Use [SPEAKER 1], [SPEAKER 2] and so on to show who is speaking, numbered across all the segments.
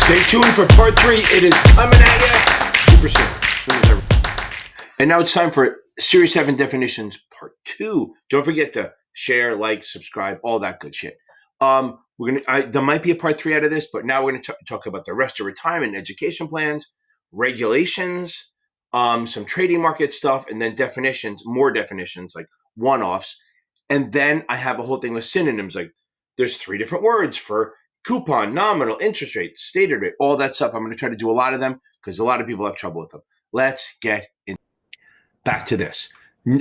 [SPEAKER 1] Stay tuned for part 3. It is coming at you super soon. And now it's time for Series 7 Definitions Part 2. Don't forget to share, like, subscribe, all that good shit. There might be a Part 3 out of this, but now we're going to talk about the rest of retirement and education plans, regulations, some trading market stuff, and then definitions, more definitions, like one-offs. And then I have a whole thing with synonyms. Like there's 3 different words for coupon, nominal, interest rate, stated rate, all that stuff. I'm going to try to do a lot of them because a lot of people have trouble with them. Let's get back to this.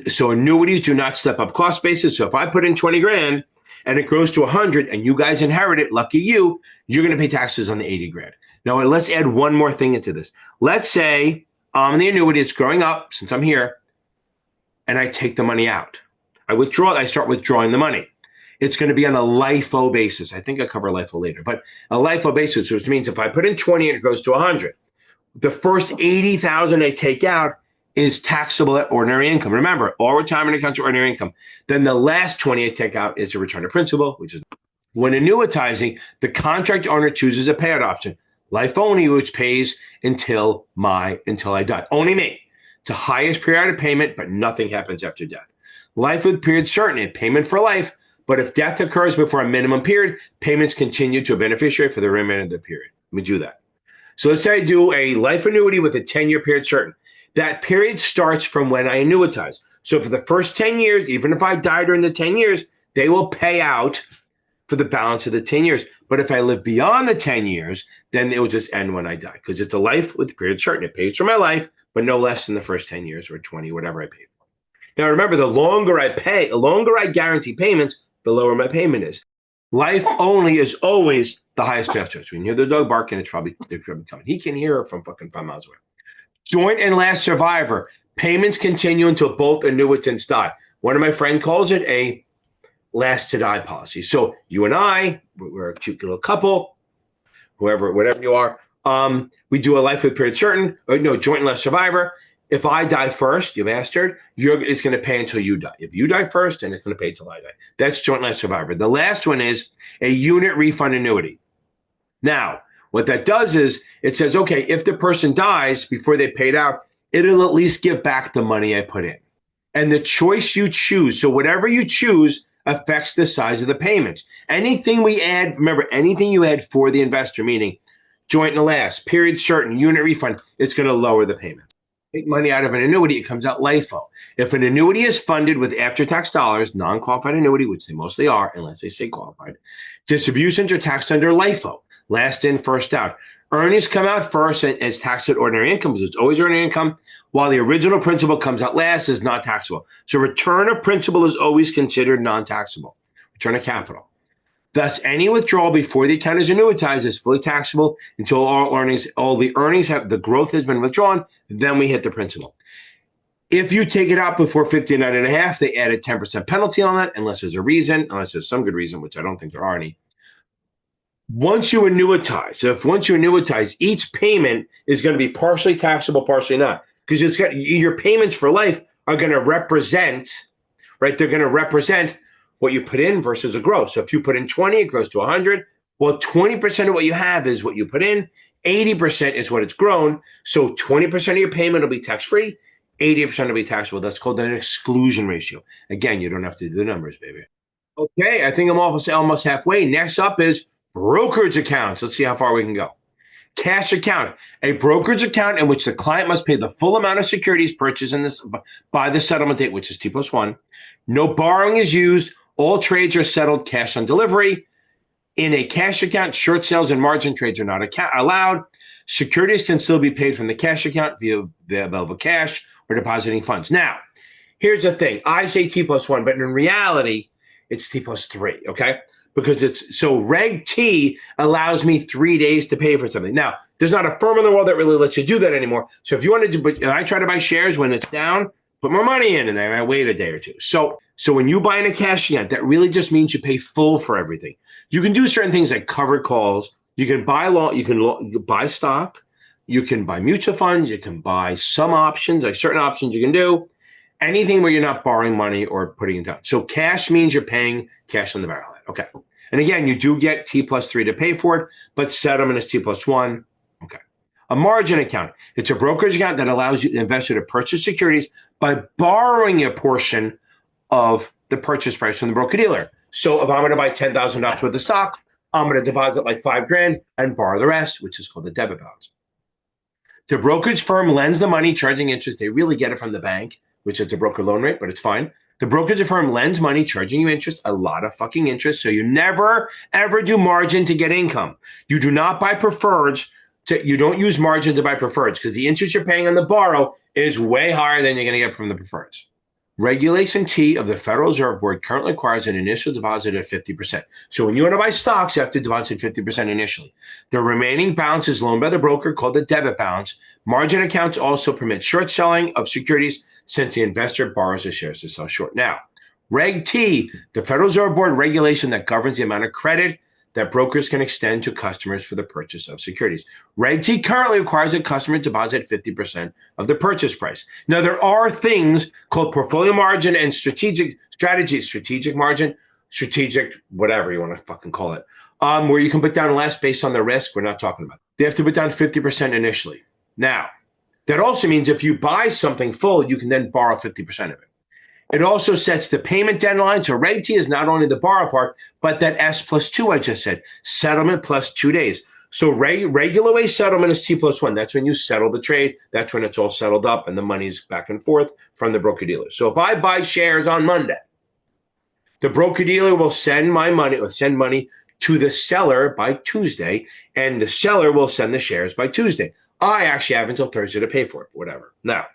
[SPEAKER 1] So annuities do not step up cost basis. So if I put in 20 grand and it grows to 100 and you guys inherit it, lucky you, you're going to pay taxes on the 80 grand. Now let's add one more thing into this. Let's say the annuity is growing up since I'm here and I take the money out. I start withdrawing the money. It's going to be on a LIFO basis. I think I'll cover LIFO later, but a LIFO basis, which means if I put in 20 and it goes to 100, the first 80,000 I take out is taxable at ordinary income. Remember, all retirement accounts are ordinary income. Then the last 20 I take out is a return of principal, which is when annuitizing, the contract owner chooses a payout option. Life only, which pays until I die. Only me. It's the highest periodic payment, but nothing happens after death. Life with period certain, payment for life. But if death occurs before a minimum period, payments continue to a beneficiary for the remainder of the period. Let me do that. So let's say I do a life annuity with a 10-year period certain. That period starts from when I annuitize. So for the first 10 years, even if I die during the 10 years, they will pay out for the balance of the 10 years. But if I live beyond the 10 years, then it will just end when I die because it's a life with period certain. It pays for my life, but no less than the first 10 years or 20, whatever I paid for. Now remember, the longer I guarantee payments, the lower my payment is. Life only is always the highest payout choice. When you hear the dog barking, they're probably coming. He can hear it from fucking 5 miles away. Joint and last survivor. Payments continue until both annuitants die. One of my friends calls it a last to die policy. So you and I, we're a cute little couple, whatever you are. We do a life with period certain, joint and last survivor. If I die first, you bastard, it's going to pay until you die. If you die first, then it's going to pay until I die. That's joint last survivor. The last one is a unit refund annuity. Now, what that does is it says, okay, if the person dies before they paid out, it'll at least give back the money I put in. And the choice you choose, so whatever you choose affects the size of the payments. Anything we add, remember, anything you add for the investor, meaning joint and last, period certain, unit refund, it's going to lower the payment. Take money out of an annuity, it comes out LIFO. If an annuity is funded with after-tax dollars, non-qualified annuity, which they mostly are, unless they say qualified, distributions are taxed under LIFO, last in, first out. Earnings come out first and is taxed at ordinary income because it's always ordinary income, while the original principal comes out last is not taxable. So return of principal is always considered non-taxable, return of capital. Thus, any withdrawal before the account is annuitized is fully taxable until all the earnings the growth has been withdrawn, then we hit the principal. If you take it out before 59 and a half, they add a 10% penalty on that, unless there's some good reason, which I don't think there are any. Once you annuitize, each payment is going to be partially taxable, partially not, because your payments for life are going to represent, right? They're going to represent what you put in versus a growth. So if you put in 20, it grows to 100. Well, 20% of what you have is what you put in. 80% is what it's grown. So 20% of your payment will be tax-free. 80% will be taxable. That's called an exclusion ratio. Again, you don't have to do the numbers, baby. Okay, I think I'm almost halfway. Next up is brokerage accounts. Let's see how far we can go. Cash account, a brokerage account in which the client must pay the full amount of securities purchased by the settlement date, which is T+1. No borrowing is used. All trades are settled cash on delivery. In a cash account, short sales and margin trades are not allowed. Securities can still be paid from the cash account via the available cash or depositing funds. Now, here's the thing. I say T+1, but in reality, it's T+3, okay? Because so Reg T allows me 3 days to pay for something. Now, there's not a firm in the world that really lets you do that anymore. So if you want to do, I try to buy shares when it's down, put more money in, and then I wait a day or two. So when you buy in a cash account, that really just means you pay full for everything. You can do certain things like covered calls. You can buy buy stock. You can buy mutual funds. You can buy some options, like certain options you can do. Anything where you're not borrowing money or putting it down. So cash means you're paying cash on the barrel. Okay. And again, you do get T+3 to pay for it, but settlement is T+1. Okay. A margin account. It's a brokerage account that allows you, the investor, to purchase securities by borrowing a portion of the purchase price from the broker-dealer. So if I'm going to buy $10,000 worth of stock, I'm going to deposit like $5,000 and borrow the rest, which is called the debit balance. The brokerage firm lends the money, charging interest. They really get it from the bank, which is a broker loan rate, but it's fine. The brokerage firm lends money, charging you interest, a lot of fucking interest. So you never, ever do margin to get income. You do not buy preferreds. You don't use margin to buy preferreds because the interest you're paying on the borrow is way higher than you're going to get from the preferreds. Regulation T of the Federal Reserve Board currently requires an initial deposit of 50%. So when you want to buy stocks, you have to deposit 50% initially. The remaining balance is loaned by the broker, called the debit balance. Margin accounts also permit short selling of securities since the investor borrows the shares to sell short. Now, Reg T, the Federal Reserve Board regulation that governs the amount of credit that brokers can extend to customers for the purchase of securities. Reg T currently requires that customers deposit 50% of the purchase price. Now, there are things called portfolio margin and strategic margin, whatever you want to fucking call it, where you can put down less based on the risk. We're not talking about it. They have to put down 50% initially. Now, that also means if you buy something full, you can then borrow 50% of it. It also sets the payment deadline. So Reg T is not only the borrow part, but that S+2 I just said, settlement plus 2 days. So regular way settlement is T+1. That's when you settle the trade. That's when it's all settled up and the money's back and forth from the broker-dealer. So if I buy shares on Monday, the broker-dealer will send money to the seller by Tuesday, and the seller will send the shares by Tuesday. I actually have until Thursday to pay for it, whatever. Now,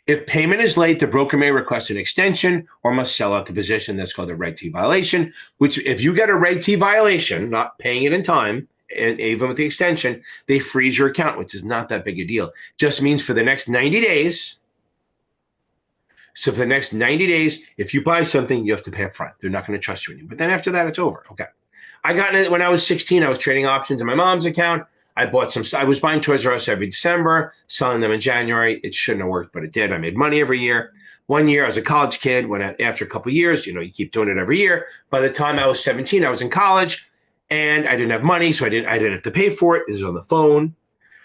[SPEAKER 1] if payment is late, the broker may request an extension or must sell out the position. That's called a Reg T violation, which if you get a Reg T violation, not paying it in time, and even with the extension, they freeze your account, which is not that big a deal. Just means for the next 90 days. So for the next 90 days, if you buy something, you have to pay up front. They're not going to trust you anymore. But then after that, it's over. Okay. I got in it when I was 16. I was trading options in my mom's account. I was buying Toys R Us every December, selling them in January. It shouldn't have worked, but it did. I made money every year. One year, I was a college kid. After a couple of years, you keep doing it every year. By the time I was 17, I was in college, and I didn't have money, so I didn't have to pay for it. It was on the phone.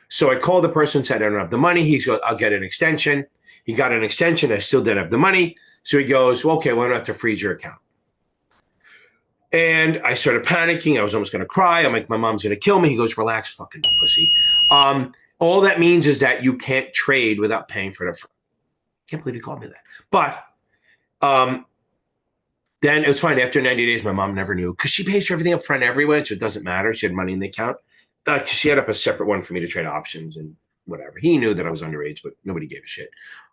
[SPEAKER 1] So I called the person and said, I don't have the money. He goes, I'll get an extension. He got an extension. I still didn't have the money. So he goes, well, okay, well, I don't have to freeze your account. And I started panicking. I was almost going to cry. I'm like, my mom's going to kill me. He goes, relax, fucking pussy. All that means is that you can't trade without paying for it up front. Can't believe he called me that. But then it was fine. After 90 days, my mom never knew because she pays for everything up front everywhere, so it doesn't matter. She had money in the account. She had up a separate one for me to trade options and whatever. He knew that I was underage, but nobody gave a shit.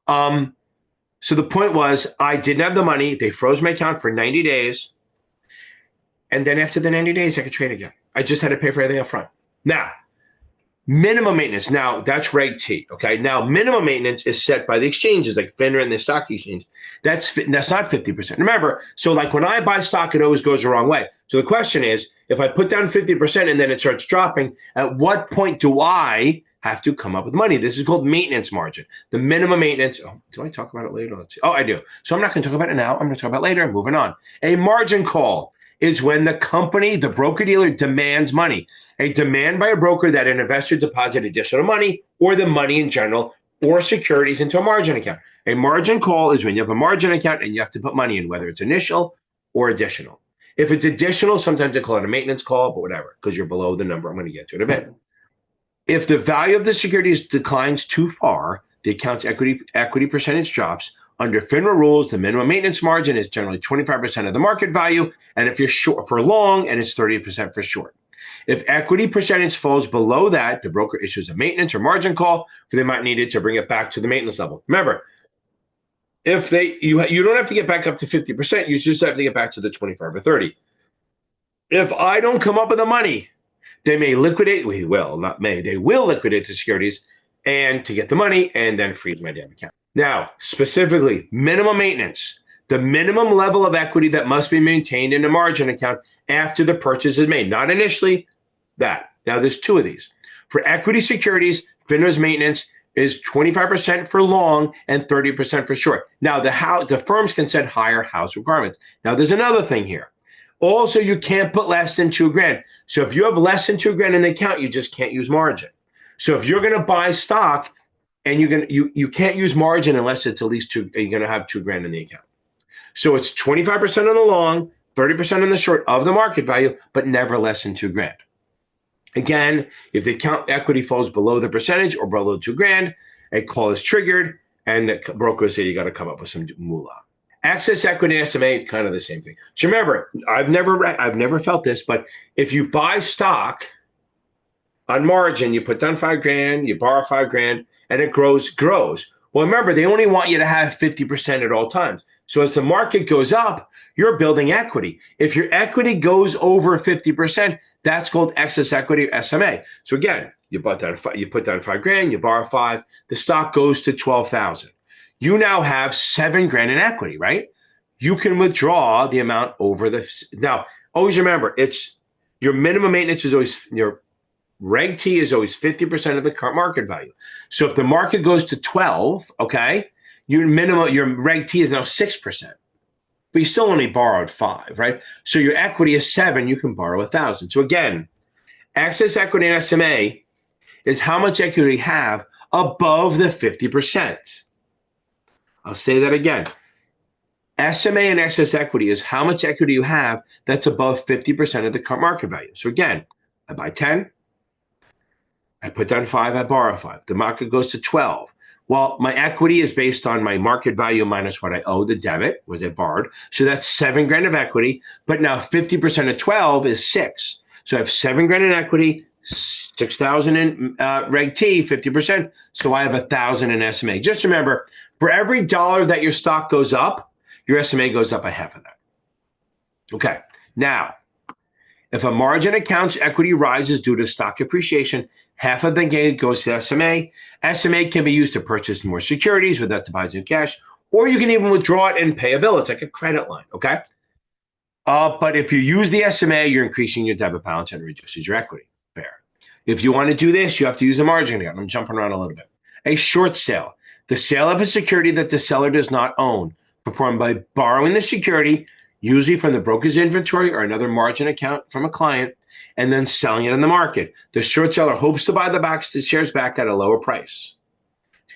[SPEAKER 1] So the point was, I didn't have the money. They froze my account for 90 days. And then after the 90 days, I could trade again. I just had to pay for everything up front. Now, minimum maintenance. Now, that's Reg T, okay? Now, minimum maintenance is set by the exchanges like FINRA and the stock exchange. That's not 50%. Remember, so like when I buy stock, it always goes the wrong way. So the question is, if I put down 50% and then it starts dropping, at what point do I have to come up with money? This is called maintenance margin. The minimum maintenance. Oh, do I talk about it later? Let's see. Oh, I do. So I'm not going to talk about it now. I'm going to talk about it later. Moving on. A margin call is when the company, the broker-dealer, demands money. A demand by a broker that an investor deposit additional money or the money in general or securities into a margin account. A margin call is when you have a margin account and you have to put money in, whether it's initial or additional. If it's additional, sometimes they call it a maintenance call, but whatever, because you're below the number I'm going to get to in a bit. If the value of the securities declines too far, the account's equity percentage drops. Under FINRA rules, the minimum maintenance margin is generally 25% of the market value, and if you're short for long, and it's 30% for short. If equity percentage falls below that, the broker issues a maintenance or margin call for the amount needed to bring it back to the maintenance level. Remember, if you don't have to get back up to 50%, you just have to get back to the 25 or 30. If I don't come up with the money, they may liquidate. They will liquidate the securities and to get the money and then freeze my damn account. Now, specifically, minimum maintenance, the minimum level of equity that must be maintained in a margin account after the purchase is made, not initially, that. Now, there's two of these. For equity securities, FINRA's maintenance is 25% for long and 30% for short. Now, the firms can set higher house requirements. Now, there's another thing here. Also, you can't put less than $2,000. So if you have less than $2,000 in the account, you just can't use margin. So if you're going to buy stock and you can't use margin unless it's at least you're going to have $2,000 in the account. So it's 25% on the long, 30% on the short of the market value, but never less than $2,000. Again, if the account equity falls below the percentage or below $2,000, a call is triggered, and the broker will say you got to come up with some moolah. Excess equity SMA, kind of the same thing. So remember, I've never felt this, but if you buy stock on margin, you put down $5,000, you borrow $5,000, and it grows. Well, remember, they only want you to have 50% at all times. So as the market goes up, you're building equity. If your equity goes over 50%, that's called excess equity or SMA. So again, you put down $5,000, you borrow $5,000, the stock goes to $12,000. You now have $7,000 in equity, right? You can withdraw the amount over the. Now, always remember, it's your minimum maintenance is always your Reg T is always 50% of the current market value. So if the market goes to 12, okay, your Reg T is now 6%, but you still only borrowed 5, right? So your equity is 7. You can borrow 1,000. So again, excess equity in SMA is how much equity you have above the 50%. I'll say that again. SMA and excess equity is how much equity you have that's above 50% of the current market value. So again, I buy 10, I put down 5, I borrow 5. The market goes to 12. Well, my equity is based on my market value minus what I owe, the debit, what I borrowed. So that's $7,000 of equity. But now 50% of 12 is 6. So I have $7,000 in equity, 6,000 in Reg T, 50%. So I have 1,000 in SMA. Just remember, for every dollar that your stock goes up, your SMA goes up a half of that. Okay. Now, if a margin account's equity rises due to stock appreciation, half of the gain goes to SMA. SMA can be used to purchase more securities without depositing cash, or you can even withdraw it and pay a bill. It's like a credit line, okay? But if you use the SMA, you're increasing your debit balance and reduces your equity. Fair. If you want to do this, you have to use a margin account. I'm jumping around a little bit. A short sale. The sale of a security that the seller does not own, performed by borrowing the security, usually from the broker's inventory or another margin account from a client, and then selling it in the market. The short seller hopes to buy the shares back at a lower price,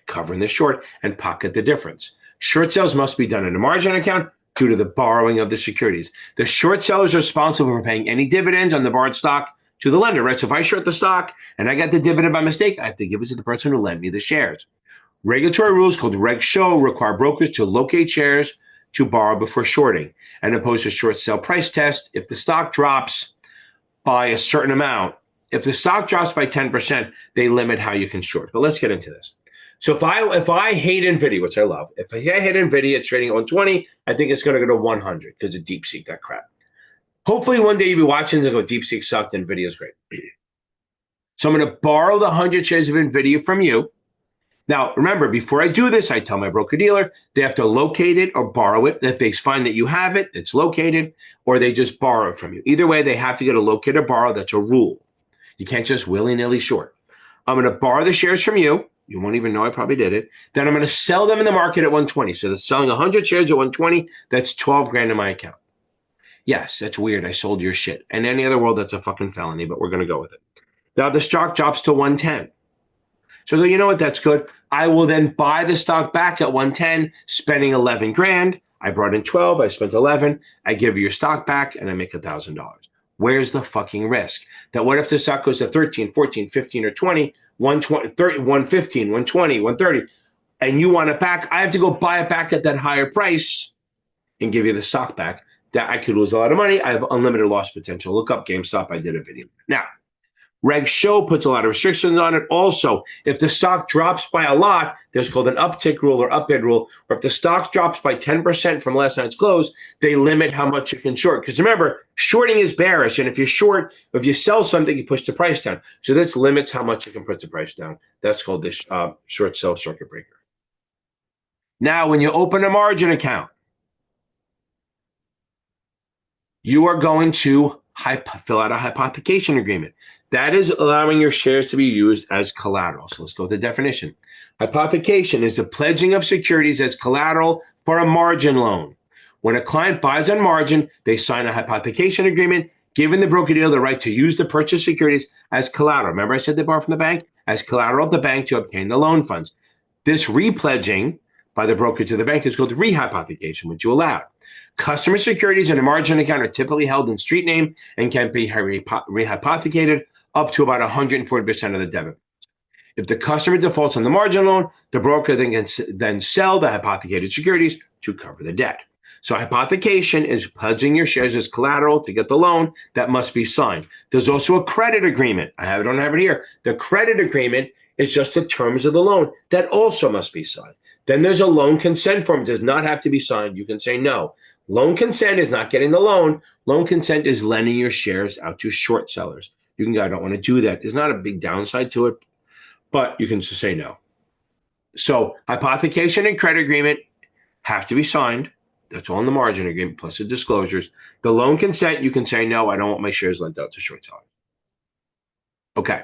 [SPEAKER 1] covering the short and pocket the difference. Short sales must be done in a margin account due to the borrowing of the securities. The short seller is responsible for paying any dividends on the borrowed stock to the lender, right? So if I short the stock and I got the dividend by mistake, I have to give it to the person who lent me the shares. Regulatory rules called Reg SHO require brokers to locate shares to borrow before shorting, and impose a short sale price test. If the stock drops by a certain amount, if the stock drops by 10%, they limit how you can short. But let's get into this. So if I hate NVIDIA, which I love, if I hate NVIDIA, it's trading at 120, I think it's going to go to 100 because of DeepSeek, that crap. Hopefully one day you'll be watching and go, DeepSeek sucked, NVIDIA's great. So I'm going to borrow the 100 shares of NVIDIA from you. Now, remember, before I do this, I tell my broker-dealer they have to locate it or borrow it. If they find that you have it, it's located, or they just borrow it from you. Either way, they have to get a locate or borrow. That's a rule. You can't just willy-nilly short. I'm going to borrow the shares from you. You won't even know I probably did it. Then I'm going to sell them in the market at 120. So that's selling 100 shares at 120. That's $12,000 in my account. Yes, that's weird. I sold your shit. In any other world, that's a fucking felony, but we're going to go with it. Now the stock drops to 110. So you know what? That's good. I will then buy the stock back at 110, spending $11,000. I brought in 12. I spent 11. I give you your stock back, and I make $1,000. Where's the fucking risk? That what if the stock goes to 13, 14, 15, or 20, 120, 30, 115, 120, 130, and you want it back? I have to go buy it back at that higher price and give you the stock back. That I could lose a lot of money. I have unlimited loss potential. Look up GameStop. I did a video. Now, Reg SHO puts a lot of restrictions on it. Also, if the stock drops by a lot, there's called an uptick rule or up bid rule, or if the stock drops by 10% from last night's close, they limit how much you can short. Because remember, shorting is bearish, and if you short, if you sell something, you push the price down. So this limits how much you can put the price down. That's called this short sell circuit breaker. Now, when you open a margin account, you are going to fill out a hypothecation agreement. That is allowing your shares to be used as collateral. So let's go with the definition. Hypothecation is the pledging of securities as collateral for a margin loan. When a client buys on margin, they sign a hypothecation agreement, giving the broker-dealer the right to use the purchased securities as collateral. Remember I said they borrow from the bank? As collateral at the bank to obtain the loan funds. This repledging by the broker to the bank is called rehypothecation, which you allowed. Customer securities in a margin account are typically held in street name and can be rehypothecated up to about 140% of the debit. If the customer defaults on the margin loan, the broker then can sell the hypothecated securities to cover the debt. So hypothecation is pledging your shares as collateral to get the loan that must be signed. There's also a credit agreement. I don't have it here. The credit agreement is just the terms of the loan that also must be signed. Then there's a loan consent form. It does not have to be signed. You can say no. Loan consent is not getting the loan. Loan consent is lending your shares out to short sellers. You can go, I don't want to do that. There's not a big downside to it, but you can just say no. So hypothecation and credit agreement have to be signed. That's all in the margin agreement plus the disclosures. The loan consent, you can say, no, I don't want my shares lent out to short sellers. Okay.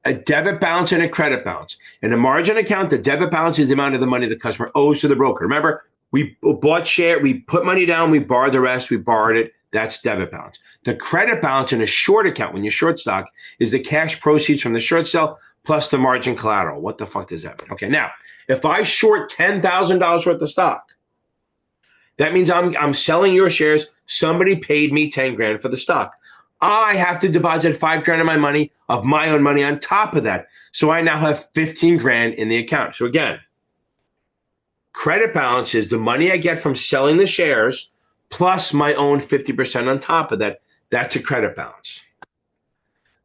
[SPEAKER 1] A debit balance and a credit balance. In a margin account, the debit balance is the amount of the money the customer owes to the broker. Remember, we bought share, we put money down, we borrowed the rest, we borrowed it. That's debit balance. The credit balance in a short account, when you short stock, is the cash proceeds from the short sale plus the margin collateral. What the fuck does that mean? Okay, now, if I short $10,000 worth of stock, that means I'm selling your shares. Somebody paid me 10 grand for the stock. I have to deposit 5 grand of my money, of my own money on top of that. So I now have 15 grand in the account. So again, credit balance is the money I get from selling the shares plus my own 50% on top of that. That's a credit balance.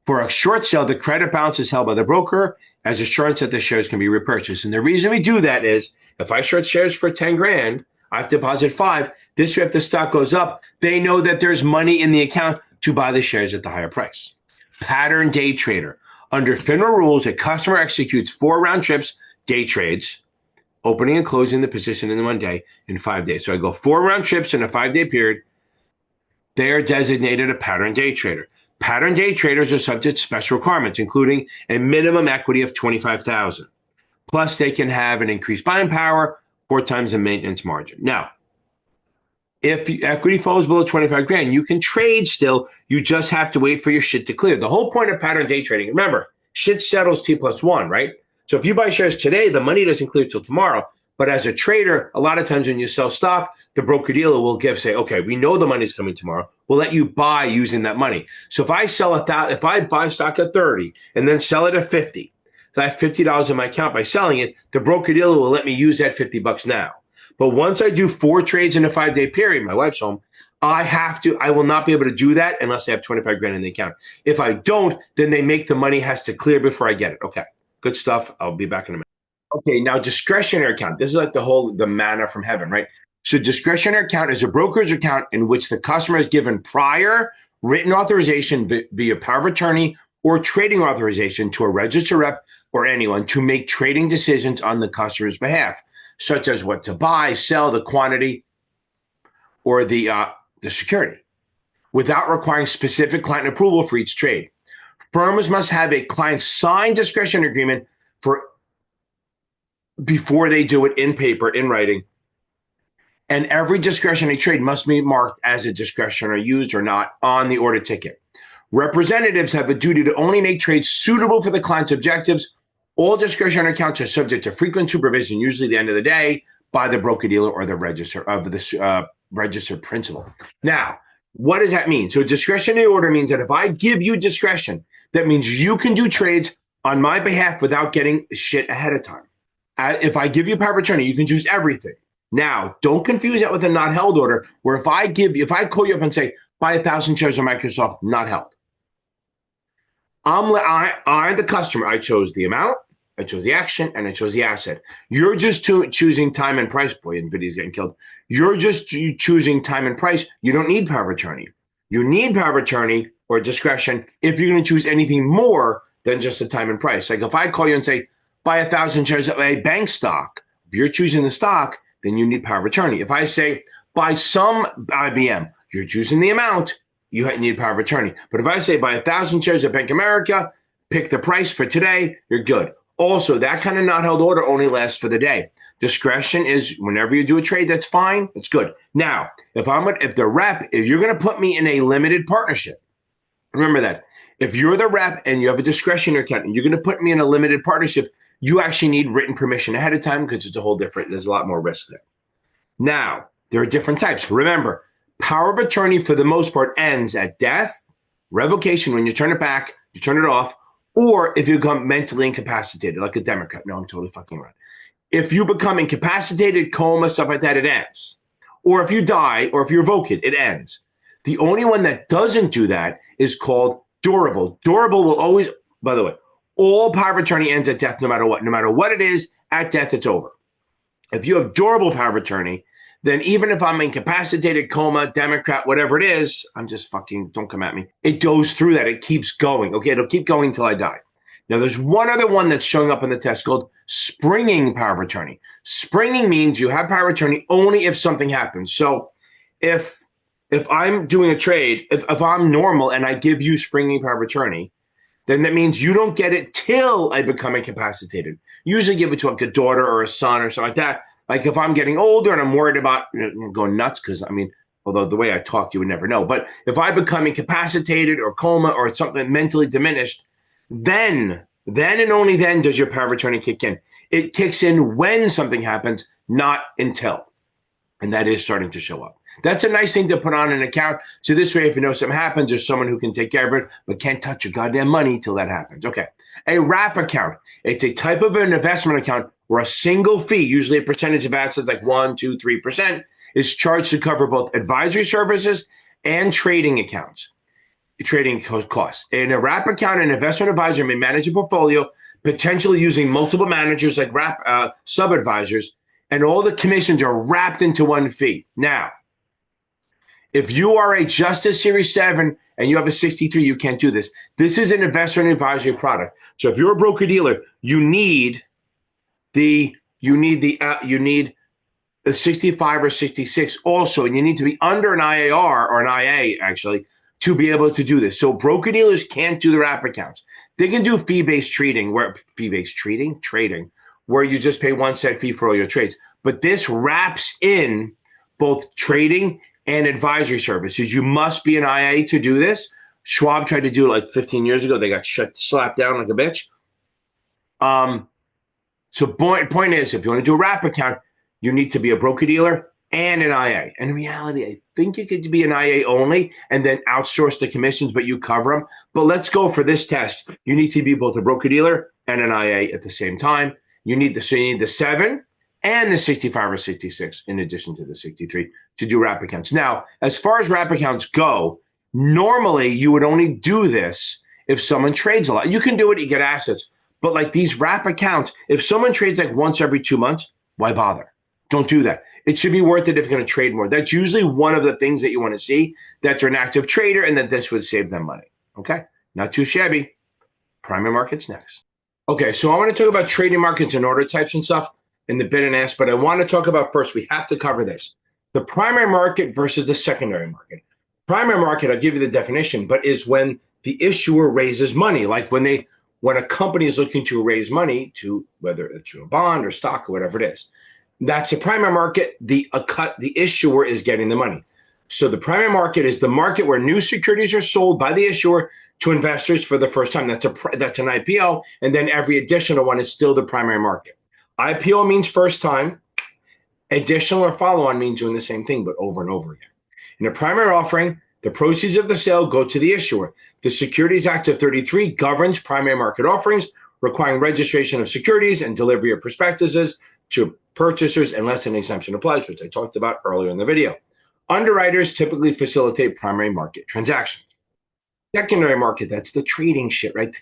[SPEAKER 1] For a short sale, the credit balance is held by the broker as assurance that the shares can be repurchased. And the reason we do that is if I short shares for 10 grand, I have to deposit 5. This way, if the stock goes up, they know that there's money in the account to buy the shares at the higher price. Pattern day trader. Under FINRA rules, a customer executes 4 round trips, day trades, opening and closing the position in 1 day in 5 days. So I go 4 round trips in a 5-day period. They are designated a pattern day trader. Pattern day traders are subject to special requirements, including a minimum equity of $25,000. Plus, they can have an increased buying power, 4 times the maintenance margin. Now, if equity falls below 25 grand, you can trade still. You just have to wait for your shit to clear. The whole point of pattern day trading, remember, shit settles T+1, right? So if you buy shares today, the money doesn't clear till tomorrow. But as a trader, a lot of times when you sell stock, the broker-dealer will say, okay, we know the money's coming tomorrow. We'll let you buy using that money. So if I buy stock at 30 and then sell it at 50, I have $50 in my account by selling it, the broker-dealer will let me use that $50 now. But once I do 4 trades in a 5-day period, my wife's home, I will not be able to do that unless I have 25 grand in the account. If I don't, then they make the money has to clear before I get it. Okay, good stuff. I'll be back in a minute. Okay, now discretionary account. This is like the manna from heaven, right? So discretionary account is a brokerage account in which the customer is given prior written authorization via power of attorney or trading authorization to a registered rep or anyone to make trading decisions on the customer's behalf, such as what to buy, sell, the quantity, or the security, without requiring specific client approval for each trade. Firms must have a client signed discretion agreement before they do it in paper, in writing. And every discretionary trade must be marked as a discretionary used or not on the order ticket. Representatives have a duty to only make trades suitable for the client's objectives. All discretionary accounts are subject to frequent supervision, usually at the end of the day, by the broker-dealer or the registered principal. Now, what does that mean? So discretionary order means that if I give you discretion, that means you can do trades on my behalf without getting shit ahead of time. If I give you power of attorney, you can choose everything. Now, don't confuse that with a not held order, where if I call you up and say, buy 1,000 shares of Microsoft, not held. I, the customer, I chose the amount, I chose the action, and I chose the asset. You're just choosing time and price. Boy, NVIDIA's getting killed. You're just choosing time and price. You don't need power of attorney. You need power of attorney or discretion if you're going to choose anything more than just the time and price. Like if I call you and say, buy 1,000 shares of a bank stock, if you're choosing the stock, then you need power of attorney. If I say, buy some IBM, you're choosing the amount, you need power of attorney. But if I say, buy 1,000 shares of Bank of America, pick the price for today, you're good. Also, that kind of not held order only lasts for the day. Discretion is whenever you do a trade, that's fine. It's good. Now, if you're going to put me in a limited partnership, remember that. If you're the rep and you have a discretionary account and you're going to put me in a limited partnership, you actually need written permission ahead of time because it's a whole different, there's a lot more risk there. Now, there are different types. Remember, power of attorney for the most part ends at death, revocation, when you turn it back, you turn it off, or if you become mentally incapacitated, like a Democrat. No, I'm totally fucking around. If you become incapacitated, coma, stuff like that, it ends. Or if you die, or if you revoke it, it ends. The only one that doesn't do that is called durable. Durable will always, by the way, all power of attorney ends at death no matter what. No matter what it is, at death, it's over. If you have durable power of attorney, then even if I'm incapacitated, coma, Democrat, whatever it is, I'm just fucking, don't come at me. It goes through that. It keeps going. Okay, it'll keep going until I die. Now, there's one other one that's showing up in the test called springing power of attorney. Springing means you have power of attorney only if something happens. So if I'm doing a trade, if I'm normal and I give you springing power of attorney, then that means you don't get it till I become incapacitated. Usually give it to like a daughter or a son or something like that. Like if I'm getting older and I'm worried about going nuts, because I mean, although the way I talk, you would never know. But if I become incapacitated or coma or something mentally diminished, then and only then does your power of attorney kick in. It kicks in when something happens, not until. And that is starting to show up. That's a nice thing to put on an account. So this way, if you know something happens, there's someone who can take care of it, but can't touch your goddamn money till that happens. Okay. A wrap account. It's a type of an investment account where a single fee, usually a percentage of assets like 1%, 2%, 3%, is charged to cover both advisory services and trading accounts, trading costs. In a wrap account, an investment advisor may manage a portfolio, potentially using multiple managers like wrap sub-advisors, and all the commissions are wrapped into one fee. Now, if you are a Justice Series 7 and you have a 63, you can't do this. This is an investment advisory product. So if you're a broker dealer, you need the 65 or 66 also, and you need to be under an IAR or an IA actually to be able to do this. So broker dealers can't do the wrap accounts. They can do fee-based trading, where you just pay one set fee for all your trades. But this wraps in both trading and advisory services. You must be an IA to do this. Schwab tried to do it like 15 years ago. They got slapped down like a bitch. So point is, if you want to do a wrap account, you need to be a broker dealer and an IA. And in reality, I think you could be an IA only and then outsource the commissions, but you cover them. But let's go for this test. You need to be both a broker dealer and an IA at the same time. You need the 7 and the 65 or 66 in addition to the 63 to do wrap accounts. Now, as far as wrap accounts go, normally you would only do this if someone trades a lot. You can do it, you get assets. But like these wrap accounts, if someone trades like once every 2 months, why bother? Don't do that. It should be worth it if you're going to trade more. That's usually one of the things that you want to see, that they're an active trader and that this would save them money. Okay, not too shabby. Primary markets next. Okay, so I want to talk about trading markets and order types and stuff in the bid and ask, but I want to talk about first, we have to cover this. The primary market versus the secondary market. Primary market, I'll give you the definition, but is when the issuer raises money, like when a company is looking to raise money to, whether it's a bond or stock or whatever it is. That's the primary market. The issuer is getting the money. So the primary market is the market where new securities are sold by the issuer to investors for the first time. That's an IPO, and then every additional one is still the primary market. IPO means first time. Additional or follow-on means doing the same thing, but over and over again. In a primary offering, the proceeds of the sale go to the issuer. The Securities Act of 33 governs primary market offerings, requiring registration of securities and delivery of prospectuses to purchasers unless an exemption applies, which I talked about earlier in the video. Underwriters typically facilitate primary market transactions. Secondary market, that's the trading shit, right?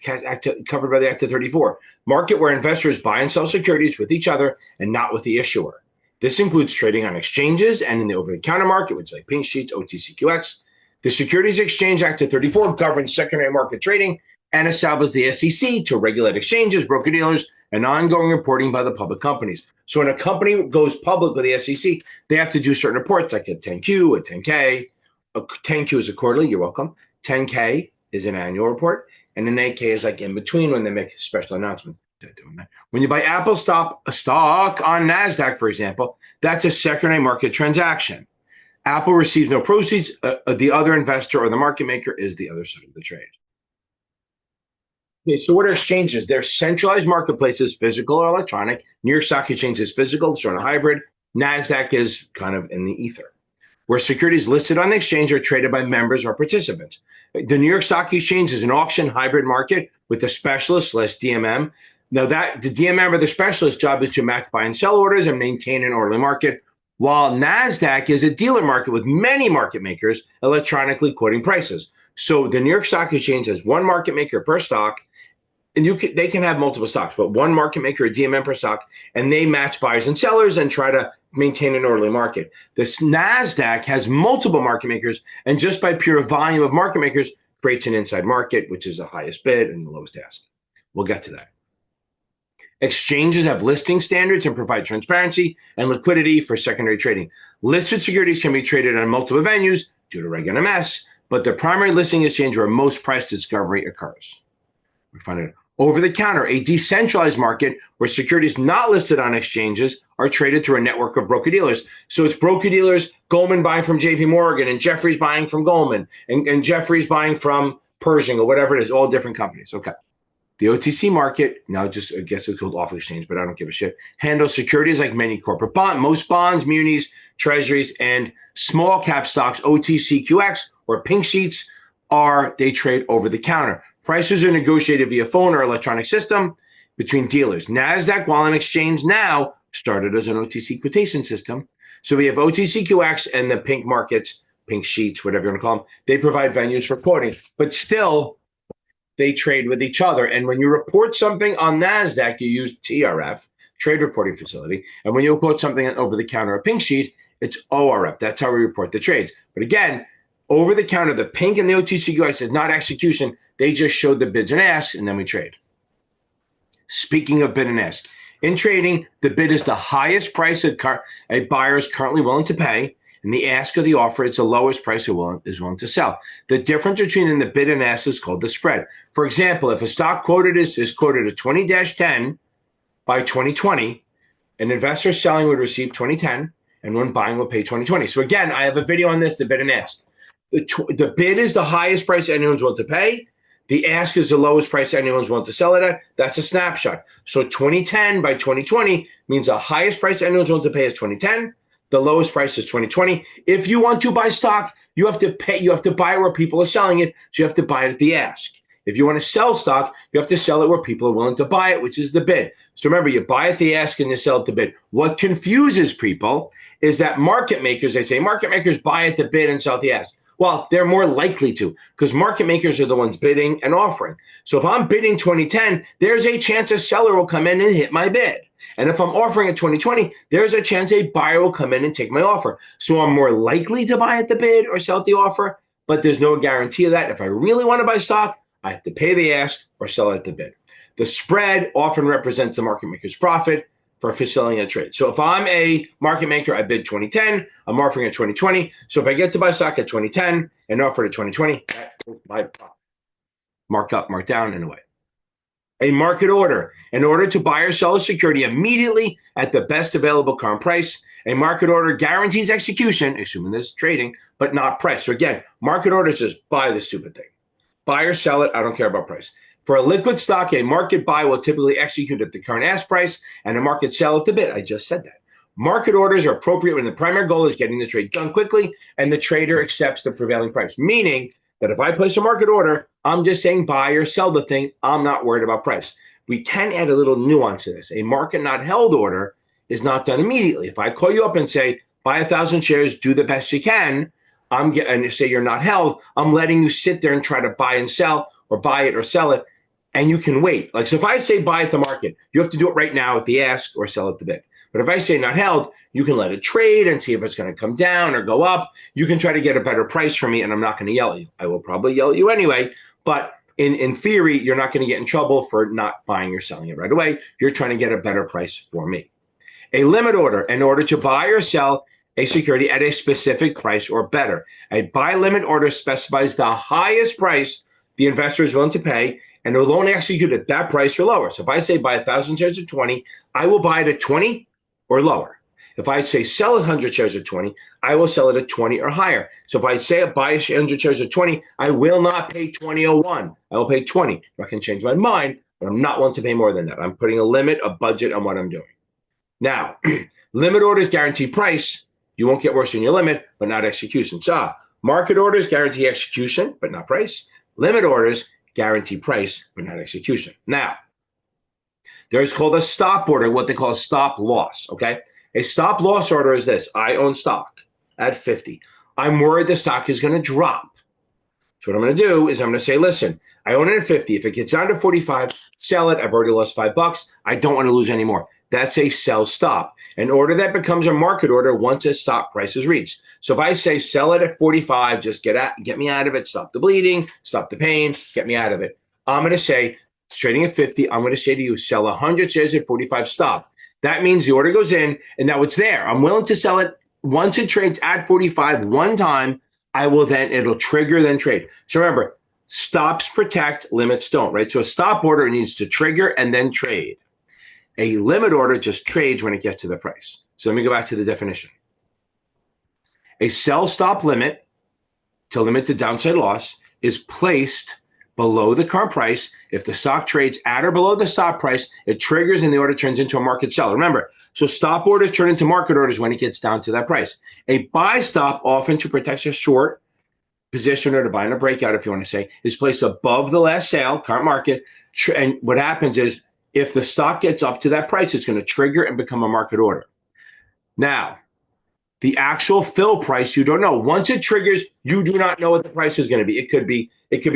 [SPEAKER 1] Covered by the Act of 34. Market where investors buy and sell securities with each other and not with the issuer. This includes trading on exchanges and in the over-the-counter market, which is like pink sheets, OTCQX. The Securities Exchange Act of 34 governs secondary market trading and established the SEC to regulate exchanges, broker-dealers, and ongoing reporting by the public companies. So when a company goes public with the SEC, they have to do certain reports like a 10Q, a 10K. A 10Q is a quarterly, you're welcome. 10K is an annual report, and an 8K is like in between when they make a special announcement. When you buy Apple stock on NASDAQ, for example, that's a secondary market transaction. Apple receives no proceeds. The other investor or the market maker is the other side of the trade. Okay, so what are exchanges? They're centralized marketplaces, physical or electronic. New York Stock Exchange is physical, sort of hybrid. NASDAQ is kind of in the ether, where securities listed on the exchange are traded by members or participants. The New York Stock Exchange is an auction hybrid market with a specialist /DMM. Now, the DMM or the specialist job is to match buy and sell orders and maintain an orderly market, while NASDAQ is a dealer market with many market makers electronically quoting prices. So the New York Stock Exchange has one market maker per stock, and they can have multiple stocks, but one market maker, a DMM per stock, and they match buyers and sellers and try to maintain an orderly market. This NASDAQ has multiple market makers, and just by pure volume of market makers creates an inside market, which is the highest bid and the lowest ask. We'll get to that. Exchanges have listing standards and provide transparency and liquidity for secondary trading. Listed securities can be traded on multiple venues due to Reg NMS, but the primary listing exchange where most price discovery occurs. We find it over the counter, a decentralized market where securities not listed on exchanges are traded through a network of broker dealers. So it's broker dealers, Goldman buying from JP Morgan and Jefferies buying from Goldman and Jefferies buying from Pershing or whatever it is, all different companies. Okay. The OTC market, now I guess it's called off exchange, but I don't give a shit, handles securities like many corporate bonds, most bonds, munis, treasuries, and small cap stocks, OTCQX or pink sheets, they trade over the counter. Prices are negotiated via phone or electronic system between dealers. NASDAQ, while an exchange now, started as an OTC quotation system. So we have OTCQX and the pink markets, pink sheets, whatever you want to call them. They provide venues for quoting, but still they trade with each other. And when you report something on NASDAQ, you use TRF, Trade Reporting Facility. And when you quote something over the counter, a pink sheet, it's ORF. That's how we report the trades. But again, over the counter, the pink and the OTCQX is not execution. They just showed the bids and asks, and then we trade. Speaking of bid and ask, in trading, the bid is the highest price a buyer is currently willing to pay, and the ask of the offer is the lowest price is willing to sell. The difference between the bid and ask is called the spread. For example, if a stock quoted is quoted at 20-10 by 2020, an investor selling would receive 2010, and one buying will pay 2020. So again, I have a video on this, the bid and ask. The bid is the highest price anyone's willing to pay. The ask is the lowest price anyone's willing to sell it at. That's a snapshot. So 2010 by 2020 means the highest price anyone's willing to pay is 2010. The lowest price is 2020. If you want to buy stock, you have to pay. You have to buy where people are selling it. So you have to buy it at the ask. If you want to sell stock, you have to sell it where people are willing to buy it, which is the bid. So remember, you buy at the ask and you sell at the bid. What confuses people is that market makers, they say market makers buy at the bid and sell at the ask. Well, they're more likely to because market makers are the ones bidding and offering. So if I'm bidding 2010, there's a chance a seller will come in and hit my bid. And if I'm offering at 2020, there's a chance a buyer will come in and take my offer. So I'm more likely to buy at the bid or sell at the offer, but there's no guarantee of that. If I really want to buy stock, I have to pay the ask or sell at the bid. The spread often represents the market maker's profit for selling a trade. So if I'm a market maker, I bid 2010, I'm offering at 2020. So if I get to buy stock at 2010 and offer at 2020, that's my profit. Mark up, mark down, and away. A market order, in order to buy or sell a security immediately at the best available current price. A market order guarantees execution, assuming there's trading, but not price. So again, market order says buy the stupid thing. Buy or sell it, I don't care about price. For a liquid stock, a market buy will typically execute at the current ask price and a market sell at the bid. I just said that. Market orders are appropriate when the primary goal is getting the trade done quickly and the trader accepts the prevailing price. Meaning that if I place a market order, I'm just saying buy or sell the thing. I'm not worried about price. We can add a little nuance to this. A market not held order is not done immediately. If I call you up and say, buy 1,000 shares, do the best you can, and you say you're not held, I'm letting you sit there and try to buy and sell or buy it or sell it. And you can wait. Like, so if I say buy at the market, you have to do it right now at the ask or sell at the bid. But if I say not held, you can let it trade and see if it's going to come down or go up. You can try to get a better price from me, and I'm not going to yell at you. I will probably yell at you anyway. But in theory, you're not going to get in trouble for not buying or selling it right away. You're trying to get a better price for me. A limit order, in order to buy or sell a security at a specific price or better. A buy limit order specifies the highest price the investor is willing to pay, and it will only execute at that price or lower. So if I say buy 1,000 shares at 20, I will buy it at 20 or lower. If I say sell 100 shares at 20, I will sell it at 20 or higher. So if I say buy 100 shares at 20, I will not pay 20.01. I will pay 20. I can change my mind, but I'm not willing to pay more than that. I'm putting a limit, a budget on what I'm doing. Now, limit orders guarantee price. You won't get worse than your limit, but not execution. So market orders guarantee execution, but not price. Limit orders guarantee price, but not execution. Now, there is called a stop order, what they call a stop loss, okay? A stop loss order is this. I own stock at 50. I'm worried the stock is going to drop. So what I'm going to do is I'm going to say, listen, I own it at 50. If it gets down to 45, sell it. I've already lost $5. I don't want to lose any more. That's a sell stop. An order that becomes a market order once a stop price is reached. So if I say sell it at 45, just get me out of it, stop the bleeding, stop the pain, get me out of it. I'm going to say it's trading at 50. I'm going to say to you, sell 100 shares at 45, stop. That means the order goes in and now it's there. I'm willing to sell it once it trades at 45 one time. It'll trigger, then trade. So remember, stops protect, limits don't, right? So a stop order needs to trigger and then trade. A limit order just trades when it gets to the price. So let me go back to the definition. A sell stop limit to limit the downside loss is placed below the current price. If the stock trades at or below the stop price, it triggers and the order turns into a market sell. Remember, so stop orders turn into market orders when it gets down to that price. A buy stop, often to protect a short position or to buy in a breakout, if you want to say, is placed above the last sale, current market. And what happens is if the stock gets up to that price, it's going to trigger and become a market order. Now, the actual fill price, you don't know. Once it triggers, you do not know what the price is going to be. It could be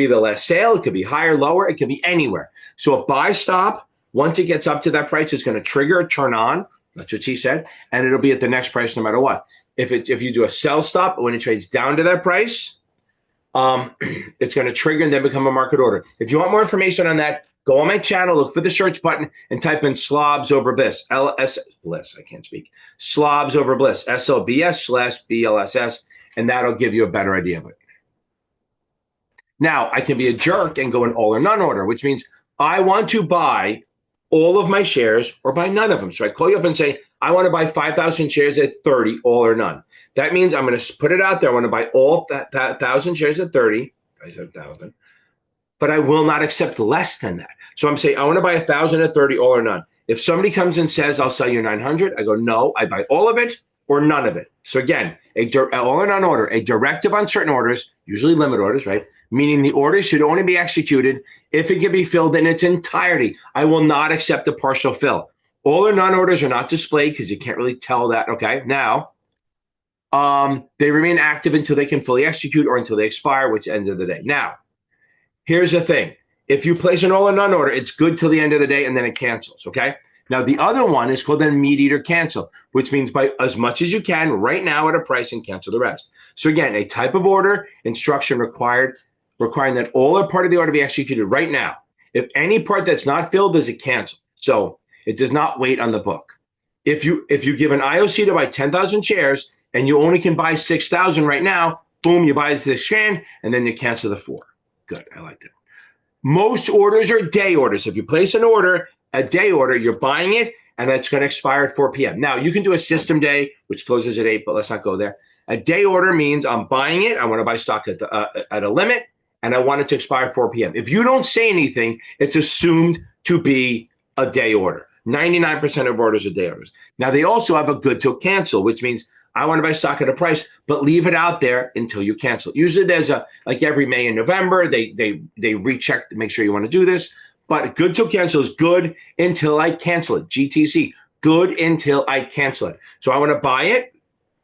[SPEAKER 1] the last sale. It could be higher, lower. It could be anywhere. So a buy stop, once it gets up to that price, it's going to trigger, turn on. That's what she said. And it'll be at the next price no matter what. If you do a sell stop, when it trades down to that price, it's going to trigger and then become a market order. If you want more information on that, go on my channel, look for the search button, and type in slobs over bliss. Bliss, I can't speak. Slobs over bliss. SLBS/BLSS, and that'll give you a better idea of it. Now, I can be a jerk and go in all or none order, which means I want to buy all of my shares or buy none of them. So I call you up and say, I want to buy 5,000 shares at 30, all or none. That means I'm going to put it out there. I want to buy all that 1,000 shares at 30. I said 1,000. But I will not accept less than that. So I'm saying I want to buy 1,000 at 30, all or none. If somebody comes and says, I'll sell you 900, I go, no, I buy all of it or none of it. So again, all or none order, a directive on certain orders, usually limit orders, right? Meaning the order should only be executed if it can be filled in its entirety. I will not accept a partial fill. All or none orders are not displayed because you can't really tell that, okay? Now, they remain active until they can fully execute or until they expire, which ends of the day. Now, here's the thing. If you place an all or none order, it's good till the end of the day and then it cancels, okay? Now, the other one is called an immediate or cancel, which means buy as much as you can right now at a price and cancel the rest. So again, a type of order, instruction requiring that all or part of the order be executed right now. If any part that's not filled, does it cancel? So it does not wait on the book. If you give an IOC to buy 10,000 shares and you only can buy 6,000 right now, boom, you buy the 6,000 and then you cancel the 4. Good, I like that. Most orders are day orders. If you place an order, a day order, you're buying it, and that's going to expire at 4 p.m. Now, you can do a system day, which closes at 8, but let's not go there. A day order means I'm buying it. I want to buy stock at a limit, and I want it to expire at 4 p.m. If you don't say anything, it's assumed to be a day order. 99% of orders are day orders. Now, they also have a good till cancel, which means I want to buy stock at a price, but leave it out there until you cancel. Usually there's like every May and November, they recheck to make sure you want to do this. But good till cancel is good until I cancel it. GTC, good until I cancel it. So I want to buy it.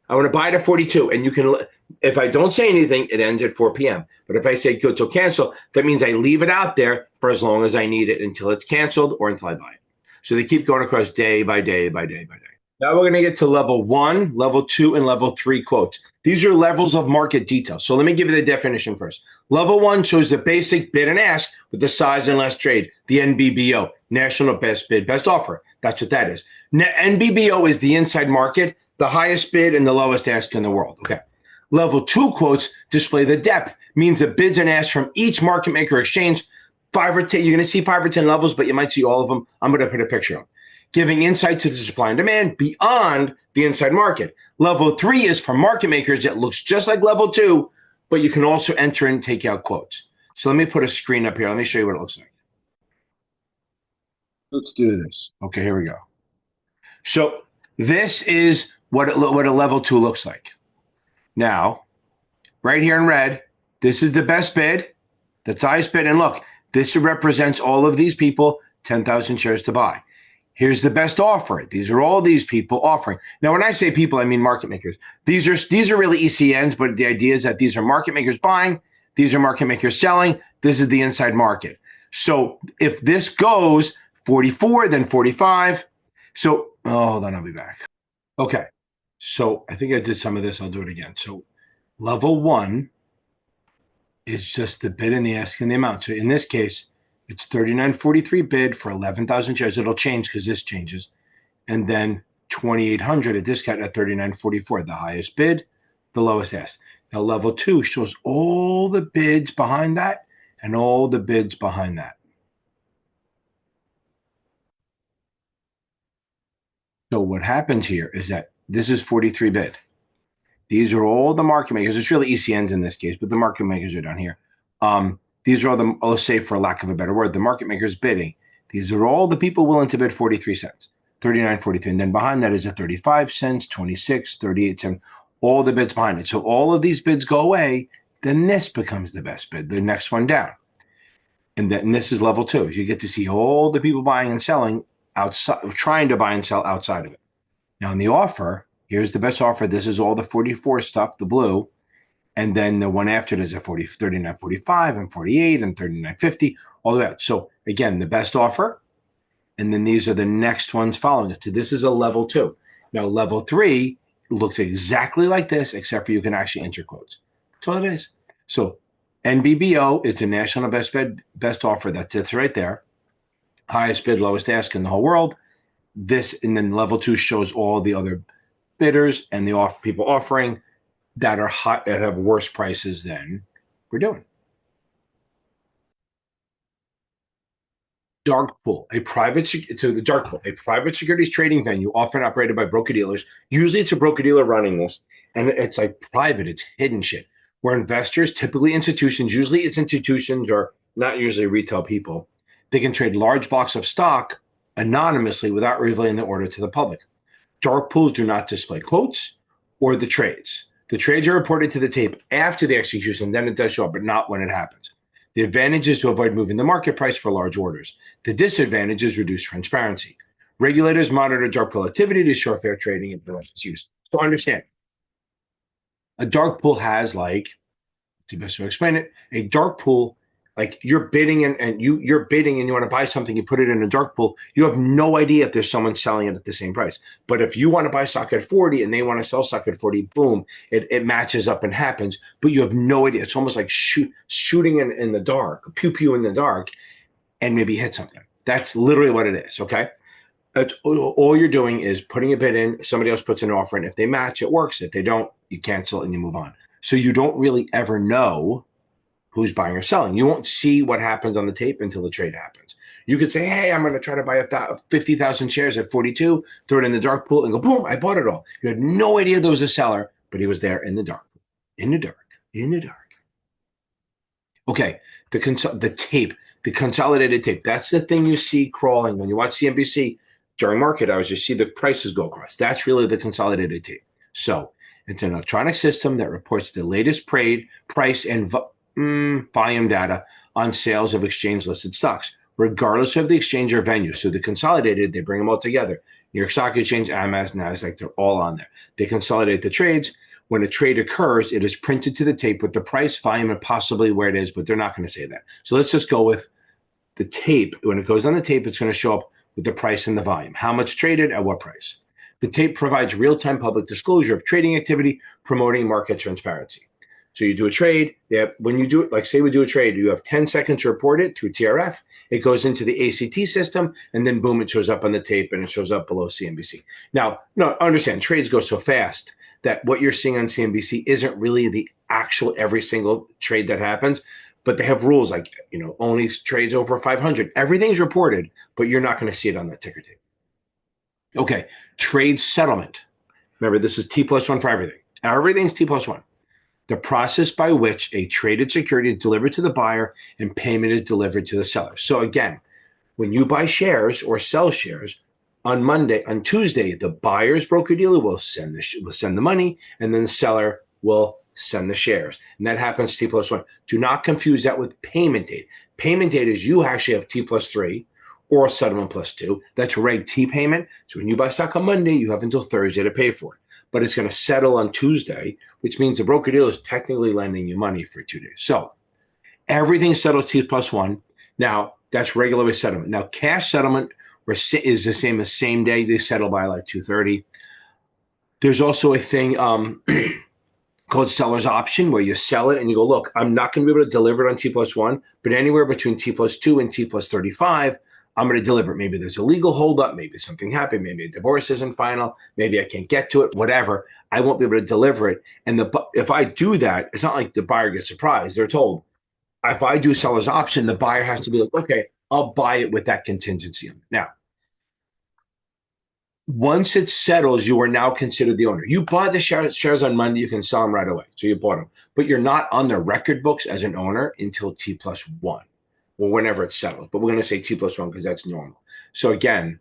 [SPEAKER 1] I want to buy it at 42. And you can, if I don't say anything, it ends at 4 p.m. But if I say good till cancel, that means I leave it out there for as long as I need it until it's canceled or until I buy it. So they keep going across day by day by day by day. Now we're going to get to level 1, level 2, and level 3 quotes. These are levels of market detail. So let me give you the definition first. Level 1 shows the basic bid and ask with the size and last trade, the NBBO, National Best Bid, Best Offer. That's what that is. NBBO is the inside market, the highest bid and the lowest ask in the world. Okay. Level 2 quotes display the depth, means the bids and asks from each market maker exchange. 5 or 10, you're going to see 5 or 10 levels, but you might see all of them. I'm going to put a picture of, giving insight to the supply and demand beyond the inside market. Level 3 is for market makers. It looks just like level 2, but you can also enter and take out quotes. So let me put a screen up here. Let me show you what it looks like. Let's do this. Okay, here we go. So this is what a level 2 looks like. Now, right here in red, this is the best bid, that's the highest bid. And look, this represents all of these people, 10,000 shares to buy. Here's the best offer. These are all these people offering. Now, when I say people, I mean market makers. These are really ECNs, but the idea is that these are market makers buying, these are market makers selling. This is the inside market. So if this goes 44, then 45. So, hold on, I'll be back. Okay. So I think I did some of this. I'll do it again. So level 1 is just the bid and the ask and the amount. So in this case, it's 39.43 bid for 11,000 shares. It'll change because this changes. And then 2,800 at discount at 39.44, the highest bid, the lowest ask. Now level 2 shows all the bids behind that and all the bids behind that. So what happens here is that this is 43 bid. These are all the market makers. It's really ECNs in this case, but the market makers are down here. These are all the, let's say for lack of a better word, the market makers bidding. These are all the people willing to bid 43 cents, 39.43. And then behind that is a 35 cents, 26, 38 cents, all the bids behind it. So all of these bids go away. Then this becomes the best bid, the next one down. And then this is level 2. You get to see all the people buying and selling outside, trying to buy and sell outside of it. Now in the offer, here's the best offer. This is all the 44 stuff, the blue. And then the one after it is a 39.45 and 48 and 39.50, all the way out. So again, the best offer. And then these are the next ones following it. So this is a level 2. Now level 3 looks exactly like this, except for you can actually enter quotes. That's all it is. So NBBO is the national best offer. That's it right there. Highest bid, lowest ask in the whole world. This, and then level 2 shows all the other bidders and the people offering that are hot, that have worse prices than we're doing. Dark pool, a private securities trading venue, often operated by broker dealers. Usually, it's a broker dealer running this, and it's like private. It's hidden shit. Where investors, typically institutions, usually it's institutions or not usually retail people, they can trade large blocks of stock anonymously without revealing the order to the public. Dark pools do not display quotes or the trades. The trades are reported to the tape after the execution, then it does show up, but not when it happens. The advantage is to avoid moving the market price for large orders. The disadvantage is reduced transparency. Regulators monitor dark pool activity to ensure fair trading and prevent its use. So understand, a dark pool has, like, the best way to explain it, a dark pool, like you're bidding and you're bidding and you want to buy something, you put it in a dark pool, you have no idea if there's someone selling it at the same price. But if you want to buy stock at 40 and they want to sell stock at 40, boom, it matches up and happens, but you have no idea. It's almost like shooting in the dark, pew in the dark, and maybe hit something. That's literally what it is, okay? That's all you're doing is putting a bid in, somebody else puts an offer in. If they match, it works. If they don't, you cancel and you move on. So you don't really ever know who's buying or selling. You won't see what happens on the tape until the trade happens. You could say, hey, I'm going to try to buy 50,000 shares at 42, throw it in the dark pool and go, boom, I bought it all. You had no idea there was a seller, but he was there in the dark, in the dark. Okay, the tape, the consolidated tape, that's the thing you see crawling. When you watch CNBC during market hours, you see the prices go across. That's really the consolidated tape. So it's an electronic system that reports the latest price and volume data on sales of exchange-listed stocks, regardless of the exchange or venue. So the consolidated, they bring them all together. New York Stock Exchange, AMAS, NASDAQ, they're all on there. They consolidate the trades. When a trade occurs, it is printed to the tape with the price, volume, and possibly where it is, but they're not going to say that. So let's just go with the tape. When it goes on the tape, it's going to show up with the price and the volume. How much traded at what price? The tape provides real-time public disclosure of trading activity, promoting market transparency. So you do a trade. When you do it, like say we do a trade, you have 10 seconds to report it through TRF. It goes into the ACT system, and then boom, it shows up on the tape, and it shows up below CNBC. Now, no, understand, trades go so fast that what you're seeing on CNBC isn't really the actual every single trade that happens, but they have rules like, only trades over 500. Everything's reported, but you're not going to see it on that ticker tape. Okay, trade settlement. Remember, this is T+1 for everything. Everything's T+1. The process by which a traded security is delivered to the buyer and payment is delivered to the seller. So again, when you buy shares or sell shares on Tuesday, the buyer's broker-dealer will send the money, and then the seller will send the shares. And that happens T+1. Do not confuse that with payment date. Payment date is you actually have T+3 or settlement +2. That's Reg T payment. So when you buy stock on Monday, you have until Thursday to pay for it. But it's going to settle on Tuesday, which means the broker-dealer is technically lending you money for 2 days. So everything settles T+1. Now, that's regular way settlement. Now, cash settlement is the same as same day. They settle by like 2:30. There's also a thing called seller's option where you sell it and you go, look, I'm not going to be able to deliver it on T+1, but anywhere between T+2 and T+35, I'm going to deliver it. Maybe there's a legal holdup. Maybe something happened. Maybe a divorce isn't final. Maybe I can't get to it, whatever. I won't be able to deliver it. And if I do that, it's not like the buyer gets surprised. They're told, if I do seller's option, the buyer has to be like, okay, I'll buy it with that contingency. Now, once it settles, you are now considered the owner. You buy the shares on Monday, you can sell them right away. So you bought them. But you're not on the record books as an owner until T+1. Well, whenever it's settled, but we're going to say T+1 because that's normal. So again,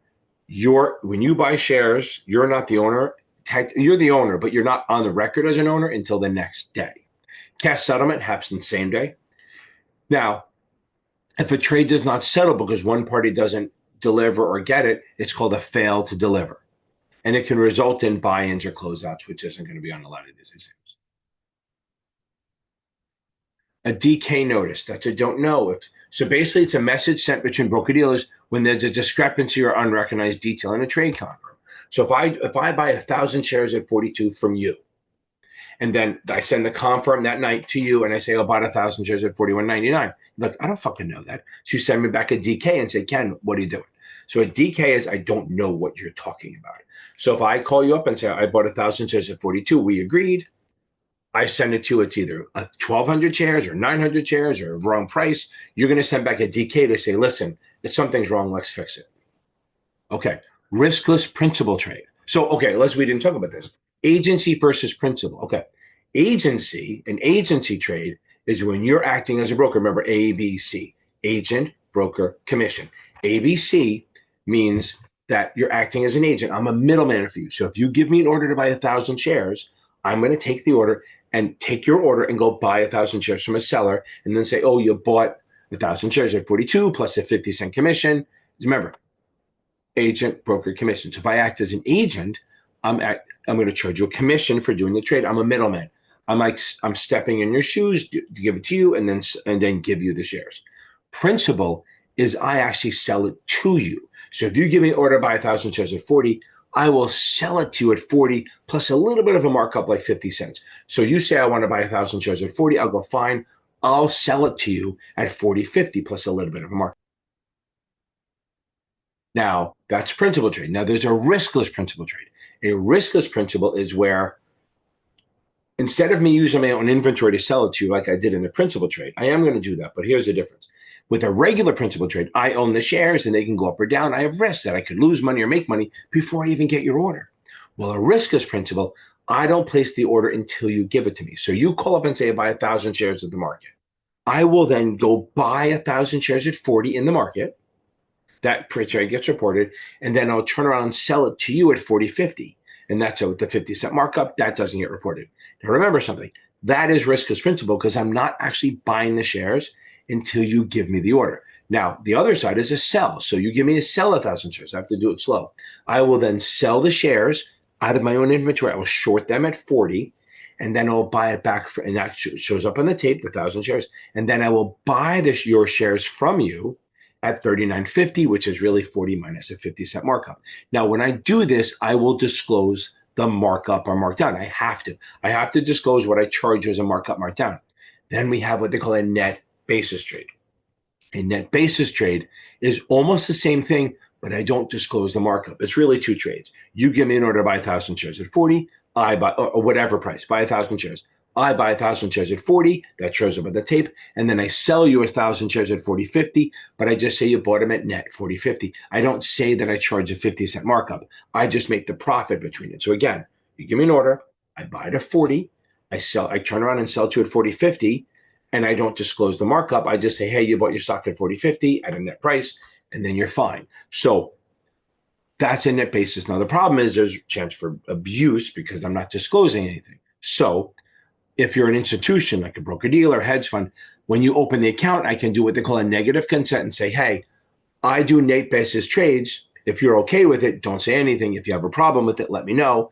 [SPEAKER 1] when you buy shares, you're not the owner. You're the owner, but you're not on the record as an owner until the next day. Cash settlement happens the same day. Now, if a trade does not settle because one party doesn't deliver or get it, it's called a fail to deliver. And it can result in buy-ins or closeouts, which isn't going to be on a lot of these exams. A DK notice, that's a don't know. So basically, it's a message sent between broker-dealers when there's a discrepancy or unrecognized detail in a trade confirm. So if I buy 1,000 shares at 42 from you, and then I send the confirm that night to you, and I say, I bought 1,000 shares at 41.99. You're like, I don't fucking know that. So you send me back a DK and say, Ken, what are you doing? So a DK is, I don't know what you're talking about. So if I call you up and say, I bought 1,000 shares at 42, we agreed. I send it to you, it's either 1,200 shares or 900 shares or wrong price. You're going to send back a DK to say, listen, if something's wrong, let's fix it. Okay, riskless principal trade. So, okay, we didn't talk about this. Agency versus principal. Okay, an agency trade is when you're acting as a broker. Remember, ABC, agent, broker, commission. ABC means that you're acting as an agent. I'm a middleman for you. So if you give me an order to buy 1,000 shares, I'm going to take the order and take your order and go buy 1,000 shares from a seller and then say, oh, you bought 1,000 shares at 42 plus a 50-cent commission. Remember, agent, broker, commission. So if I act as an agent, I'm going to charge you a commission for doing the trade. I'm a middleman. I'm stepping in your shoes to give it to you and then give you the shares. Principal is I actually sell it to you. So if you give me an order to buy 1,000 shares at 40, I will sell it to you at 40 plus a little bit of a markup, like 50 cents. So you say I want to buy 1,000 shares at 40. I'll go, fine. I'll sell it to you at 40.50 plus a little bit of a markup. Now, that's principal trade. Now, there's a riskless principal trade. A riskless principal is where instead of me using my own inventory to sell it to you like I did in the principal trade, I am going to do that. But here's the difference. With a regular principal trade, I own the shares and they can go up or down. I have risks that I could lose money or make money before I even get your order. Well, a riskless principal, I don't place the order until you give it to me. So you call up and say, I buy 1,000 shares at the market. I will then go buy 1,000 shares at 40 in the market. That trade gets reported. And then I'll turn around and sell it to you at 40.50. And that's with the 50-cent markup. That doesn't get reported. Now, remember something. That is riskless principal because I'm not actually buying the shares until you give me the order. Now, the other side is a sell. So you give me a sell 1,000 shares. I have to do it slow. I will then sell the shares out of my own inventory. I will short them at 40, and then I'll buy it back. And that shows up on the tape, the 1,000 shares. And then I will buy your shares from you at 39.50, which is really 40 minus a 50-cent markup. Now, when I do this, I will disclose the markup or markdown. I have to disclose what I charge you as a markup markdown. Then we have what they call a net basis trade. A net basis trade is almost the same thing, but I don't disclose the markup. It's really two trades. You give me an order to buy 1,000 shares at 40. I buy, or whatever price, buy 1,000 shares. I buy 1,000 shares at 40, that shows up on the tape, and then I sell you 1,000 shares at 40.50, but I just say you bought them at net 40.50. I don't say that I charge a 50-cent markup. I just make the profit between it. So again, you give me an order, I buy it at 40, I turn around and sell to you at 40.50, and I don't disclose the markup. I just say, hey, you bought your stock at 40.50 at a net price, and then you're fine. So that's a net basis. Now, the problem is there's a chance for abuse because I'm not disclosing anything. So if you're an institution like a broker-dealer, hedge fund, when you open the account, I can do what they call a negative consent and say, hey, I do net basis trades. If you're okay with it, don't say anything. If you have a problem with it, let me know.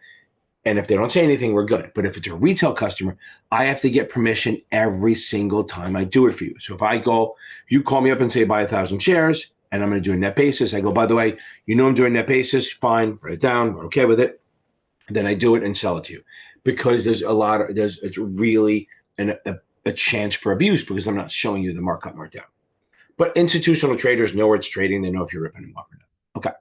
[SPEAKER 1] And if they don't say anything, we're good. But if it's a retail customer, I have to get permission every single time I do it for you. So if you call me up and say buy 1,000 shares, and I'm going to do a net basis, I go, by the way, you know I'm doing net basis, fine, write it down, we're okay with it. Then I do it and sell it to you. Because it's really a chance for abuse because I'm not showing you the markup markdown. But institutional traders know where it's trading. They know if you're ripping them off or not. Okay.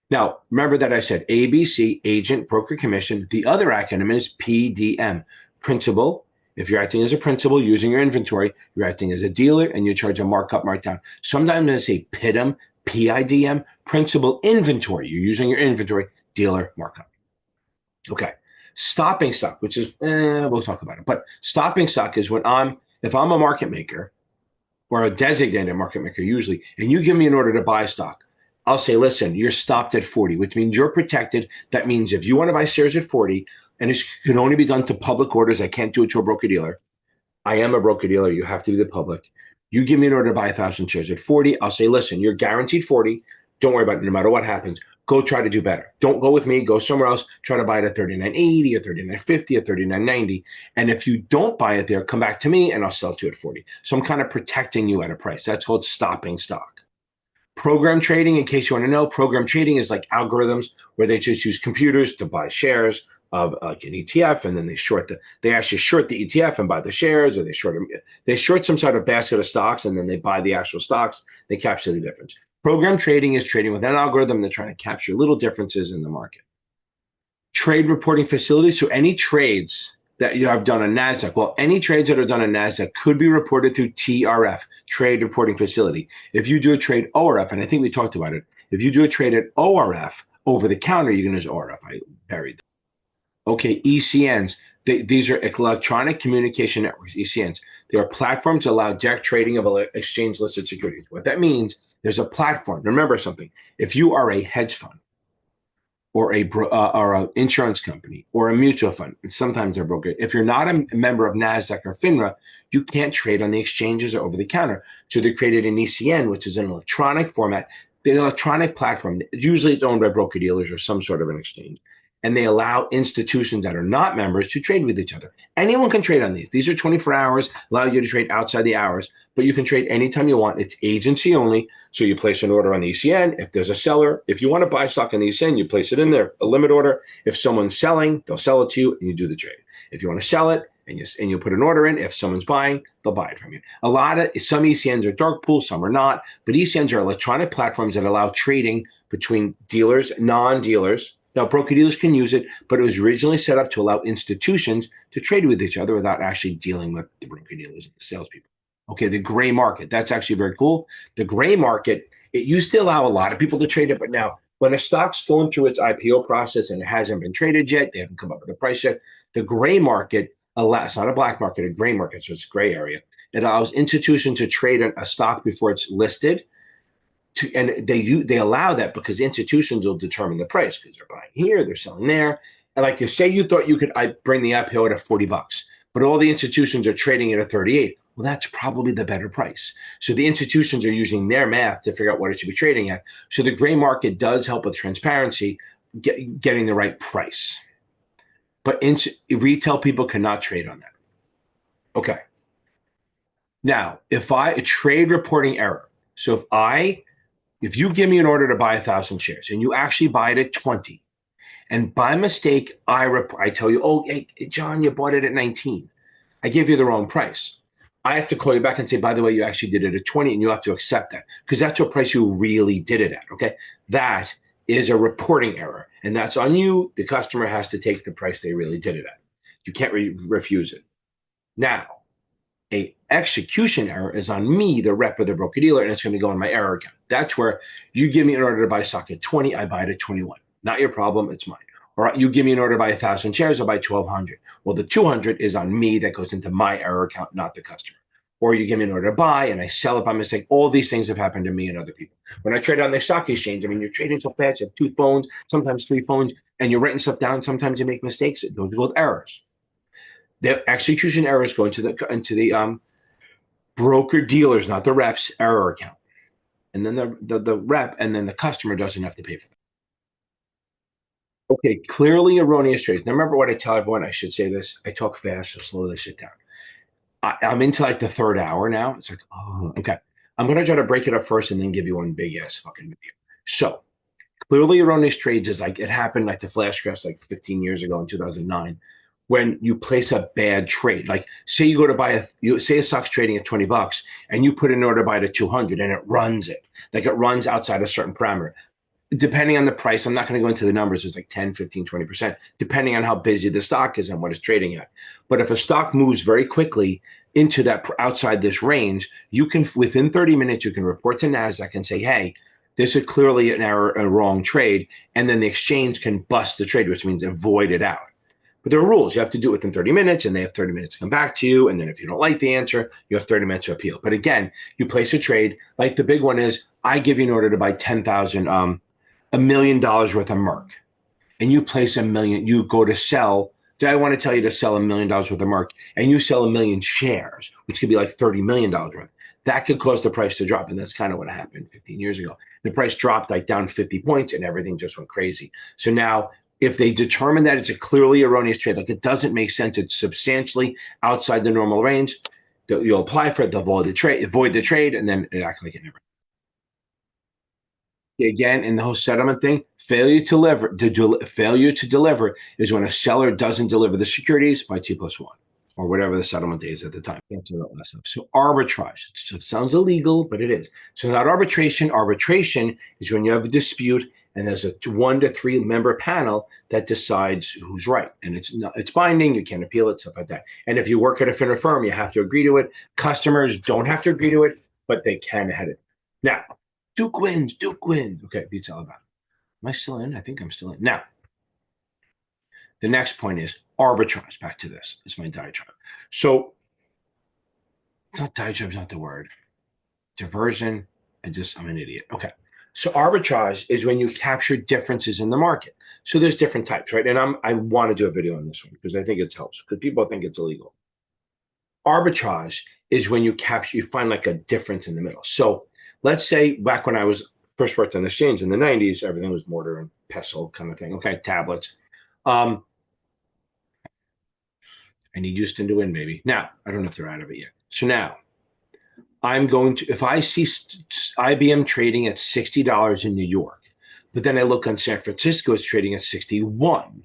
[SPEAKER 1] Now, remember that I said ABC, agent, broker commission. The other acronym is PDM, principal. If you're acting as a principal using your inventory, you're acting as a dealer and you charge a markup markdown. Sometimes I say PIDM, PIDM, principal inventory. You're using your inventory, dealer markup. Okay. Stopping stock, which is, we'll talk about it. But stopping stock is if I'm a market maker or a designated market maker usually, and you give me an order to buy stock, I'll say, listen, you're stopped at 40, which means you're protected. That means if you want to buy shares at 40, and it can only be done to public orders, I can't do it to a broker-dealer. I am a broker-dealer. You have to be the public. You give me an order to buy 1,000 shares at 40, I'll say, listen, you're guaranteed 40. Don't worry about it. No matter what happens, go try to do better. Don't go with me. Go somewhere else. Try to buy it at 39.80 or 39.50 or 39.90. And if you don't buy it there, come back to me and I'll sell it to you at 40. So I'm kind of protecting you at a price. That's called stopping stock. Program trading, in case you want to know, program trading is like algorithms where they just use computers to buy shares of like an ETF, and then they actually short the ETF and buy the shares, or they short some sort of basket of stocks and then they buy the actual stocks. They capture the difference. Program trading is trading with an algorithm. They're trying to capture little differences in the market. Trade reporting facilities. So any trades that you have done on NASDAQ, well, any trades that are done on NASDAQ could be reported through TRF, trade reporting facility. If you do a trade ORF, and I think we talked about it, if you do a trade at ORF, over the counter, you can use ORF. I buried that. Okay, ECNs. These are electronic communication networks, ECNs. They are platforms that allow direct trading of exchange-listed securities. What that means, there's a platform. Remember something. If you are a hedge fund or an insurance company or a mutual fund, and sometimes they're broker, if you're not a member of NASDAQ or FINRA, you can't trade on the exchanges or over the counter. So they created an ECN, which is an electronic format. The electronic platform, usually it's owned by broker-dealers or some sort of an exchange. And they allow institutions that are not members to trade with each other. Anyone can trade on these. These are 24 hours, allow you to trade outside the hours, but you can trade anytime you want. It's agency only. So you place an order on the ECN. If there's a seller, if you want to buy stock on the ECN, you place it in there, a limit order. If someone's selling, they'll sell it to you and you do the trade. If you want to sell it and you put an order in, if someone's buying, they'll buy it from you. Some ECNs are dark pools, some are not, but ECNs are electronic platforms that allow trading between dealers, non-dealers. Now, broker-dealers can use it, but it was originally set up to allow institutions to trade with each other without actually dealing with the broker-dealers and the salespeople. Okay, the gray market. That's actually very cool. The gray market, it used to allow a lot of people to trade it, but now when a stock's going through its IPO process and it hasn't been traded yet, they haven't come up with a price yet, the gray market allows, it's not a black market, a gray market, so it's a gray area. It allows institutions to trade a stock before it's listed. And they allow that because institutions will determine the price because they're buying here, they're selling there. And like you say, you thought you could bring the IPO at $40, but all the institutions are trading it at 38. Well, that's probably the better price. So the institutions are using their math to figure out what it should be trading at. So the gray market does help with transparency, getting the right price. But retail people cannot trade on that. Okay. Now, a trade reporting error. So if you give me an order to buy 1,000 shares and you actually buy it at 20, and by mistake, I tell you, oh, hey, John, you bought it at 19. I give you the wrong price. I have to call you back and say, by the way, you actually did it at 20, and you have to accept that because that's what price you really did it at, okay? That is a reporting error, and that's on you. The customer has to take the price they really did it at. You can't refuse it. Now, a execution error is on me, the rep or the broker dealer, and it's going to go in my error account. That's where you give me an order to buy stock at 20, I buy it at 21. Not your problem, it's mine. Or you give me an order to buy 1,000 shares, I'll buy 1,200. Well, the 200 is on me, that goes into my error account, not the customer. Or you give me an order to buy and I sell it by mistake. All these things have happened to me and other people. When I trade on the stock exchange, I mean, you're trading so fast, you have 2 phones, sometimes 3 phones, and you're writing stuff down. Sometimes you make mistakes. Those are called errors. The execution errors go into the broker dealers, not the reps, error account. And then the rep and then the customer doesn't have to pay for that. Okay, clearly erroneous trades. Now remember what I tell everyone, I should say this. I talk fast, so slowly sit down. I'm into like the 3rd hour now. It's like, oh, okay. I'm going to try to break it up first and then give you one big ass fucking video. So clearly erroneous trades is like, it happened like the flash crash like 15 years ago in 2009. When you place a bad trade, like say you go to buy say a stock's trading at $20 and you put an order to buy it at 200 and it runs it, like it runs outside a certain parameter. Depending on the price, I'm not going to go into the numbers, it's like 10, 15, 20%, depending on how busy the stock is and what it's trading at. But if a stock moves very quickly into that outside this range, you can, within 30 minutes, you can report to NASDAQ and say, hey, this is clearly an error, a wrong trade. And then the exchange can bust the trade, which means avoid it out. But there are rules. You have to do it within 30 minutes, and they have 30 minutes to come back to you. And then if you don't like the answer, you have 30 minutes to appeal. But again, you place a trade. Like the big one is, I give you an order to buy $1 million worth of Merck. And you place $1 million, you go to sell. I want to tell you to sell $1 million worth of Merck, and you sell 1 million shares, which could be like $30 million worth. That could cause the price to drop. And that's kind of what happened 15 years ago. The price dropped like down 50 points and everything just went crazy. So now, if they determine that it's a clearly erroneous trade, like it doesn't make sense, it's substantially outside the normal range, you'll apply for it, they'll avoid the trade, and then it acts like it never. Again, in the whole settlement thing, failure to deliver is when a seller doesn't deliver the securities by T+1 or whatever the settlement is at the time. So arbitrage, it sounds illegal, but it is. So not arbitration. Arbitration is when you have a dispute and there's a 1 to 3 member panel that decides who's right. And it's binding, you can't appeal it, stuff like that. And if you work at a FINRA firm, you have to agree to it. Customers don't have to agree to it, but they can head it. Now, Duke wins. Okay, beats Alabama. Am I still in? I think I'm still in. Now, the next point is arbitrage. Back to this. It's my diatribe. So, it's not diatribe, not the word. Diversion. I'm an idiot. Okay. So arbitrage is when you capture differences in the market. So there's different types, right? And I want to do a video on this one because I think it helps because people think it's illegal. Arbitrage is when you find like a difference in the middle. So let's say back when I was first worked on the exchange in the 90s, everything was mortar and pestle kind of thing. Okay, tablets. I need Houston to win, baby. Now, I don't know if they're out of it yet. So now, I'm going to, if I see IBM trading at $60 in New York, but then I look on San Francisco, it's trading at 61.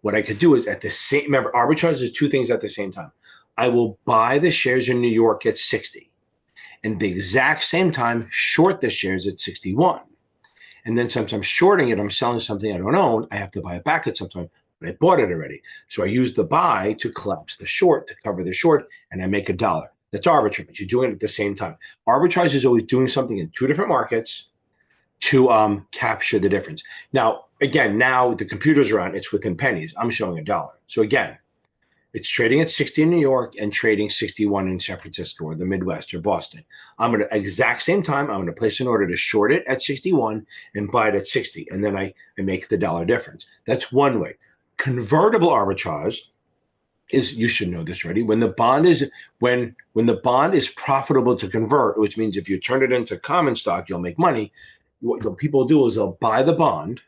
[SPEAKER 1] What I could do is remember, arbitrage is 2 things at the same time. I will buy the shares in New York at 60 and the exact same time short the shares at 61. And then since I'm shorting it, I'm selling something I don't own, I have to buy it back at some time, but I bought it already. So I use the buy to collapse the short, to cover the short, and I make $1. That's arbitrage. You're doing it at the same time. Arbitrage is always doing something in 2 different markets to capture the difference. Now, again, now the computers are on, it's within pennies. I'm showing $1. So again, it's trading at 60 in New York and trading 61 in San Francisco or the Midwest or Boston. I'm going to, exact same time, I'm going to place an order to short it at 61 and buy it at 60. And then I make the $1 difference. That's one way. Convertible arbitrage is, you should know this already, when the bond is profitable to convert, which means if you turn it into common stock, you'll make money. What people do is they'll buy the bond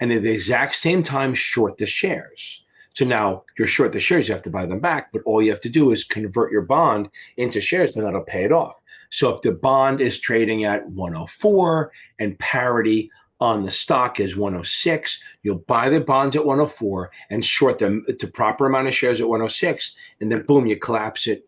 [SPEAKER 1] and at the exact same time short the shares. So now you're short the shares, you have to buy them back, but all you have to do is convert your bond into shares and that'll pay it off. So if the bond is trading at 104 and parity on the stock is 106, you'll buy the bonds at 104 and short them the proper amount of shares at 106, and then boom, you collapse it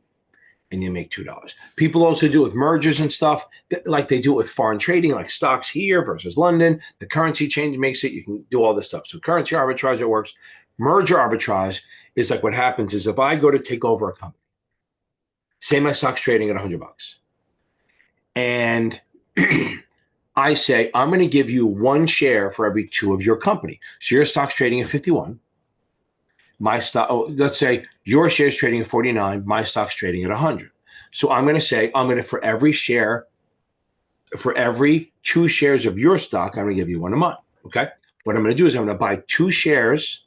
[SPEAKER 1] and you make $2. People also do it with mergers and stuff, like they do it with foreign trading, like stocks here versus London. The currency change makes it, you can do all this stuff. So currency arbitrage, it works. Merger arbitrage is like what happens is if I go to take over a company, say my stock's trading at $100, and I say, I'm going to give you 1 share for every 2 of your company. So your stock's trading at 51. My stock, let's say your share is trading at 49, my stock's trading at 100. So I'm going to say, for every 2 shares of your stock, I'm going to give you 1 of mine. Okay. What I'm going to do is I'm going to buy 2 shares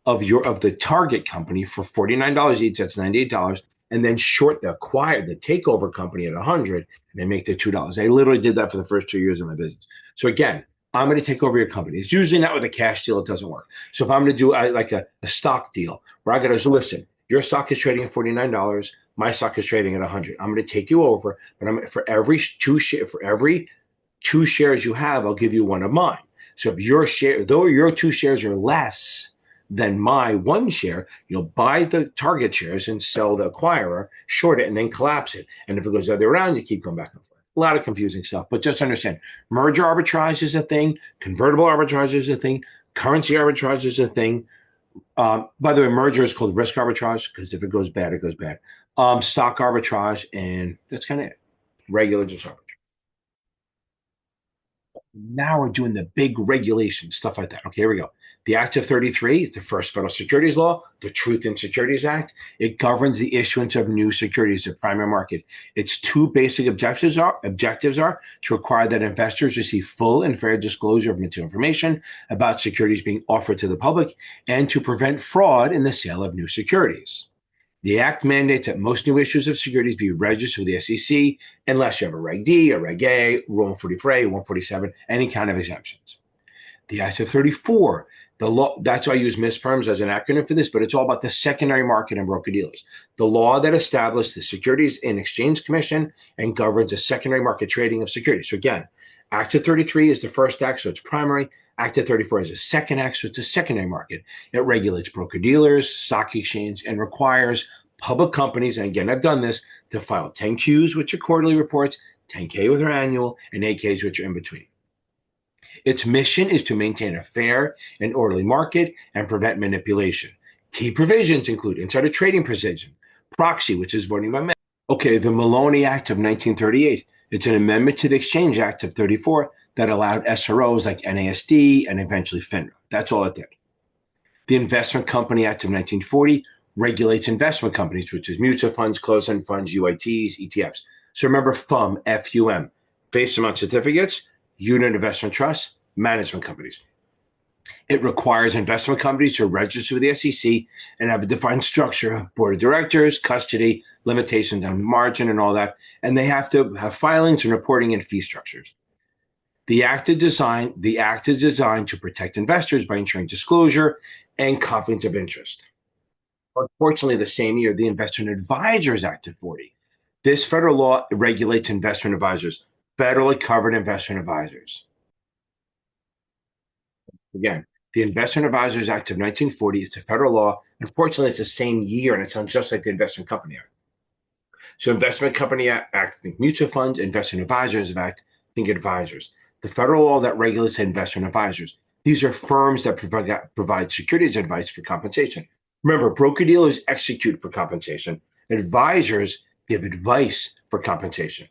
[SPEAKER 1] of the target company for $49 each. That's $98. And then short the takeover company at 100, and they make the $2. I literally did that for the first 2 years of my business. So again, I'm going to take over your company. It's usually not with a cash deal. It doesn't work. So if I'm going to do like a stock deal where I got to say, listen, your stock is trading at $49. My stock is trading at 100. I'm going to take you over, but for every 2 shares you have, I'll give you 1 of mine. So if though your 2 shares are less than my 1 share, you'll buy the target shares and sell the acquirer, short it, and then collapse it. And if it goes the other way around, you keep going back and forth. A lot of confusing stuff, but just understand, merger arbitrage is a thing, convertible arbitrage is a thing, currency arbitrage is a thing. By the way, merger is called risk arbitrage because if it goes bad, it goes bad. Stock arbitrage, and that's kind of it. Regular just arbitrage. Now we're doing the big regulation, stuff like that. Okay, here we go. The Act of 33, the first federal securities law, the Truth in Securities Act, it governs the issuance of new securities to primary market. Its 2 basic objectives are to require that investors receive full and fair disclosure of material information about securities being offered to the public and to prevent fraud in the sale of new securities. The Act mandates that most new issues of securities be registered with the SEC unless you have a Reg D, a Reg A, Rule 143, 147, any kind of exemptions. The Act of 34, the law, that's why I use MISPERMS as an acronym for this, but it's all about the secondary market and broker-dealers. The law that established the Securities and Exchange Commission and governs the secondary market trading of securities. So again, Act of 33 is the first act, so it's primary. Act of 34 is the second act, so it's a secondary market. It regulates broker-dealers, stock exchange, and requires public companies, and again, I've done this, to file 10Qs, which are quarterly reports, 10K, which are annual, and 8Ks, which are in between. Its mission is to maintain a fair and orderly market and prevent manipulation. Key provisions include insider trading precision, proxy, which is voting by mail. Okay, the Maloney Act of 1938. It's an amendment to the Exchange Act of 34 that allowed SROs like NASD and eventually FINRA. That's all it did. The Investment Company Act of 1940 regulates investment companies, which is mutual funds, closed-end funds, UITs, ETFs. So remember FUM, F-U-M, face amount certificates, unit investment trusts, management companies. It requires investment companies to register with the SEC and have a defined structure, board of directors, custody, limitations on margin and all that. And they have to have filings and reporting and fee structures. The act is designed to protect investors by ensuring disclosure and conflicts of interest. Unfortunately, the same year, the Investment Advisors Act of 40. This federal law regulates investment advisors, federally covered investment advisors. Again, the Investment Advisors Act of 1940 is a federal law. Unfortunately, it's the same year, and it sounds just like the Investment Company Act. So Investment Company Act, think mutual funds, Investment Advisors Act, think advisors. The federal law that regulates investment advisors. These are firms that provide securities advice for compensation. Remember, broker-dealers execute for compensation. Advisors give advice for compensation.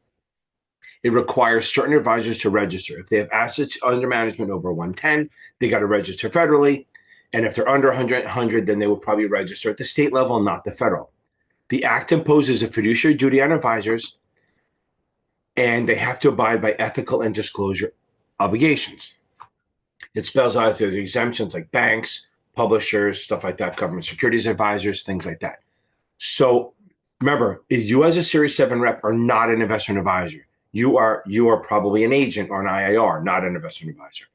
[SPEAKER 1] It requires certain advisors to register. If they have assets under management over 110, they got to register federally. And if they're under 100, then they will probably register at the state level, not the federal. The act imposes a fiduciary duty on advisors, and they have to abide by ethical and disclosure obligations. It spells out there's exemptions like banks, publishers, stuff like that, government securities advisors, things like that. So remember, you as a Series 7 rep are not an investment advisor. You are probably an agent or an IIR, not an investment advisor.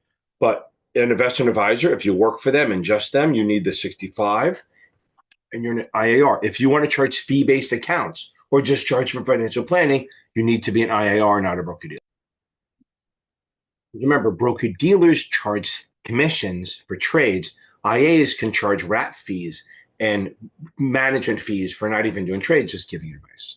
[SPEAKER 1] But an investment advisor, if you work for them and just them, you need the 65, and you're an IIR. If you want to charge fee-based accounts or just charge for financial planning, you need to be an IIR, not a broker-dealer. Remember, broker-dealers charge commissions for trades. IAs can charge wrap fees and management fees for not even doing trades, just giving advice.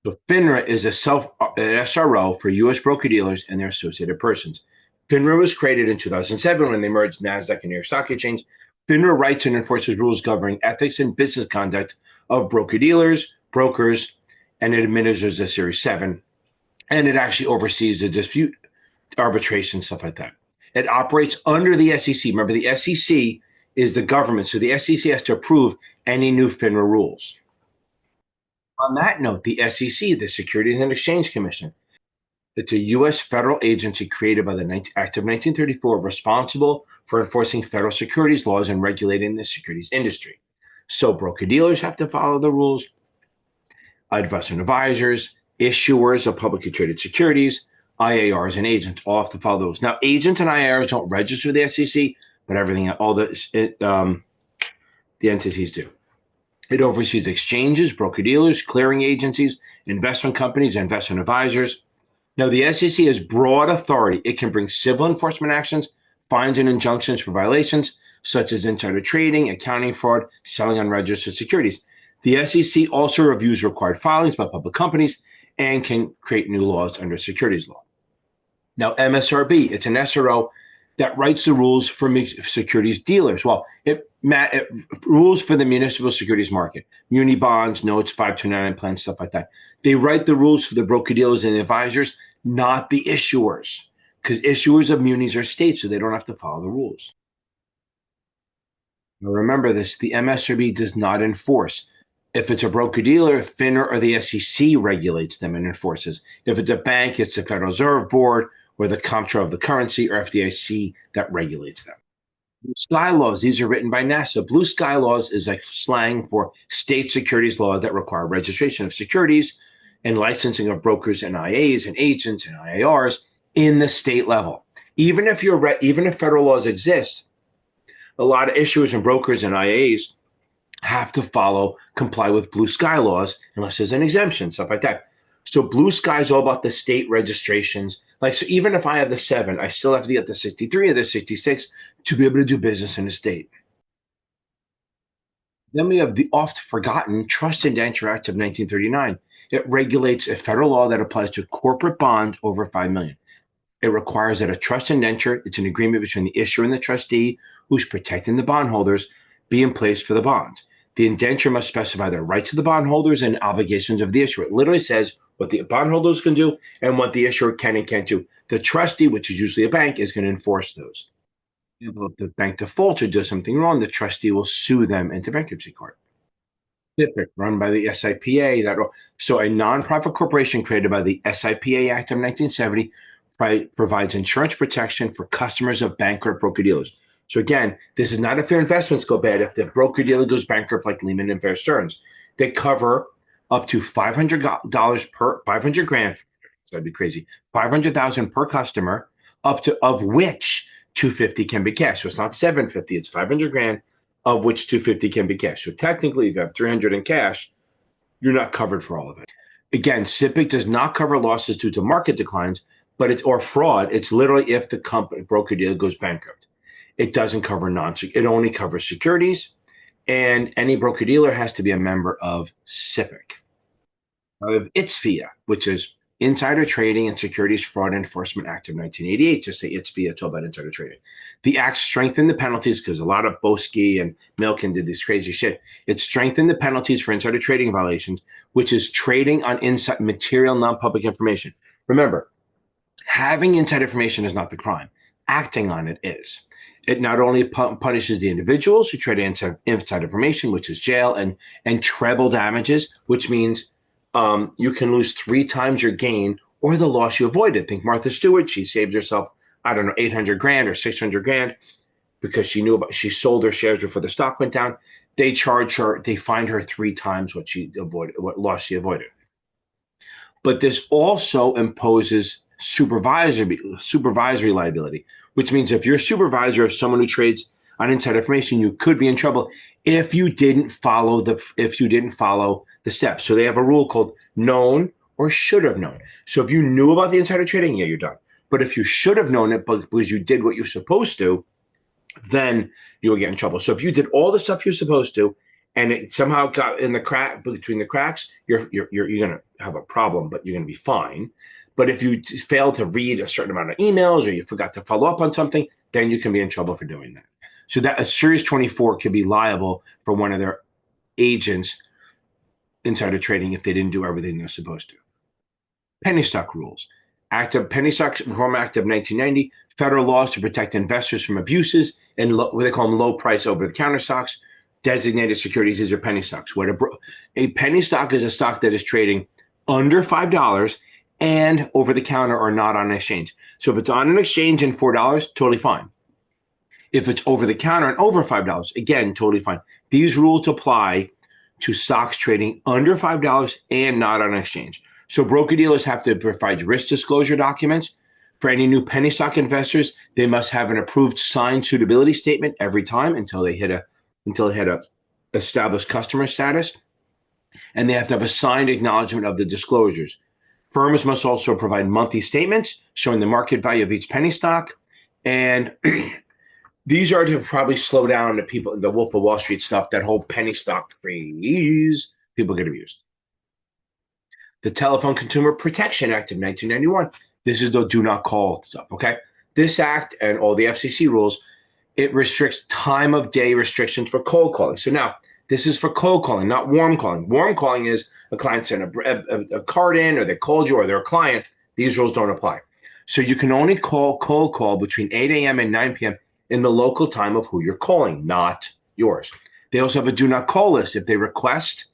[SPEAKER 1] So FINRA is an SRO for U.S. broker-dealers and their associated persons. FINRA was created in 2007 when they merged NASDAQ and New York Stock Exchange. FINRA writes and enforces rules governing ethics and business conduct of broker-dealers, brokers, and it administers the Series 7. And it actually oversees the dispute arbitration, stuff like that. It operates under the SEC. Remember, the SEC is the government, so the SEC has to approve any new FINRA rules. On that note, the SEC, the Securities and Exchange Commission, it's a U.S. federal agency created by the Act of 1934 responsible for enforcing federal securities laws and regulating the securities industry. So broker-dealers have to follow the rules, investment advisors, issuers of publicly traded securities, IARs, and agents all have to follow those. Now, agents and IARs don't register the SEC, but everything, all the entities do. It oversees exchanges, broker-dealers, clearing agencies, investment companies, and investment advisors. Now, the SEC has broad authority. It can bring civil enforcement actions, fines, and injunctions for violations, such as insider trading, accounting fraud, selling unregistered securities. The SEC also reviews required filings by public companies and can create new laws under securities law. Now, MSRB, it's an SRO that writes the rules for securities dealers. Well, it rules for the municipal securities market, muni bonds, notes, 529 plans, stuff like that. They write the rules for the broker-dealers and the advisors, not the issuers, because issuers of munis are states, so they don't have to follow the rules. Now remember this, the MSRB does not enforce. If it's a broker-dealer, FINRA or the SEC regulates them and enforces. If it's a bank, it's the Federal Reserve Board or the Comptroller of the Currency or FDIC that regulates them. Blue sky laws, these are written by NASA. Blue sky laws is like slang for state securities law that require registration of securities and licensing of brokers and IAs and agents and IARs in the state level. Even if federal laws exist, a lot of issuers and brokers and IAs have to comply with blue sky laws unless there's an exemption, stuff like that. So blue sky is all about the state registrations. So even if I have the 7, I still have to get the 63 or the 66 to be able to do business in the state. Then we have the oft-forgotten Trust Indenture Act of 1939. It regulates a federal law that applies to corporate bonds over $5 million. It requires that a trust indenture, it's an agreement between the issuer and the trustee who's protecting the bondholders, be in place for the bonds. The indenture must specify the rights of the bondholders and obligations of the issuer. It literally says what the bondholders can do and what the issuer can and can't do. The trustee, which is usually a bank, is going to enforce those. If the bank defaults or does something wrong, the trustee will sue them into bankruptcy court. SIPC, run by the SIPA. So a nonprofit corporation created by the SIPA Act of 1970 provides insurance protection for customers of bankrupt broker-dealers. So again, this is not if their investments go bad. If the broker-dealer goes bankrupt like Lehman and Bear Stearns, they cover up to $500 per, 500 grand, that'd be crazy, 500,000 per customer, of which 250 can be cash. So it's not 750, it's 500 grand, of which 250 can be cash. So technically, if you have 300 in cash, you're not covered for all of it. Again, SIPC does not cover losses due to market declines, or fraud. It's literally if the company broker-dealer goes bankrupt. It doesn't cover it only covers securities, and any broker-dealer has to be a member of SIPC. Now we have ITSFIA, which is Insider Trading and Securities Fraud Enforcement Act of 1988. Just say ITSFIA, it's all about insider trading. The act strengthened the penalties because a lot of Boski and Milken did this crazy shit. It strengthened the penalties for insider trading violations, which is trading on material non-public information. Remember, having inside information is not the crime. Acting on it is. It not only punishes the individuals who trade inside information, which is jail, and treble damages, which means you can lose 3 times your gain or the loss you avoided. Think Martha Stewart. She saved herself, 800 grand or 600 grand because she sold her shares before the stock went down. They fined her 3 times what loss she avoided. But this also imposes supervisory liability, which means if you're a supervisor of someone who trades on inside information, you could be in trouble if you didn't follow the steps. So they have a rule called known or should have known. So if you knew about the insider trading, yeah, you're done. But if you should have known it because you did what you're supposed to, then you'll get in trouble. So if you did all the stuff you're supposed to and it somehow got in the crack between the cracks, you're going to have a problem, but you're going to be fine. But if you fail to read a certain amount of emails or you forgot to follow up on something, then you can be in trouble for doing that. So that a Series 24 could be liable for one of their agents insider trading if they didn't do everything they're supposed to. Penny stock rules. Penny Stock Reform Act of 1990, federal laws to protect investors from abuses and what they call them low price over the counter stocks. Designated securities, these are penny stocks. A penny stock is a stock that is trading under $5 and over the counter or not on an exchange. So if it's on an exchange and $4, totally fine. If it's over the counter and over $5, again, totally fine. These rules apply to stocks trading under $5 and not on an exchange. So broker-dealers have to provide risk disclosure documents. For any new penny stock investors, they must have an approved signed suitability statement every time until they hit a established customer status. And they have to have a signed acknowledgement of the disclosures. Firms must also provide monthly statements showing the market value of each penny stock. And these are to probably slow down the Wolf of Wall Street stuff, that whole penny stock freeze. People get abused. The Telephone Consumer Protection Act of 1991. This is the do not call stuff, okay? This act and all the FCC rules, it restricts time of day restrictions for cold calling. So now, this is for cold calling, not warm calling. Warm calling is a client sent a card in, or they called you, or they're a client. These rules don't apply. So you can only cold call between 8 a.m. and 9 p.m. in the local time of who you're calling, not yours. They also have a do not call list. If they request,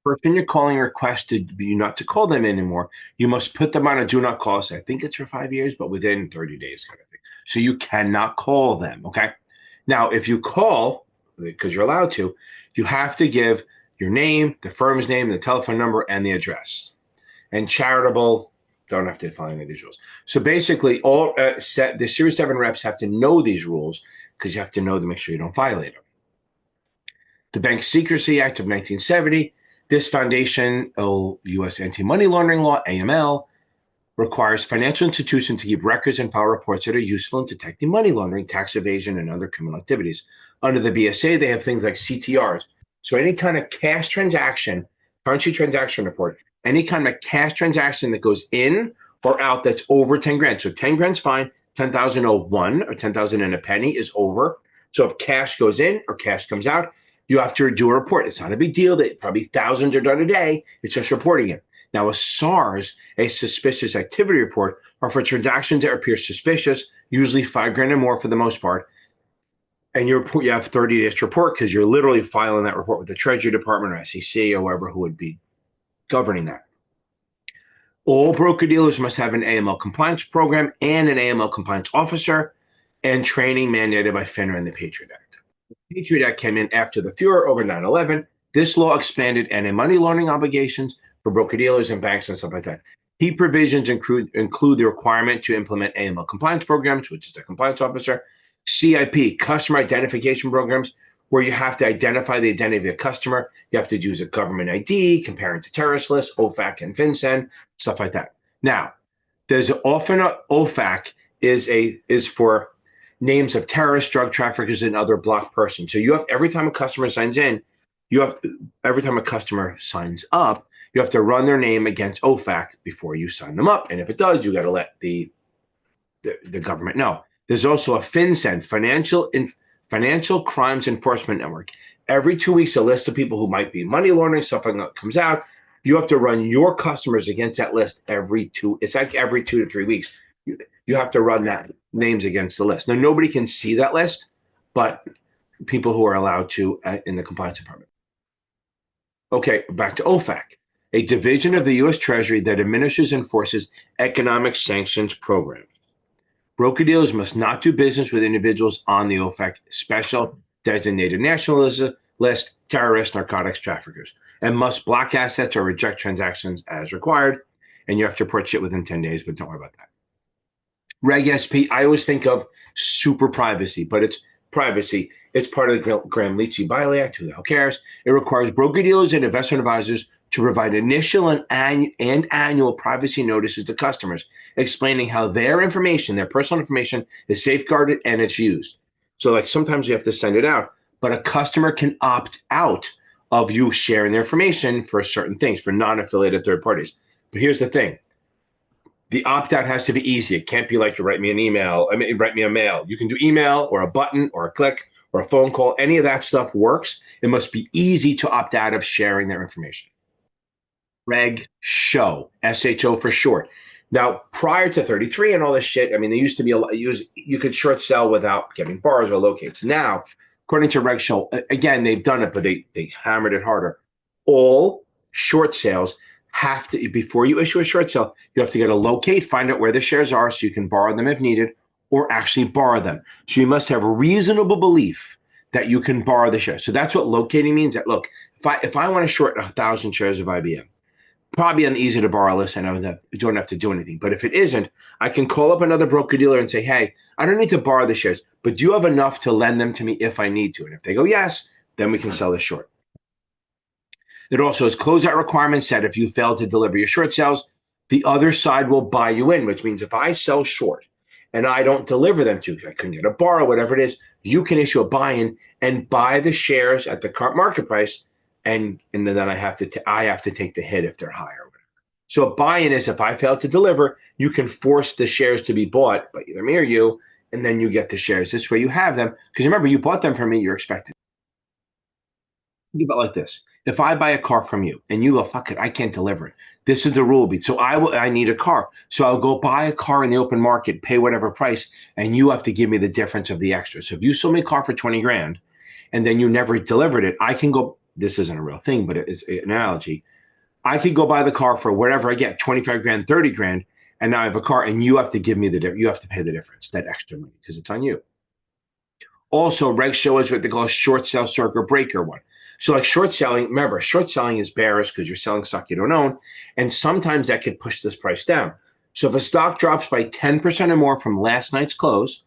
[SPEAKER 1] person you're calling requested you not to call them anymore, you must put them on a do not call list. I think it's for 5 years, but within 30 days kind of thing. So you cannot call them, okay? Now, if you call, because you're allowed to, you have to give your name, the firm's name, the telephone number, and the address. And charitable, don't have to follow any of these rules. So basically, all the Series 7 reps have to know these rules because you have to know to make sure you don't violate them. The Bank Secrecy Act of 1970, this foundation, U.S. Anti-Money Laundering Law, AML, requires financial institutions to keep records and file reports that are useful in detecting money laundering, tax evasion, and other criminal activities. Under the BSA, they have things like CTRs. So any kind of cash transaction, currency transaction report, any kind of cash transaction that goes in or out that's over 10 grand. So 10 grand's fine, 10,001 or 10,000 and a penny is over. So if cash goes in or cash comes out, you have to do a report. It's not a big deal. That probably thousands are done a day. It's just reporting it. Now, a SARs, a suspicious activity report, are for transactions that appear suspicious, usually 5 grand or more for the most part. And you have 30 days to report because you're literally filing that report with the Treasury Department or SEC or whoever who would be governing that. All broker-dealers must have an AML compliance program and an AML compliance officer, and training mandated by FINRA and the Patriot Act. The Patriot Act came in after the furor over 9/11. This law expanded anti-money laundering obligations for broker-dealers and banks and stuff like that. Key provisions include the requirement to implement AML compliance programs, which is the compliance officer, CIP, customer identification programs, where you have to identify the identity of your customer. You have to use a government ID, comparing to terrorist lists, OFAC and FinCEN, stuff like that. Now, there's often a OFAC is for names of terrorists, drug traffickers, and other blocked persons. So you have every time a customer signs up, you have to run their name against OFAC before you sign them up. And if it does, you got to let the government know. There's also a FinCEN, Financial Crimes Enforcement Network. Every 2 weeks, a list of people who might be money laundering, stuff like that comes out. You have to run your customers against that list every 2 to 3 weeks. You have to run that names against the list. Now, nobody can see that list, but people who are allowed to in the compliance department. Okay, back to OFAC, a division of the U.S. Treasury that administers and enforces economic sanctions programs. Broker-dealers must not do business with individuals on the OFAC special designated national list, terrorists, narcotics traffickers, and must block assets or reject transactions as required. And you have to report shit within 10 days, but don't worry about that. Reg S-P, I always think of super privacy, but it's privacy. It's part of the Gramm-Leachy Biley Act. Who the hell cares? It requires broker-dealers and investment advisors to provide initial and annual privacy notices to customers, explaining how their information, their personal information, is safeguarded and it's used. So like sometimes you have to send it out, but a customer can opt out of you sharing their information for certain things, for non-affiliated third parties. But here's the thing. The opt-out has to be easy. It can't be like you write me an email. Write me a mail. You can do email or a button or a click or a phone call. Any of that stuff works. It must be easy to opt out of sharing their information. Reg SHO, SHO for short. Now, prior to 33 and all this shit, I mean, there used to be you could short sell without getting bars or locates. Now, according to Reg SHO, again, they've done it, but they hammered it harder. All short sales have to, before you issue a short sale, you have to get a locate, find out where the shares are so you can borrow them if needed, or actually borrow them. So you must have a reasonable belief that you can borrow the shares. So that's what locating means. That look, if I want to short 1,000 shares of IBM, probably an easy to borrow list, and I don't have to do anything. But if it isn't, I can call up another broker dealer and say, hey, I don't need to borrow the shares, but do you have enough to lend them to me if I need to? And if they go yes, then we can sell the short. It also has closeout requirements that if you fail to deliver your short sales, the other side will buy you in, which means if I sell short and I don't deliver them to you, I couldn't get a borrow, whatever it is, you can issue a buy-in and buy the shares at the current market price, and then I have to take the hit if they're higher or whatever. So a buy-in is if I fail to deliver, you can force the shares to be bought by either me or you, and then you get the shares. This way you have them, because remember, you bought them from me, you're expected. Think about it like this. If I buy a car from you and you go, fuck it, I can't deliver it. This is the rule. So I need a car. So I'll go buy a car in the open market, pay whatever price, and you have to give me the difference of the extra. So if you sold me a car for 20 grand and then you never delivered it, I can go, this isn't a real thing, but it's an analogy. I could go buy the car for whatever I get, 25 grand, 30 grand, and now I have a car and you have to give me you have to pay the difference, that extra money, because it's on you. Also, Reg SHO is what they call a short sell circuit breaker one. So like short selling, remember, short selling is bearish because you're selling stock you don't own. And sometimes that could push this price down. So if a stock drops by 10% or more from last night's close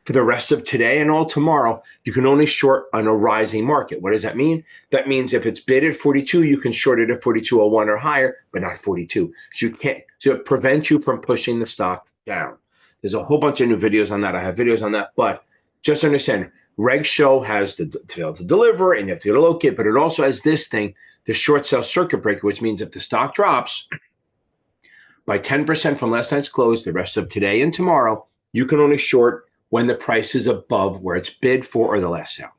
[SPEAKER 1] for the rest of today and all tomorrow, you can only short on a rising market. What does that mean? That means if it's bid at 42, you can short it at 42.01 or higher, but not 42. So you can't, so it prevents you from pushing the stock down. There's a whole bunch of new videos on that. I have videos on that, but just understand, Reg SHO has to be able to deliver and you have to get a locate, but it also has this thing, the short sell circuit breaker, which means if the stock drops by 10% from last night's close, the rest of today and tomorrow, you can only short when the price is above where it's bid for or the last sale.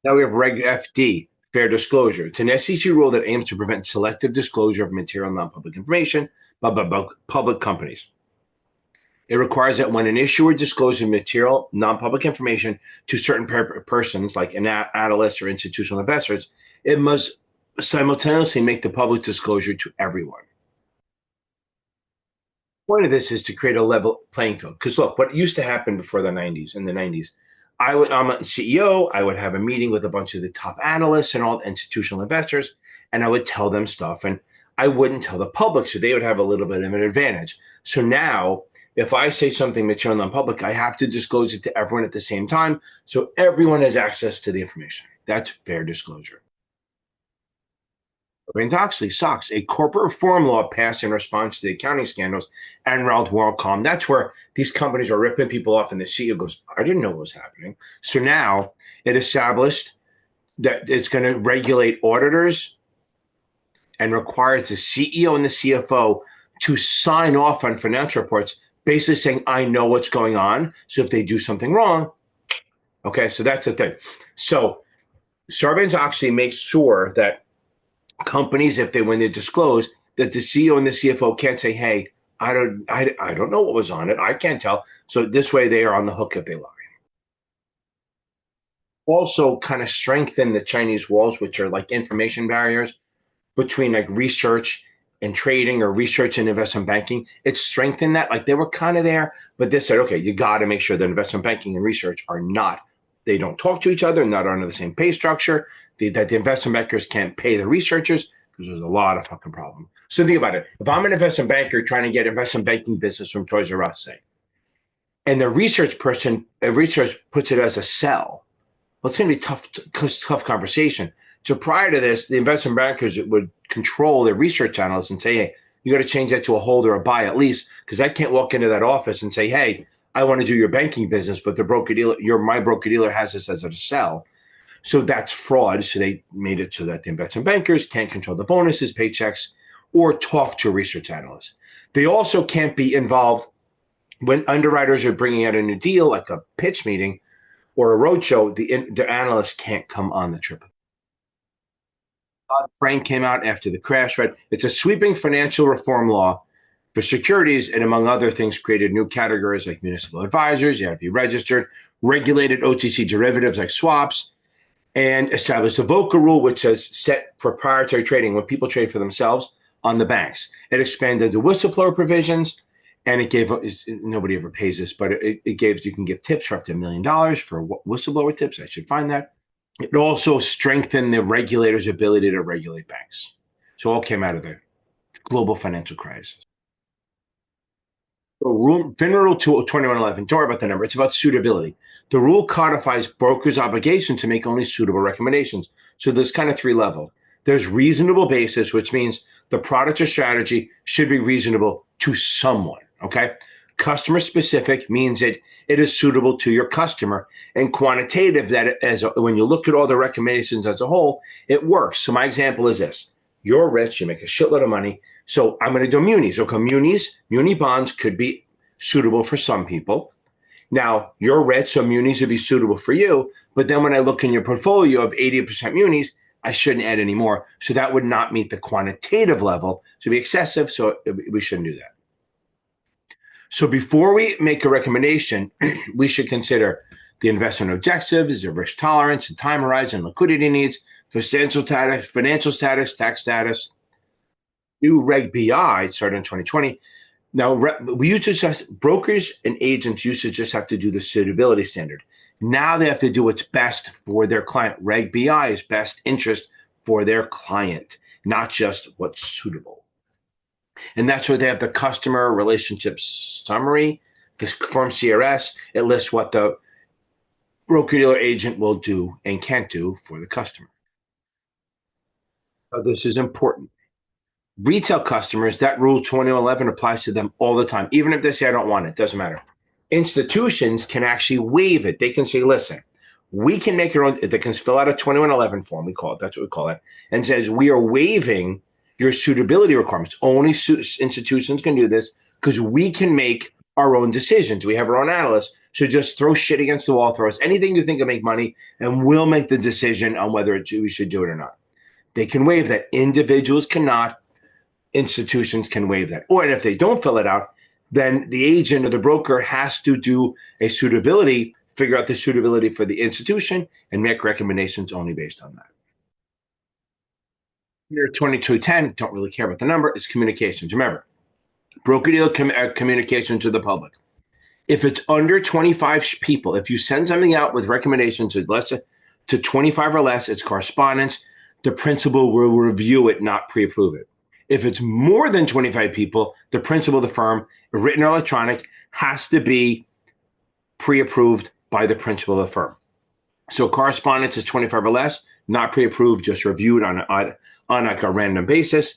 [SPEAKER 1] Now we have Reg FD, fair disclosure. It's an SEC rule that aims to prevent selective disclosure of material non-public information by public companies. It requires that when an issuer discloses material, non-public information to certain persons, like analysts or institutional investors, it must simultaneously make the public disclosure to everyone. The point of this is to create a level playing field. Because look, what used to happen before the 90s, in the 90s, I'm a CEO, I would have a meeting with a bunch of the top analysts and all the institutional investors, and I would tell them stuff, and I wouldn't tell the public, so they would have a little bit of an advantage. So now, if I say something material non-public, I have to disclose it to everyone at the same time, so everyone has access to the information. That's fair disclosure. Sarbanes-Oxley, SOX, a corporate reform law passed in response to the accounting scandals and around WorldCom. That's where these companies are ripping people off, and the CEO goes, I didn't know what was happening. So now it established that it's going to regulate auditors and requires the CEO and the CFO to sign off on financial reports, basically saying, I know what's going on. So if they do something wrong, okay, so that's the thing. So Sarbanes-Oxley makes sure that companies, when they disclose, that the CEO and the CFO can't say, hey, I don't know what was on it. I can't tell. So this way they are on the hook if they lie. Also kind of strengthen the Chinese walls, which are like information barriers between like research and trading or research and investment banking. It strengthened that. Like they were kind of there, but they said, okay, you got to make sure that investment banking and research are not, they don't talk to each other, not under the same pay structure, that the investment bankers can't pay the researchers, because there's a lot of fucking problem. So think about it. If I'm an investment banker trying to get investment banking business from Toys R Us, say, and the research person, research puts it as a sell, well, it's going to be tough conversation. So prior to this, the investment bankers would control their research analysts and say, hey, you got to change that to a hold or a buy at least, because I can't walk into that office and say, hey, I want to do your banking business, but the broker dealer, my broker dealer has this as a sell. So that's fraud. So they made it so that the investment bankers can't control the bonuses, paychecks, or talk to a research analyst. They also can't be involved when underwriters are bringing out a new deal, like a pitch meeting or a roadshow. The analyst can't come on the trip. Dodd-Frank came out after the crash, right? It's a sweeping financial reform law for securities, and among other things, created new categories like municipal advisors. You have to be registered, regulated OTC derivatives like swaps, and established the Volcker rule, which says set proprietary trading when people trade for themselves on the banks. It expanded the whistleblower provisions, and it gave, nobody ever pays this, but it gave, you can give tips for up to $1 million for whistleblower tips. I should find that. It also strengthened the regulator's ability to regulate banks. So all came out of the global financial crisis. FINRA Rule 2111, don't worry about the number. It's about suitability. The rule codifies brokers' obligation to make only suitable recommendations. So there's kind of three levels. There's reasonable basis, which means the product or strategy should be reasonable to someone, okay? Customer specific means it is suitable to your customer, and quantitative, that when you look at all the recommendations as a whole, it works. So my example is this. You're rich, you make a shitload of money, so I'm going to do munis. Okay, muni bonds could be suitable for some people. Now, you're rich, so munis would be suitable for you, but then when I look in your portfolio of 80% munis, I shouldn't add any more. So that would not meet the quantitative level. So it'd be excessive, so we shouldn't do that. So before we make a recommendation, we should consider the investment objectives, the risk tolerance, the time horizon, liquidity needs, financial status, tax status. New Reg BI started in 2020. Now, we used to just, brokers and agents used to just have to do the suitability standard. Now they have to do what's best for their client. Reg BI is best interest for their client, not just what's suitable. And that's where they have the customer relationship summary, this Form CRS. It lists what the broker-dealer agent will do and can't do for the customer. So this is important. Retail customers, that Rule 2011 applies to them all the time. Even if they say, I don't want it, doesn't matter. Institutions can actually waive it. They can say, listen, we can make our own, they can fill out a 2111 form, we call it, that's what we call it, and says, we are waiving your suitability requirements. Only institutions can do this because we can make our own decisions. We have our own analysts. So just throw shit against the wall, throw us anything you think will make money, and we'll make the decision on whether we should do it or not. They can waive that. Individuals cannot. Institutions can waive that. Or if they don't fill it out, then the agent or the broker has to do a suitability, figure out the suitability for the institution, and make recommendations only based on that. Here, 2210, don't really care about the number, is communications. Remember, broker-dealer communication to the public. If it's under 25 people, if you send something out with recommendations to 25 or less, it's correspondence. The principal will review it, not pre-approve it. If it's more than 25 people, the principal of the firm, written or electronic, has to be pre-approved by the principal of the firm. So correspondence is 25 or less, not pre-approved, just reviewed on like a random basis.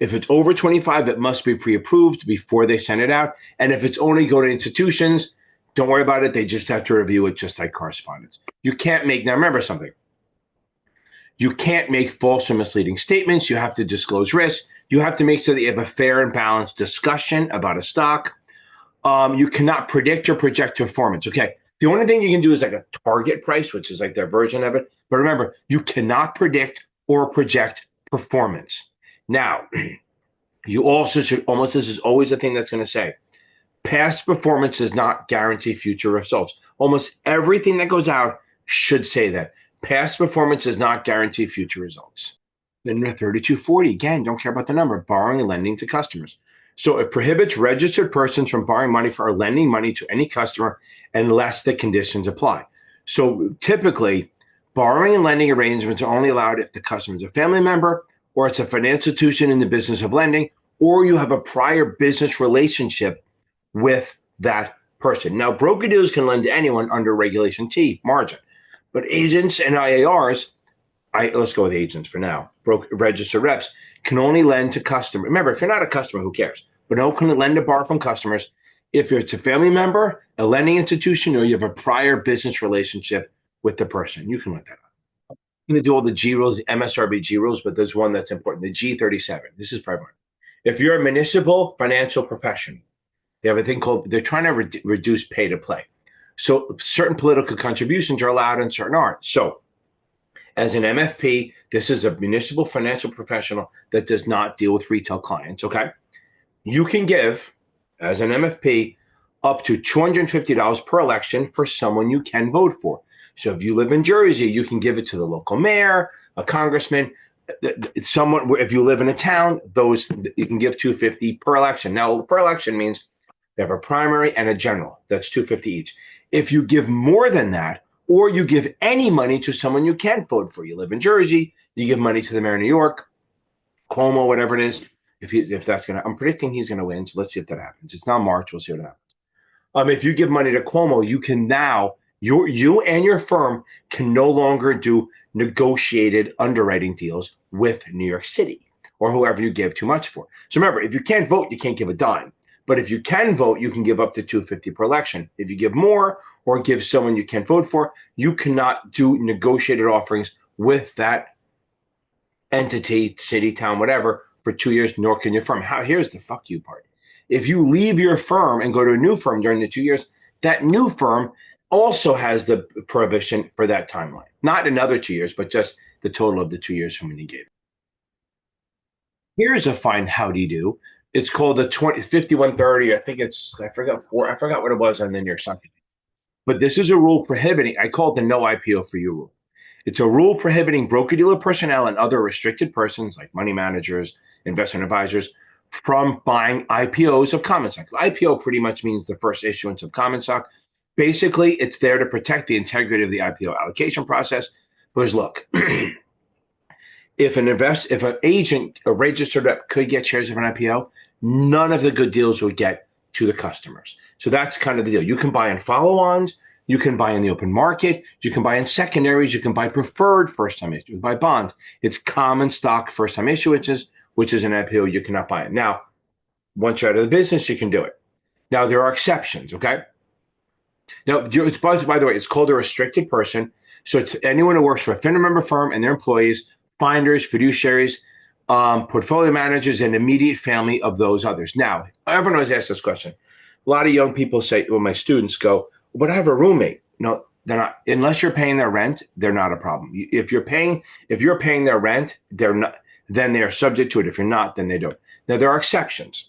[SPEAKER 1] If it's over 25, it must be pre-approved before they send it out. And if it's only go to institutions, don't worry about it. They just have to review it just like correspondence. You can't make, now remember something. You can't make false or misleading statements. You have to disclose risk. You have to make sure that you have a fair and balanced discussion about a stock. You cannot predict or project performance. Okay. The only thing you can do is like a target price, which is like their version of it. But remember, you cannot predict or project performance. Now, you also should, almost this is always a thing that's going to say, past performance does not guarantee future results. Almost everything that goes out should say that. Past performance does not guarantee future results. Then 3240, again, don't care about the number, borrowing and lending to customers. So it prohibits registered persons from borrowing money or lending money to any customer unless the conditions apply. So typically, borrowing and lending arrangements are only allowed if the customer is a family member, or it's a financial institution in the business of lending, or you have a prior business relationship with that person. Now, broker-dealers can lend to anyone under Regulation T, margin. But agents and IARs, let's go with agents for now, registered reps, can only lend to customers. Remember, if you're not a customer, who cares? But no can lend to borrow from customers if it's a family member, a lending institution, or you have a prior business relationship with the person. You can look that up. I'm going to do all the G rules, the MSRB G rules, but there's one that's important, the G37. This is for everyone. If you're a municipal financial professional, they have a thing called, they're trying to reduce pay to play. So certain political contributions are allowed and certain aren't. So as an MFP, this is a municipal financial professional that does not deal with retail clients, okay? You can give, as an MFP, up to $250 per election for someone you can vote for. So if you live in Jersey, you can give it to the local mayor, a congressman, someone. If you live in a town, those you can give $250 per election. Now, per election means they have a primary and a general. That's $250 each. If you give more than that, or you give any money to someone you can't vote for, you live in Jersey, you give money to the mayor of New York, Cuomo, whatever it is. If that's gonna, I'm predicting he's gonna win. So let's see if that happens. It's not March. We'll see what happens. If you give money to Cuomo, you can now you and your firm can no longer do negotiated underwriting deals with New York City or whoever you give too much for. So remember, if you can't vote, you can't give a dime. But if you can vote, you can give up to $250 per election. If you give more or give someone you can't vote for, you cannot do negotiated offerings with that entity, city, town, whatever, for 2 years, nor can your firm. Here's the fuck you part. If you leave your firm and go to a new firm during the 2 years, that new firm also has the prohibition for that timeline. Not another 2 years, but just the total of the 2 years from when you gave it. Here's a fine howdy do. It's called the 5130. I think it's, I forgot what it was on the near something. But this is a rule prohibiting, I call it the no IPO for you rule. It's a rule prohibiting broker-dealer personnel and other restricted persons like money managers, investment advisors from buying IPOs of common stock. IPO pretty much means the first issuance of common stock. Basically, it's there to protect the integrity of the IPO allocation process. Because look, if an agent, a registered rep, could get shares of an IPO, none of the good deals would get to the customers. So that's kind of the deal. You can buy in follow-ons, you can buy in the open market, you can buy in secondaries, you can buy preferred first-time issuances, you can buy bonds. It's common stock first-time issuances, which is an IPO, you cannot buy it. Now, once you're out of the business, you can do it. Now, there are exceptions, okay? Now, it's, by the way, it's called a restricted person. So it's anyone who works for a FINRA member firm and their employees, finders, fiduciaries, portfolio managers, and immediate family of those others. Now, everyone always asks this question. A lot of young people say, well, my students go, but I have a roommate. No, they're not. Unless you're paying their rent, they're not a problem. If you're paying their rent, they're not. Then they are subject to it. If you're not, then they don't. Now, there are exceptions.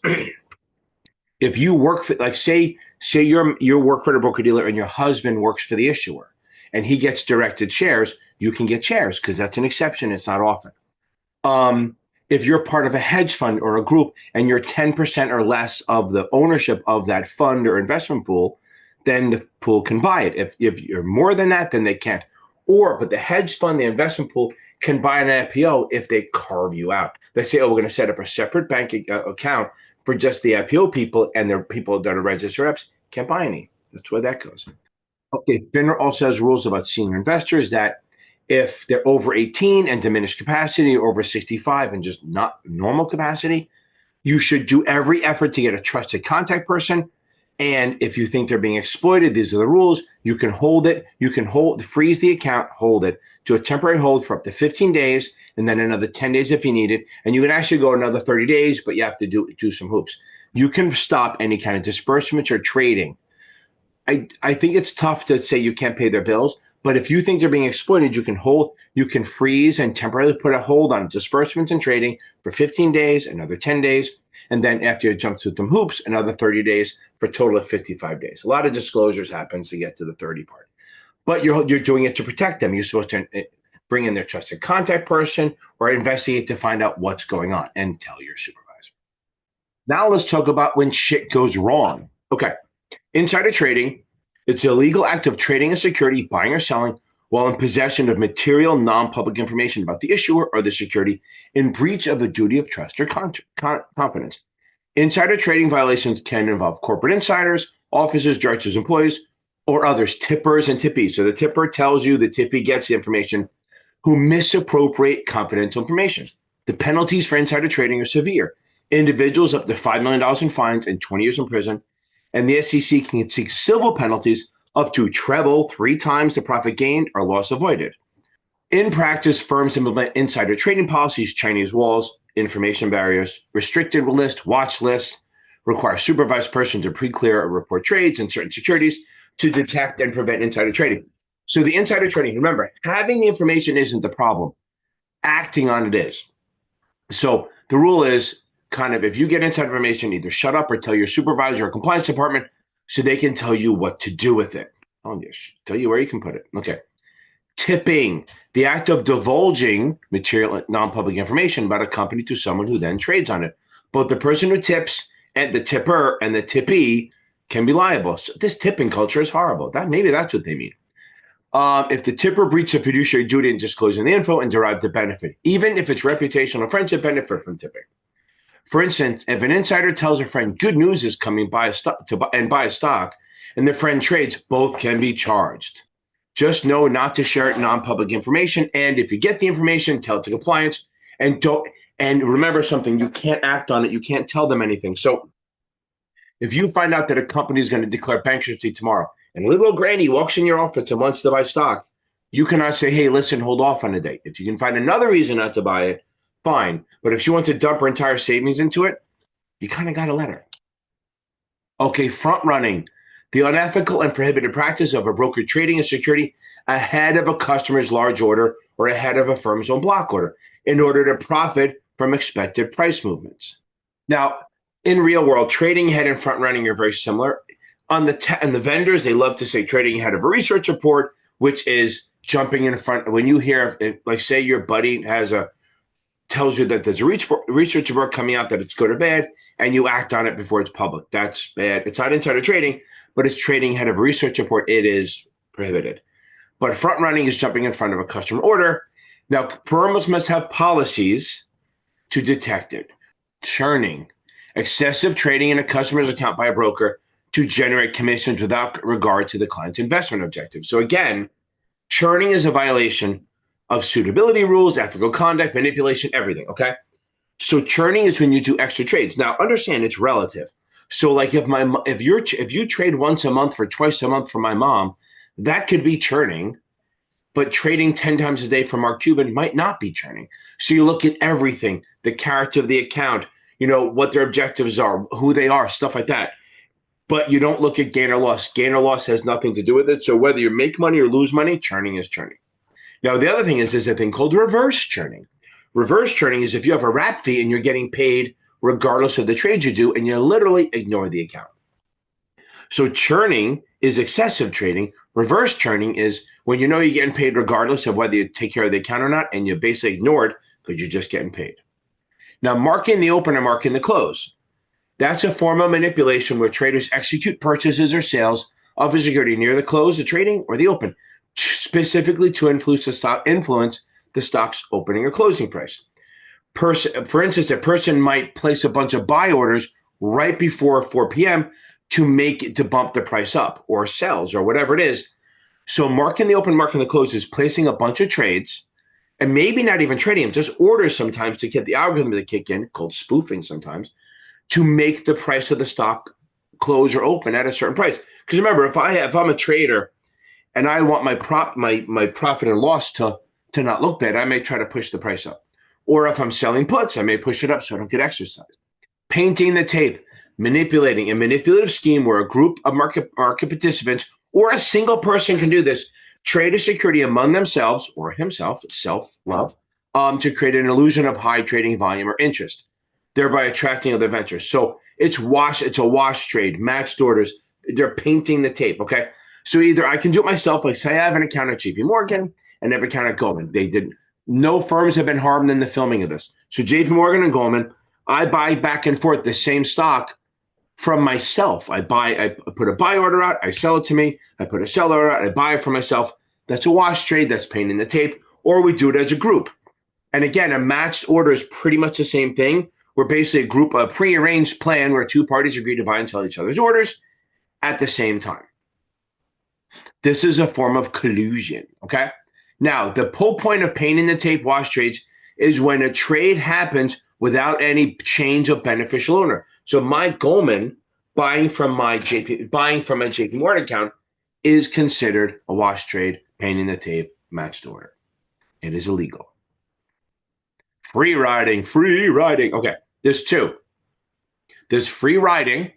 [SPEAKER 1] If you work for, like, say you work for a broker dealer and your husband works for the issuer, and he gets directed shares, you can get shares because that's an exception. It's not often. If you're part of a hedge fund or a group and you're 10% or less of the ownership of that fund or investment pool, then the pool can buy it. If you're more than that, then they can't. But the hedge fund, the investment pool, can buy an IPO if they carve you out. They say, oh, we're going to set up a separate bank account for just the IPO people, and the people that are registered reps can't buy any. That's where that goes. Okay, FINRA also has rules about senior investors that if they're over 18 and diminished capacity, or over 65 and just not normal capacity, you should do every effort to get a trusted contact person. And if you think they're being exploited, these are the rules. You can hold it. You can freeze the account, hold it to a temporary hold for up to 15 days, and then another 10 days if you need it. And you can actually go another 30 days, but you have to do some hoops. You can stop any kind of disbursements or trading. I think it's tough to say you can't pay their bills, but if you think they're being exploited, you can freeze and temporarily put a hold on disbursements and trading for 15 days, another 10 days, and then after you jump through some hoops, another 30 days for a total of 55 days. A lot of disclosures happens to get to the 30 part. But you're doing it to protect them. You're supposed to bring in their trusted contact person or investigate to find out what's going on and tell your supervisor. Now let's talk about when shit goes wrong. Okay. Insider trading, it's the illegal act of trading a security, buying or selling, while in possession of material non-public information about the issuer or the security in breach of a duty of trust or confidence. Insider trading violations can involve corporate insiders, officers, directors, employees, or others, tippers and tippies. So the tipper tells you, the tippy gets the information, who misappropriate confidential information. The penalties for insider trading are severe. Individuals up to $5 million in fines and 20 years in prison. And the SEC can seek civil penalties up to treble 3 times the profit gained or loss avoided. In practice, firms implement insider trading policies, Chinese walls, information barriers, restricted list, watch list, require a supervised person to pre-clear or report trades in certain securities to detect and prevent insider trading. So the insider trading, remember, having the information isn't the problem. Acting on it is. So the rule is kind of, if you get inside information, either shut up or tell your supervisor or compliance department so they can tell you what to do with it. I'll tell you where you can put it. Okay. Tipping, the act of divulging material, non-public information about a company to someone who then trades on it. Both the person who tips and the tipper and the tippee can be liable. So this tipping culture is horrible. Maybe that's what they mean. If the tipper breached a fiduciary duty in disclosing the info and derived the benefit, even if it's reputational friendship benefit from tipping. For instance, if an insider tells a friend good news is coming buy a stock, and the friend trades, both can be charged. Just know not to share non-public information, and if you get the information, tell it to compliance, and remember something: you can't act on it, you can't tell them anything. So, if you find out that a company is going to declare bankruptcy tomorrow, and little granny walks in your office and wants to buy stock, you cannot say, hey, listen, hold off on a date. If you can find another reason not to buy it, fine. But if she wants to dump her entire savings into it, you kind of got to let her. Okay, front running. The unethical and prohibited practice of a broker trading a security ahead of a customer's large order or ahead of a firm's own block order in order to profit from expected price movements. Now, in real world, trading ahead and front running are very similar. And the vendors, they love to say trading ahead of a research report, which is jumping in front. When you hear, like say your buddy tells you that there's a research report coming out that it's good or bad, and you act on it before it's public. That's bad. It's not insider trading, but it's trading ahead of a research report. It is prohibited. But front running is jumping in front of a customer order. Now, firms must have policies to detect it. Churning, excessive trading in a customer's account by a broker to generate commissions without regard to the client's investment objectives. So again, churning is a violation of suitability rules, ethical conduct, manipulation, everything, okay? So churning is when you do extra trades. Now, understand it's relative. So like if you trade once a month for twice a month for my mom, that could be churning, but trading 10 times a day for Mark Cuban might not be churning. So you look at everything, the character of the account, what their objectives are, who they are, stuff like that. But you don't look at gain or loss. Gain or loss has nothing to do with it. So whether you make money or lose money, churning is churning. Now, the other thing is there's a thing called reverse churning. Reverse churning is if you have a wrap fee and you're getting paid regardless of the trade you do, and you literally ignore the account. So churning is excessive trading. Reverse churning is when you're getting paid regardless of whether you take care of the account or not, and you basically ignore it because you're just getting paid. Now, marking the open and marking the close. That's a form of manipulation where traders execute purchases or sales of a security near the close of trading or the open, specifically to influence the stock's opening or closing price. For instance, a person might place a bunch of buy orders right before 4 p.m. to bump the price up, or sells, or whatever it is. So marking the open, marking the close is placing a bunch of trades, and maybe not even trading them, just orders sometimes to get the algorithm to kick in, called spoofing sometimes, to make the price of the stock close or open at a certain price. Because remember, if I'm a trader and I want my profit and loss to not look bad, I may try to push the price up. Or if I'm selling puts, I may push it up so I don't get exercised. Painting the tape, manipulating a manipulative scheme where a group of market participants or a single person can do this, trade a security among themselves or himself, self-love, to create an illusion of high trading volume or interest, thereby attracting other ventures. So it's a wash trade, matched orders. They're painting the tape, okay? So either I can do it myself, like say I have an account at JP Morgan and I have an account at Goldman. No firms have been harmed in the filming of this. So JP Morgan and Goldman, I buy back and forth the same stock from myself. I put a buy order out, I sell it to me, I put a sell order out, I buy it for myself. That's a wash trade, that's painting the tape, or we do it as a group. And again, a matched order is pretty much the same thing. We're basically a prearranged plan where two parties agree to buy and sell each other's orders at the same time. This is a form of collusion, okay? Now, the whole point of painting the tape wash trades is when a trade happens without any change of beneficial owner. So Mike Goldman buying from my JP Morgan account is considered a wash trade, painting the tape, matched order. It is illegal. Free riding. Okay, there's two. There's free riding,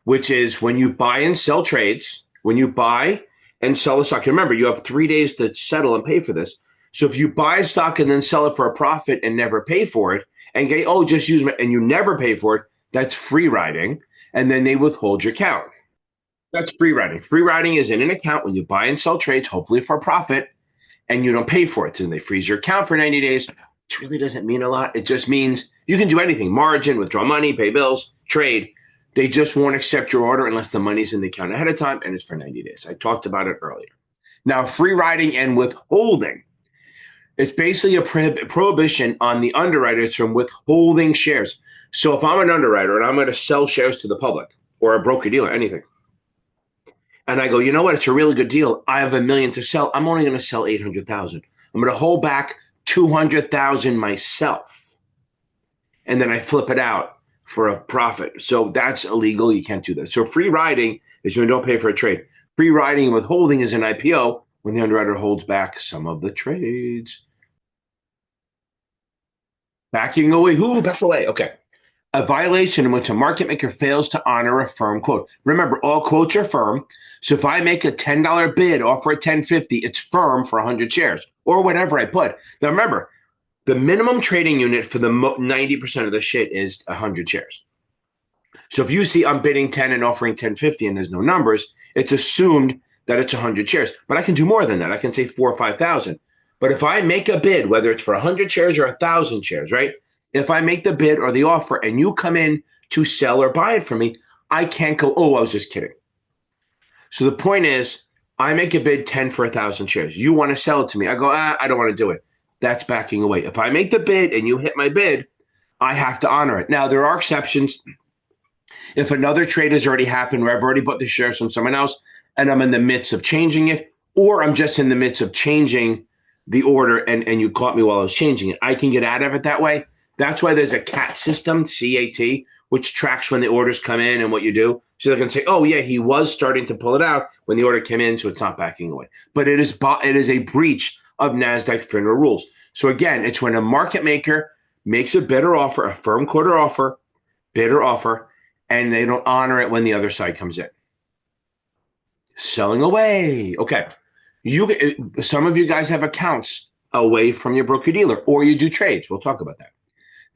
[SPEAKER 1] which is when you buy and sell trades, when you buy and sell a stock. Remember, you have 3 days to settle and pay for this. So if you buy a stock and then sell it for a profit and never pay for it, and get, just use it, and you never pay for it, that's free riding, and then they withhold your account. That's free riding. Free riding is in an account when you buy and sell trades, hopefully for a profit, and you don't pay for it. So they freeze your account for 90 days. It really doesn't mean a lot. It just means you can do anything: margin, withdraw money, pay bills, trade. They just won't accept your order unless the money's in the account ahead of time, and it's for 90 days. I talked about it earlier. Now, free riding and withholding. It's basically a prohibition on the underwriters from withholding shares. So if I'm an underwriter and I'm going to sell shares to the public or a broker-dealer, anything, and I go, you know what, it's a really good deal. I have $1 million to sell. I'm only going to sell 800,000. I'm going to hold back 200,000 myself. And then I flip it out for a profit. So that's illegal. You can't do that. So free riding is when you don't pay for a trade. Free riding and withholding is an IPO when the underwriter holds back some of the trades. Backing away. Back away. Okay. A violation in which a market maker fails to honor a firm quote. Remember, all quotes are firm. So if I make a $10 bid, offer at $10.50, it's firm for 100 shares or whatever I put. Now remember, the minimum trading unit for the 90% of the shit is 100 shares. So if you see I'm bidding 10 and offering 10.50 and there's no numbers, it's assumed that it's 100 shares. But I can do more than that. I can say 4,000 or 5,000. But if I make a bid, whether it's for 100 shares or 1,000 shares, right? If I make the bid or the offer and you come in to sell or buy it from me, I can't go, I was just kidding. So the point is, I make a bid 10 for 1,000 shares. You want to sell it to me. I go, I don't want to do it. That's backing away. If I make the bid and you hit my bid, I have to honor it. Now, there are exceptions. If another trade has already happened where I've already bought the shares from someone else and I'm in the midst of changing it, or I'm just in the midst of changing the order and you caught me while I was changing it, I can get out of it that way. That's why there's a CAT system, CAT, which tracks when the orders come in and what you do. So they can say, he was starting to pull it out when the order came in, so it's not backing away. But it is a breach of NASDAQ FINRA rules. So again, it's when a market maker makes a bid or offer, a firm quote or offer, bid or offer, and they don't honor it when the other side comes in. Selling away. Okay. Some of you guys have accounts away from your broker-dealer, or you do trades. We'll talk about that.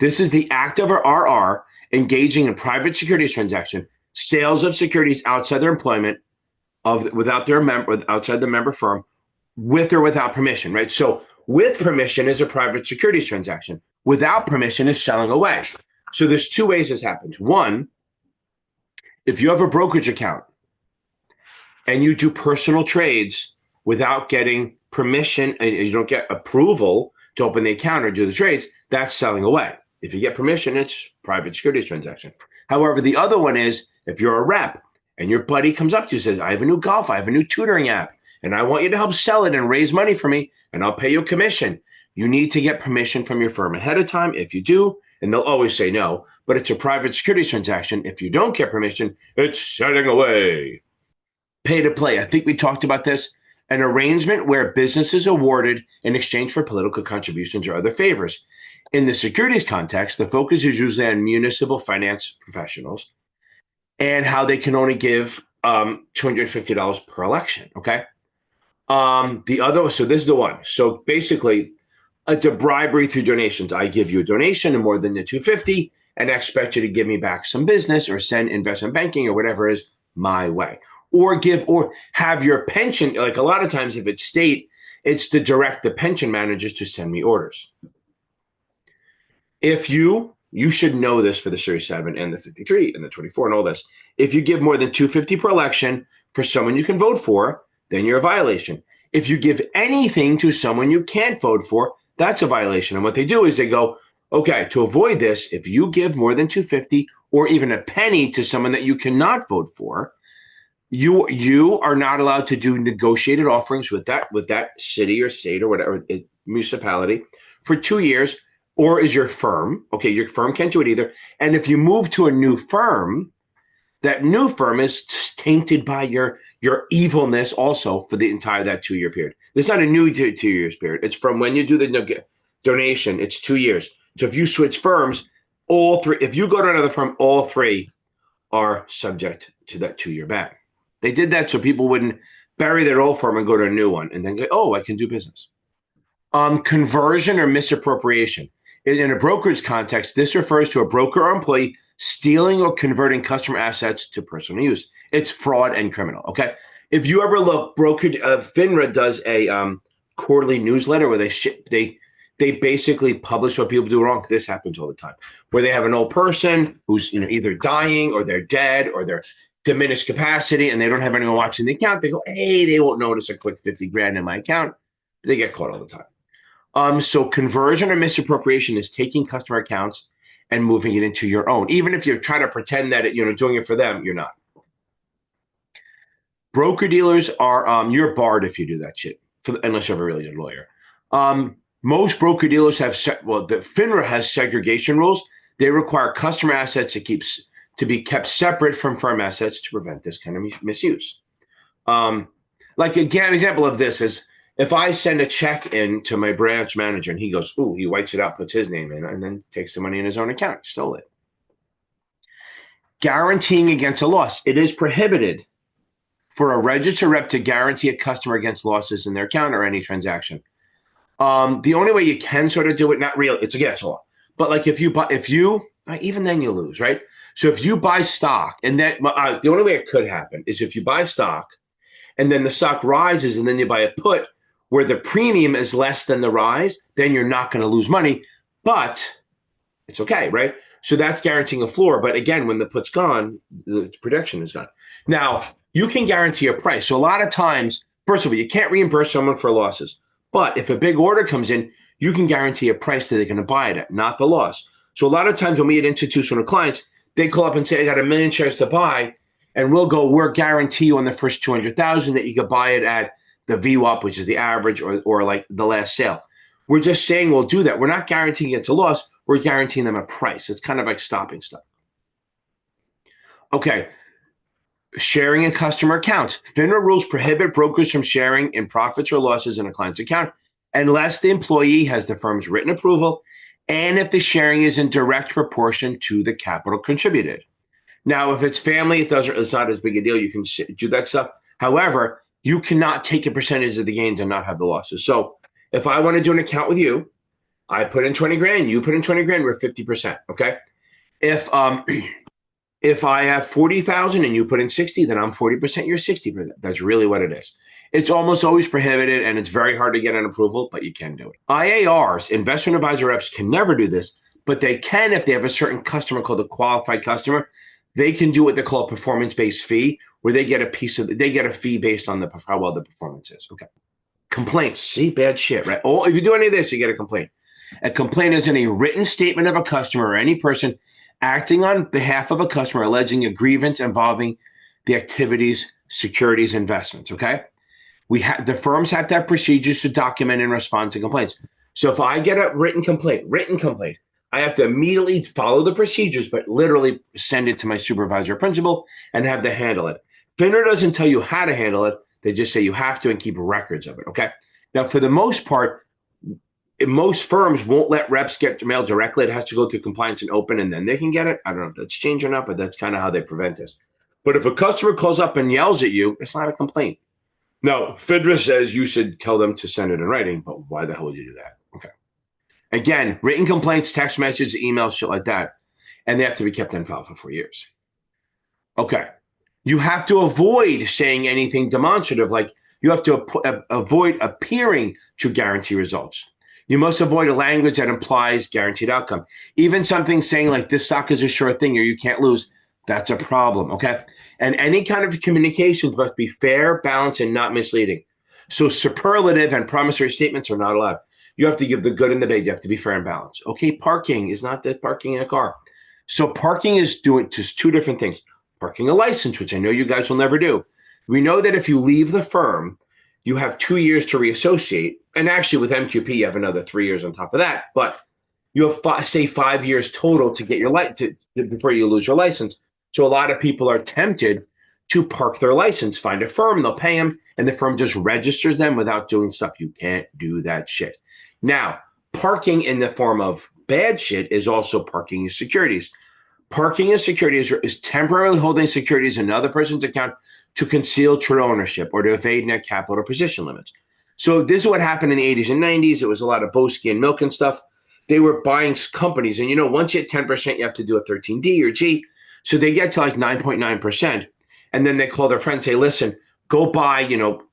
[SPEAKER 1] This is the act of RR engaging in private securities transaction, sales of securities outside their employment outside the member firm, with or without permission, right? So with permission is a private securities transaction. Without permission is selling away. So there's two ways this happens. One, if you have a brokerage account and you do personal trades without getting permission and you don't get approval to open the account or do the trades, that's selling away. If you get permission, it's private securities transaction. However, the other one is if you're a rep and your buddy comes up to you and says, I have a new golf, I have a new tutoring app, and I want you to help sell it and raise money for me, and I'll pay you a commission. You need to get permission from your firm ahead of time. If you do, and they'll always say no, but it's a private securities transaction. If you don't get permission, it's selling away. Pay to play. I think we talked about this. An arrangement where business is awarded in exchange for political contributions or other favors. In the securities context, the focus is usually on municipal finance professionals and how they can only give $250 per election, okay? So this is the one. So basically, it's a bribery through donations. I give you a donation of more than the $250 and I expect you to give me back some business or send investment banking or whatever is my way. Or have your pension, like a lot of times if it's state, it's to direct the pension managers to send me orders. If you should know this for the Series 7 and the 53 and the 24 and all this. If you give more than $250 per election for someone you can vote for, then you're a violation. If you give anything to someone you can't vote for, that's a violation. And what they do is they go, okay, to avoid this, if you give more than $250 or even a penny to someone that you cannot vote for, you are not allowed to do negotiated offerings with that city or state or whatever municipality for 2 years. Or is your firm, okay, your firm can't do it either. And if you move to a new firm, that new firm is tainted by your evilness also for the entire that 2-year period. It's not a new 2 years period. It's from when you do the donation, it's 2 years. So if you switch firms, all three, if you go to another firm, all three are subject to that 2-year ban. They did that so people wouldn't bury their old firm and go to a new one and then go, oh, I can do business. Conversion or misappropriation. In a brokerage context, this refers to a broker or employee stealing or converting customer assets to personal use. It's fraud and criminal, okay? If you ever look, FINRA does a quarterly newsletter where they basically publish what people do wrong. This happens all the time, where they have an old person who's either dying or they're dead or they're diminished capacity and they don't have anyone watching the account. They go, hey, they won't notice a quick 50 grand in my account. They get caught all the time. So conversion or misappropriation is taking customer accounts and moving it into your own. Even if you're trying to pretend that doing it for them, you're not. Broker dealers are you're barred if you do that shit, unless you have a really good lawyer. Most broker dealers have the FINRA has segregation rules. They require customer assets to be kept separate from firm assets to prevent this kind of misuse. Like an example of this is if I send a check in to my branch manager and he goes, ooh, he whites it out, puts his name in, and then takes the money in his own account, stole it. Guaranteeing against a loss. It is prohibited for a registered rep to guarantee a customer against losses in their account or any transaction. The only way you can sort of do it, not really, it's against law. But like if you even then you lose, right? So if you buy stock and that the only way it could happen is if you buy stock and then the stock rises and then you buy a put where the premium is less than the rise, then you're not going to lose money, but it's okay, right? So that's guaranteeing a floor. But again, when the put's gone, the protection is gone. Now, you can guarantee a price. So a lot of times, first of all, you can't reimburse someone for losses. But if a big order comes in, you can guarantee a price that they're going to buy it at, not the loss. So a lot of times when we had institutional clients, they call up and say, I got 1 million shares to buy. And we'll guarantee you on the first 200,000 that you could buy it at the VWAP, which is the average, or like the last sale. We're just saying we'll do that. We're not guaranteeing it's a loss. We're guaranteeing them a price. It's kind of like stopping stuff. Okay. Sharing in customer accounts. FINRA rules prohibit brokers from sharing in profits or losses in a client's account unless the employee has the firm's written approval and if the sharing is in direct proportion to the capital contributed. Now, if it's family, it's not as big a deal. You can do that stuff. However, you cannot take a percentage of the gains and not have the losses. So if I want to do an account with you, I put in 20 grand, you put in 20 grand, we're 50%. Okay. If I have 40,000 and you put in 60, then I'm 40%, you're 60%. That's really what it is. It's almost always prohibited and it's very hard to get an approval, but you can do it. IARs, investment advisor reps, can never do this, but they can if they have a certain customer called a qualified customer. They can do what they call a performance-based fee, where they get a fee based on how well the performance is. Okay. Complaints. See, bad shit, right? Oh, if you do any of this, you get a complaint. A complaint is any written statement of a customer or any person acting on behalf of a customer alleging a grievance involving the activities, securities, investments. Okay. The firms have to have procedures to document and respond to complaints. So if I get a written complaint, I have to immediately follow the procedures, but literally send it to my supervisor or principal and have to handle it. FINRA doesn't tell you how to handle it. They just say you have to and keep records of it. Okay. Now, for the most part, most firms won't let reps get mail directly. It has to go through compliance and open, and then they can get it. I don't know if that's changed or not, but that's kind of how they prevent this. But if a customer calls up and yells at you, it's not a complaint. No, FINRA says you should tell them to send it in writing, but why the hell would you do that? Okay. Again, written complaints, text messages, emails, shit like that, and they have to be kept on file for 4 years. Okay. You have to avoid saying anything demonstrative, like you have to avoid appearing to guarantee results. You must avoid a language that implies guaranteed outcome. Even something saying like this stock is a sure thing or you can't lose, that's a problem, okay? And any kind of communications must be fair, balanced, and not misleading. So superlative and promissory statements are not allowed. You have to give the good and the bad. You have to be fair and balanced. Okay, parking is not that parking in a car. So parking is doing just two different things. Parking a license, which I know you guys will never do. We know that if you leave the firm, you have 2 years to reassociate. And actually with MQP, you have another 3 years on top of that. But you have, say, 5 years total to get your before you lose your license. So a lot of people are tempted to park their license, find a firm, they'll pay them, and the firm just registers them without doing stuff. You can't do that shit. Now, parking in the form of bad shit is also parking your securities. Parking a security is temporarily holding securities in another person's account to conceal true ownership or to evade net capital or position limits. So this is what happened in the 80s and 90s. It was a lot of Boski and Milk and stuff. They were buying companies. And, once you hit 10%, you have to do a 13D or G. So they get to like 9.9%. And then they call their friend and say, listen, go buy,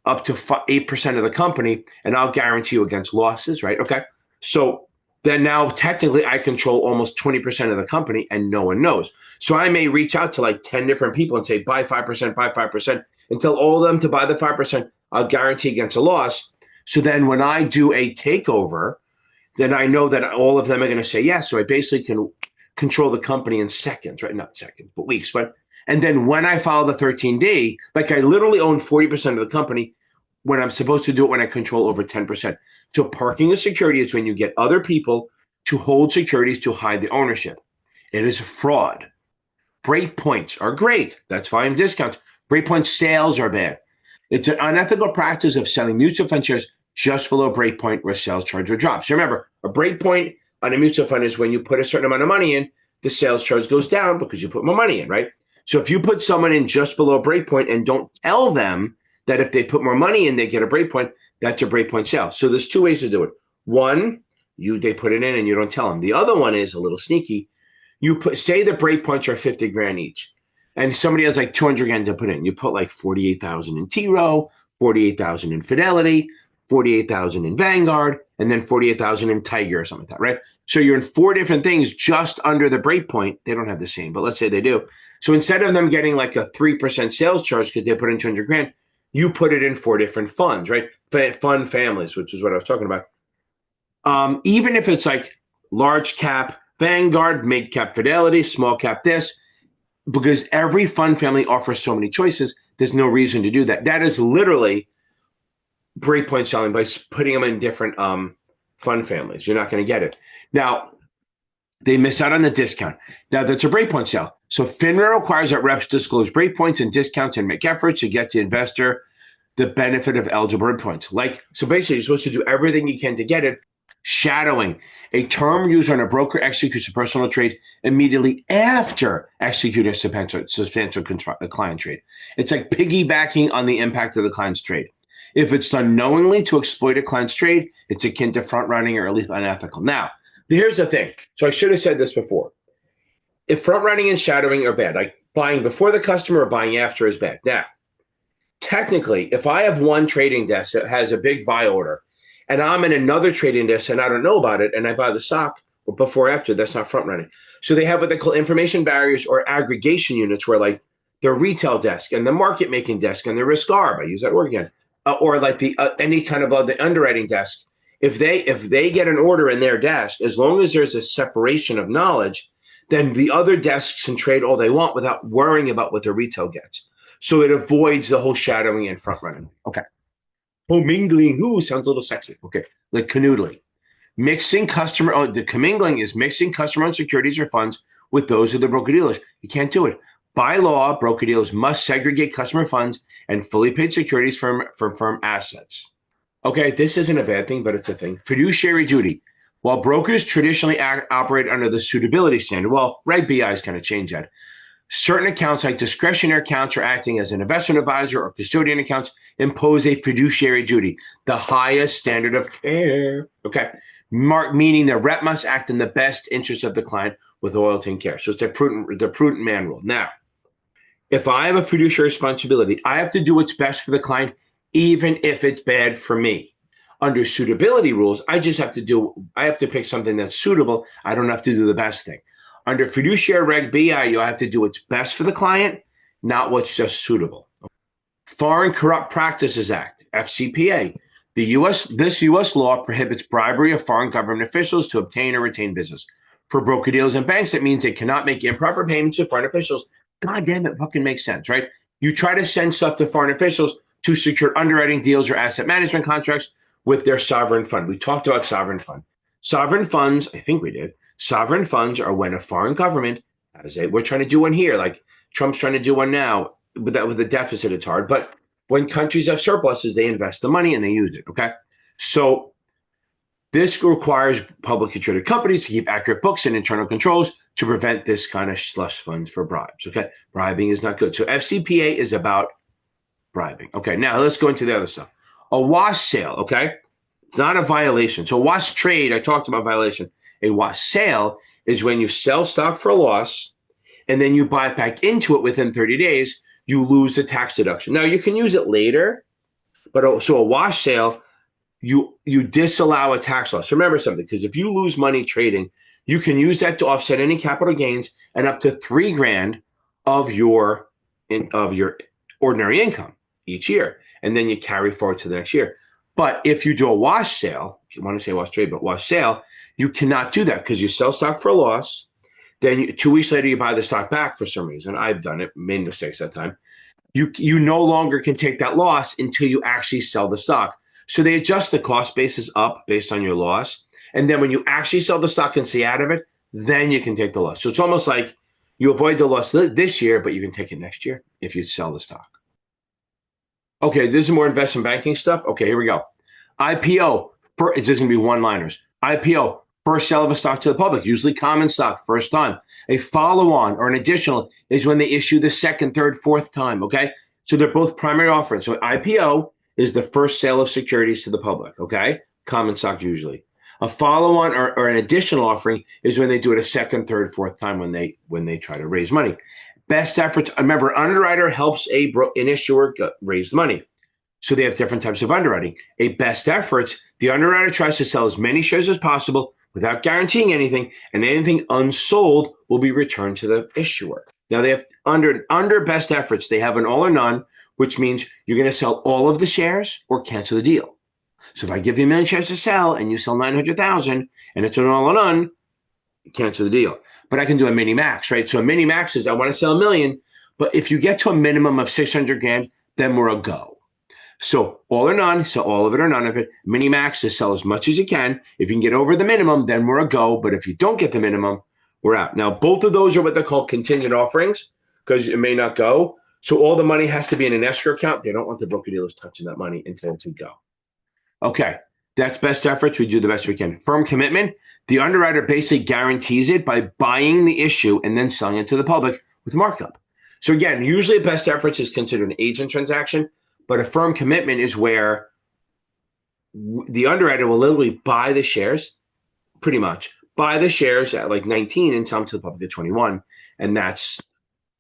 [SPEAKER 1] up to 8% of the company, and I'll guarantee you against losses, right? Okay. So then now technically I control almost 20% of the company and no one knows. So I may reach out to like 10 different people and say, buy 5%, and tell all of them to buy the 5%. I'll guarantee against a loss. So then when I do a takeover, then I know that all of them are going to say yes. So I basically can control the company in seconds, right? Not seconds, but weeks. And then when I file the 13D, like I literally own 40% of the company when I'm supposed to do it when I control over 10%. So parking a security is when you get other people to hold securities to hide the ownership. It is a fraud. Breakpoints are great. That's fine. Discounts. Breakpoint sales are bad. It's an unethical practice of selling mutual fund shares just below breakpoint where sales charge or drops. So remember, a breakpoint on a mutual fund is when you put a certain amount of money in, the sales charge goes down because you put more money in, right? So if you put someone in just below breakpoint and don't tell them that if they put more money in, they get a breakpoint, that's a breakpoint sale. So there's two ways to do it. One, they put it in and you don't tell them. The other one is a little sneaky. Say the breakpoints are 50 grand each, and somebody has like 200 grand to put in. You put like 48,000 in T Rowe, 48,000 in Fidelity, 48,000 in Vanguard, and then 48,000 in Tiger or something like that, right? So you're in four different things just under the breakpoint. They don't have the same, but let's say they do. So instead of them getting like a 3% sales charge because they put in 200 grand, you put it in four different funds, right? Fund families, which is what I was talking about. Even if it's like large cap Vanguard, mid cap Fidelity, small cap this, because every fund family offers so many choices, there's no reason to do that. That is literally breakpoint selling by putting them in different fund families. You're not going to get it. Now, they miss out on the discount. Now, that's a breakpoint sale. So FINRA requires that reps disclose breakpoints and discounts and make efforts to get the investor the benefit of eligible breakpoints. So basically, you're supposed to do everything you can to get it. Shadowing, a term used when a broker executes a personal trade immediately after executing a substantial client trade. It's like piggybacking on the impact of the client's trade. If it's done knowingly to exploit a client's trade, it's akin to front running or at least unethical. Now, here's the thing. So I should have said this before. If front running and shadowing are bad, like buying before the customer or buying after is bad. Now, technically, if I have one trading desk that has a big buy order and I'm in another trading desk and I don't know about it and I buy the stock before or after, that's not front running. So they have what they call information barriers or aggregation units where like their retail desk and the market making desk and the risk arb, I use that word again, or like the any kind of the underwriting desk. If they get an order in their desk, as long as there's a separation of knowledge, then the other desks can trade all they want without worrying about what the retail gets. So it avoids the whole shadowing and front running. Okay. Commingling, sounds a little sexy. Okay. Like canoodling. The commingling is mixing customer-owned securities or funds with those of the broker-dealers. You can't do it. By law, broker-dealers must segregate customer funds and fully paid securities from firm assets. Okay, this isn't a bad thing, but it's a thing. Fiduciary duty. While brokers traditionally operate under the suitability standard, well, Reg BI is going to change that. Certain accounts like discretionary accounts or acting as an investment advisor or custodian accounts impose a fiduciary duty, the highest standard of care. Okay, meaning the rep must act in the best interest of the client with loyalty and care. So it's the prudent man rule. Now, if I have a fiduciary responsibility, I have to do what's best for the client, even if it's bad for me. Under suitability rules, I have to pick something that's suitable. I don't have to do the best thing. Under fiduciary Reg BI, you have to do what's best for the client, not what's just suitable. Foreign Corrupt Practices Act, FCPA. This U.S. law prohibits bribery of foreign government officials to obtain or retain business. For broker-dealers and banks, that means they cannot make improper payments to foreign officials. God damn, it fucking makes sense, right? You try to send stuff to foreign officials to secure underwriting deals or asset management contracts with their sovereign fund. We talked about sovereign fund. Sovereign funds, I think we did. Sovereign funds are when a foreign government we're trying to do one here, like Trump's trying to do one now. With a deficit, it's hard. But when countries have surpluses, they invest the money and they use it, okay? So this requires publicly traded companies to keep accurate books and internal controls to prevent this kind of slush funds for bribes, okay? Bribing is not good. So FCPA is about bribing. Okay, now let's go into the other stuff. A wash sale, okay? It's not a violation. So wash trade, I talked about violation. A wash sale is when you sell stock for a loss and then you buy back into it within 30 days, you lose the tax deduction. Now, you can use it later, but so a wash sale, you disallow a tax loss. Remember something, because if you lose money trading, you can use that to offset any capital gains and up to $3,000 of your ordinary income each year, and then you carry forward to the next year. But if you do a wash sale, you want to say wash trade, but wash sale, you cannot do that because you sell stock for a loss. Then 2 weeks later, you buy the stock back for some reason. I've done it, made mistakes that time. You no longer can take that loss until you actually sell the stock. So they adjust the cost basis up based on your loss. And then when you actually sell the stock and see out of it, then you can take the loss. So it's almost like you avoid the loss this year, but you can take it next year if you sell the stock. Okay, this is more investment banking stuff. Okay, here we go. IPO, it's just going to be one-liners. IPO, first sale of a stock to the public, usually common stock, first time. A follow-on or an additional is when they issue the second, third, fourth time, okay? So they're both primary offerings. So IPO is the first sale of securities to the public, okay? Common stock usually. A follow-on or an additional offering is when they do it a second, third, fourth time when they try to raise money. Best efforts, remember, underwriter helps an issuer raise money. So they have different types of underwriting. A best efforts, the underwriter tries to sell as many shares as possible without guaranteeing anything, and anything unsold will be returned to the issuer. Now they have under best efforts, they have an all or none, which means you're going to sell all of the shares or cancel the deal. So if I give you 1 million shares to sell and you sell 900,000 and it's an all or none, cancel the deal. But I can do a mini max, right? So a mini max is I want to sell 1 million, but if you get to a minimum of 600,000, then we're a go. So all or none, so all of it or none of it. Mini max is sell as much as you can. If you can get over the minimum, then we're a go. But if you don't get the minimum, we're out. Now, both of those are what they're called contingent offerings because it may not go. So all the money has to be in an escrow account. They don't want the broker-dealers touching that money until it go. Okay, that's best efforts. We do the best we can. Firm commitment. The underwriter basically guarantees it by buying the issue and then selling it to the public with markup. So again, usually best efforts is considered an agent transaction, but a firm commitment is where the underwriter will literally buy the shares, pretty much, buy the shares at like 19 and sell them to the public at 21. And that's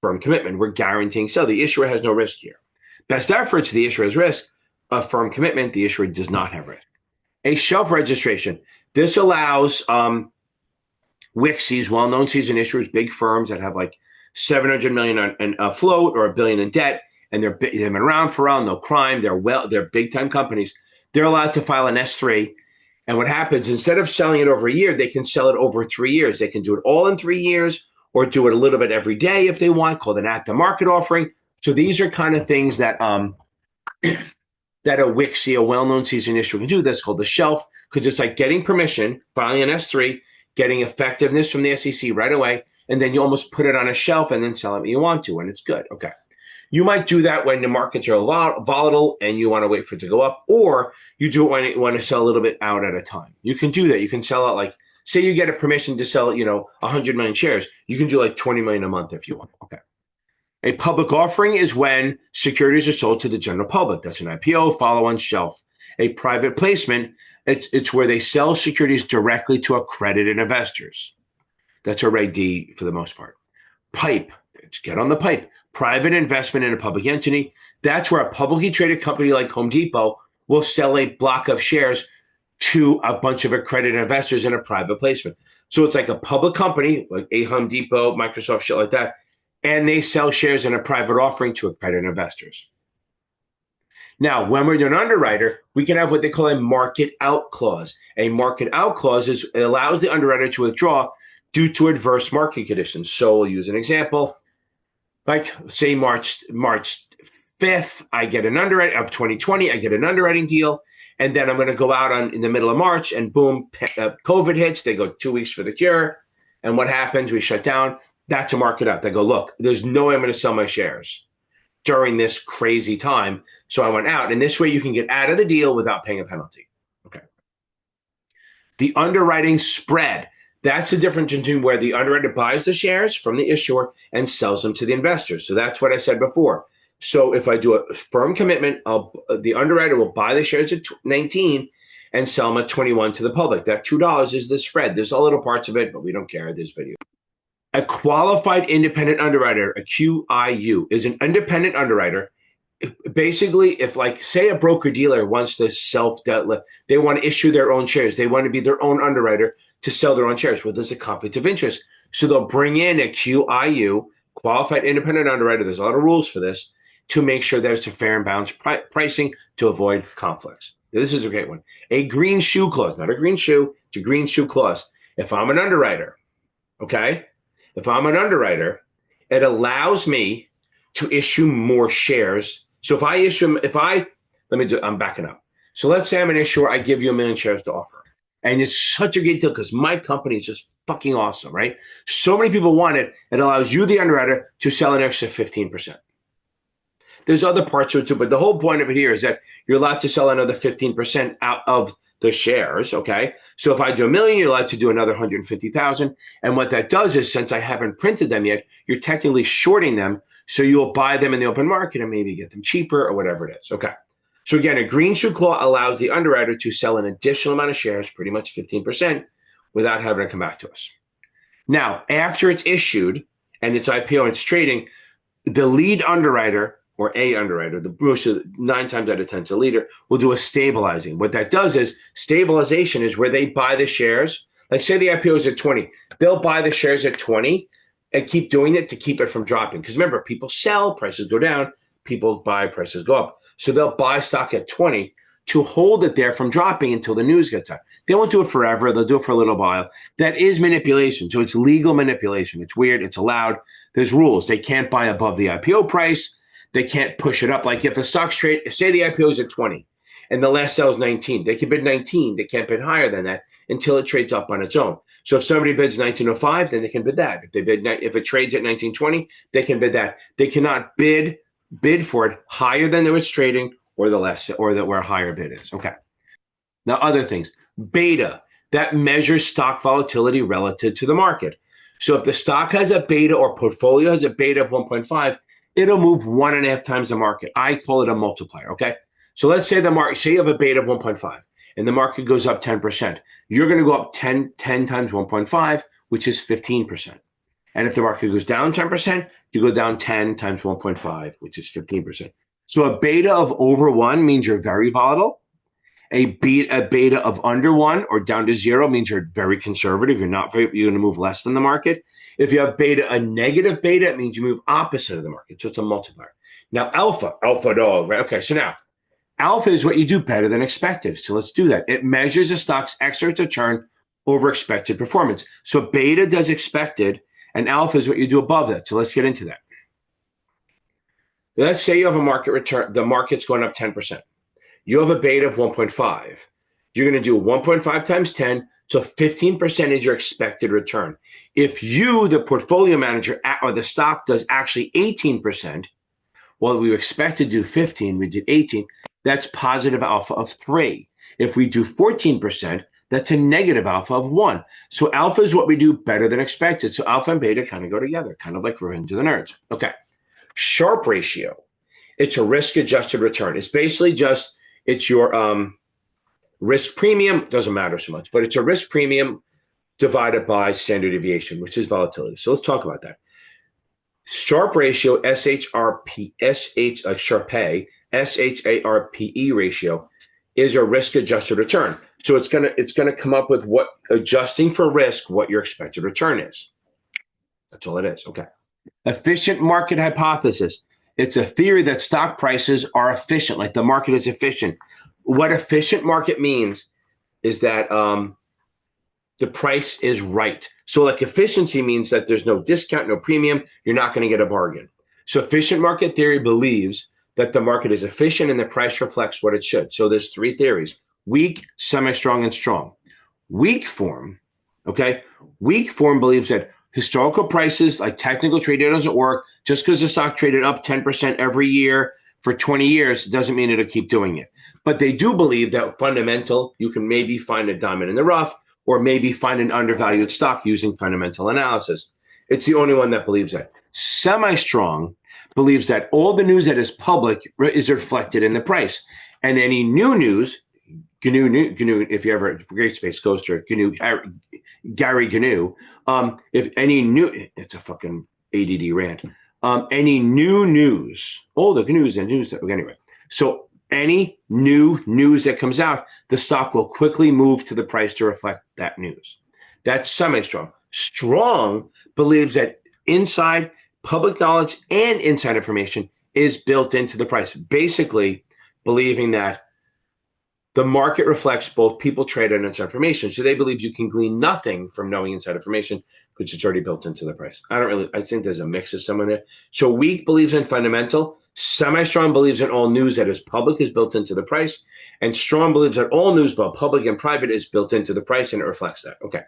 [SPEAKER 1] firm commitment. We're guaranteeing sale. The issuer has no risk here. Best efforts, the issuer has risk. A firm commitment, the issuer does not have risk. A shelf registration. This allows WICSs, well-known seasoned issuers, big firms that have like 700 million in float or $1 billion in debt, and they've been around for a while, no crime, they're big-time companies. They're allowed to file an S3. And what happens, instead of selling it over a year, they can sell it over 3 years. They can do it all in 3 years or do it a little bit every day if they want, called an at-the-market offering. So these are kind of things that that a WICSy, a well-known seasoned issuer, can do. That's called the shelf, because it's like getting permission, filing an S3, getting effectiveness from the SEC right away, and then you almost put it on a shelf and then sell it when you want to, and it's good. Okay. You might do that when the markets are volatile and you want to wait for it to go up, or you do it when you want to sell a little bit out at a time. You can do that. You can sell out, like, say you get a permission to sell, 100 million shares. You can do like 20 million a month if you want. Okay. A public offering is when securities are sold to the general public. That's an IPO, follow-on, shelf. A private placement, it's where they sell securities directly to accredited investors. That's a Reg D for the most part. Pipe, let's get on the pipe. Private investment in a public entity. That's where a publicly traded company like Home Depot will sell a block of shares to a bunch of accredited investors in a private placement. So it's like a public company, like a Home Depot, Microsoft, shit like that, and they sell shares in a private offering to accredited investors. Now, when we're doing underwriter, we can have what they call a market out clause. A market out clause it allows the underwriter to withdraw due to adverse market conditions. So we'll use an example. Like, say March 5th, I get an underwriting of 2020, I get an underwriting deal, and then I'm going to go out in the middle of March, and boom, COVID hits. They go 2 weeks for the cure, and what happens? We shut down. That's a market out. They go, look, there's no way I'm going to sell my shares during this crazy time. So I went out. And this way you can get out of the deal without paying a penalty. Okay. The underwriting spread. That's the difference between where the underwriter buys the shares from the issuer and sells them to the investors. So that's what I said before. So if I do a firm commitment, the underwriter will buy the shares at 19 and sell them at 21 to the public. That $2 is the spread. There's all little parts of it, but we don't care in this video. A qualified independent underwriter, a QIU, is an independent underwriter. Basically, if like say a broker dealer wants to they want to issue their own shares. They want to be their own underwriter to sell their own shares. Well, there's a conflict of interest. So they'll bring in a QIU, qualified independent underwriter. There's a lot of rules for this to make sure there's a fair and balanced pricing to avoid conflicts. Now, this is a great one. A green shoe clause, not a green shoe, it's a green shoe clause. If I'm an underwriter, okay? If I'm an underwriter, it allows me to issue more shares. So if I issue, I'm backing up. So let's say I'm an issuer, I give you 1 million shares to offer. And it's such a great deal because my company is just fucking awesome, right? So many people want it. It allows you, the underwriter, to sell an extra 15%. There's other parts to it too, but the whole point of it here is that you're allowed to sell another 15% out of the shares, okay? So if I do 1 million, you're allowed to do another 150,000. And what that does is, since I haven't printed them yet, you're technically shorting them, so you'll buy them in the open market and maybe get them cheaper or whatever it is, okay? So again, a green shoe clause allows the underwriter to sell an additional amount of shares, pretty much 15%, without having to come back to us. Now, after it's issued and it's IPO and it's trading, the lead underwriter or a underwriter, the 9 times out of 10 to leader, will do a stabilizing. What that does is stabilization is where they buy the shares. Like say the IPO is at 20, they'll buy the shares at 20 and keep doing it to keep it from dropping. Because remember, people sell, prices go down, people buy, prices go up. So they'll buy stock at 20 to hold it there from dropping until the news gets out. They won't do it forever. They'll do it for a little while. That is manipulation. So it's legal manipulation. It's weird. It's allowed. There's rules. They can't buy above the IPO price. They can't push it up. Like if the stock's trade, say the IPO is at 20 and the last sell is 19. They can bid 19. They can't bid higher than that until it trades up on its own. So if somebody bids 1905, then they can bid that. If it trades at 1920, they can bid that. They cannot bid for it higher than it's trading or the less or that where a higher bid is. Okay. Now other things. Beta, that measures stock volatility relative to the market. So if the stock has a beta or portfolio has a beta of 1.5, it'll move 1.5 times the market. I call it a multiplier, okay? So let's say say you have a beta of 1.5 and the market goes up 10%. You're going to go up 10 times 1.5, which is 15%. And if the market goes down 10%, you go down 10 times 1.5, which is 15%. So a beta of over 1 means you're very volatile. A beta of under 1 or down to 0 means you're very conservative. You're going to move less than the market. If you have a negative beta, it means you move opposite of the market. So it's a multiplier. Now alpha dog, right? Okay, so now alpha is what you do better than expected. So let's do that. It measures a stock's excess return over expected performance. So beta does expected and alpha is what you do above that. So let's get into that. Let's say you have a market return. The market's going up 10%. You have a beta of 1.5. You're going to do 1.5 times 10. So 15% is your expected return. If you, the portfolio manager or the stock does actually 18%, well, we expect to do 15, we did 18, that's positive alpha of 3. If we do 14%, that's a negative alpha of 1. So alpha is what we do better than expected. So alpha and beta kind of go together, kind of like Revenge of the Nerds. Okay. Sharpe ratio. It's a risk-adjusted return. It's basically it's your risk premium. Doesn't matter so much, but it's a risk premium divided by standard deviation, which is volatility. So let's talk about that. Sharpe ratio, SHRP, SHARPE ratio is a risk-adjusted return. So it's gonna come up with what, adjusting for risk, what your expected return is. That's all it is. Okay. Efficient market hypothesis. It's a theory that stock prices are efficient, like the market is efficient. What efficient market means is that the price is right. So like efficiency means that there's no discount, no premium. You're not going to get a bargain. So efficient market theory believes that the market is efficient and the price reflects what it should. So there's 3 theories: weak, semi-strong, and strong. Weak form, okay? Weak form believes that historical prices, like technical trade data, doesn't work. Just because the stock traded up 10% every year for 20 years doesn't mean it'll keep doing it. But they do believe that fundamental, you can maybe find a diamond in the rough or maybe find an undervalued stock using fundamental analysis. It's the only one that believes that. Semi-strong believes that all the news that is public is reflected in the price. And any new news, GNU, if you ever, Great Space Coaster, Gary GNU, if any new, it's a fucking ADD rant. Any new news, all the news and news, anyway. So any new news that comes out, the stock will quickly move to the price to reflect that news. That's semi-strong. Strong believes that inside public knowledge and inside information is built into the price, basically believing that the market reflects both people, trade, and inside information. So they believe you can glean nothing from knowing inside information because it's already built into the price. I think there's a mix of someone there. So weak believes in fundamental, semi-strong believes in all news that is public is built into the price, and strong believes that all news, both public and private, is built into the price and it reflects that. Okay.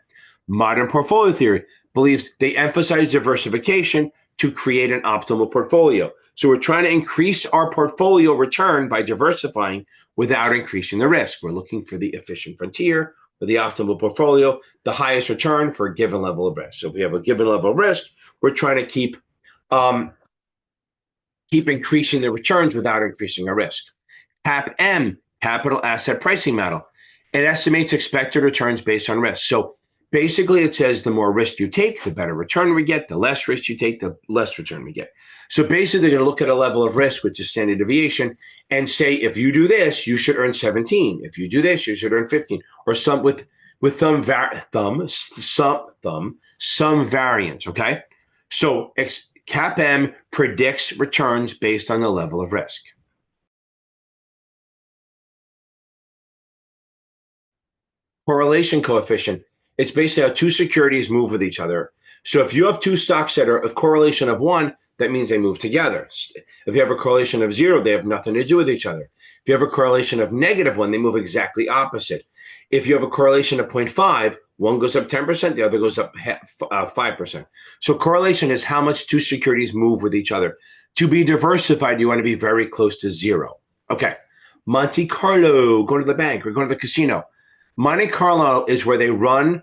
[SPEAKER 1] Modern portfolio theory believes they emphasize diversification to create an optimal portfolio. So we're trying to increase our portfolio return by diversifying without increasing the risk. We're looking for the efficient frontier, for the optimal portfolio, the highest return for a given level of risk. So if we have a given level of risk, we're trying to keep increasing the returns without increasing our risk. CAPM, capital asset pricing model. It estimates expected returns based on risk. So basically, it says the more risk you take, the better return we get. The less risk you take, the less return we get. So basically, they're going to look at a level of risk, which is standard deviation, and say, if you do this, you should earn 17. If you do this, you should earn 15, or some with some variance. Okay, so CAPM predicts returns based on the level of risk. Correlation coefficient. It's basically how two securities move with each other. So if you have two stocks that are a correlation of 1, that means they move together. If you have a correlation of 0, they have nothing to do with each other. If you have a correlation of -1, they move exactly opposite. If you have a correlation of 0.5, one goes up 10%, the other goes up 5%. So correlation is how much two securities move with each other. To be diversified, you want to be very close to 0. Okay, Monte Carlo, go to the bank or go to the casino. Monte Carlo is where they run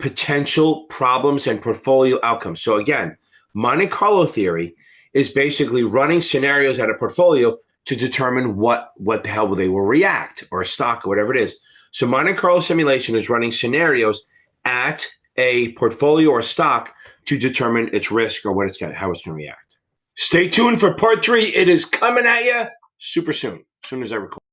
[SPEAKER 1] potential problems and portfolio outcomes. So again, Monte Carlo theory is basically running scenarios at a portfolio to determine what the hell they will react, or a stock or whatever it is. So Monte Carlo simulation is running scenarios at a portfolio or stock to determine its risk or how it's going to react. Stay tuned for part 3. It is coming at you super soon as I record.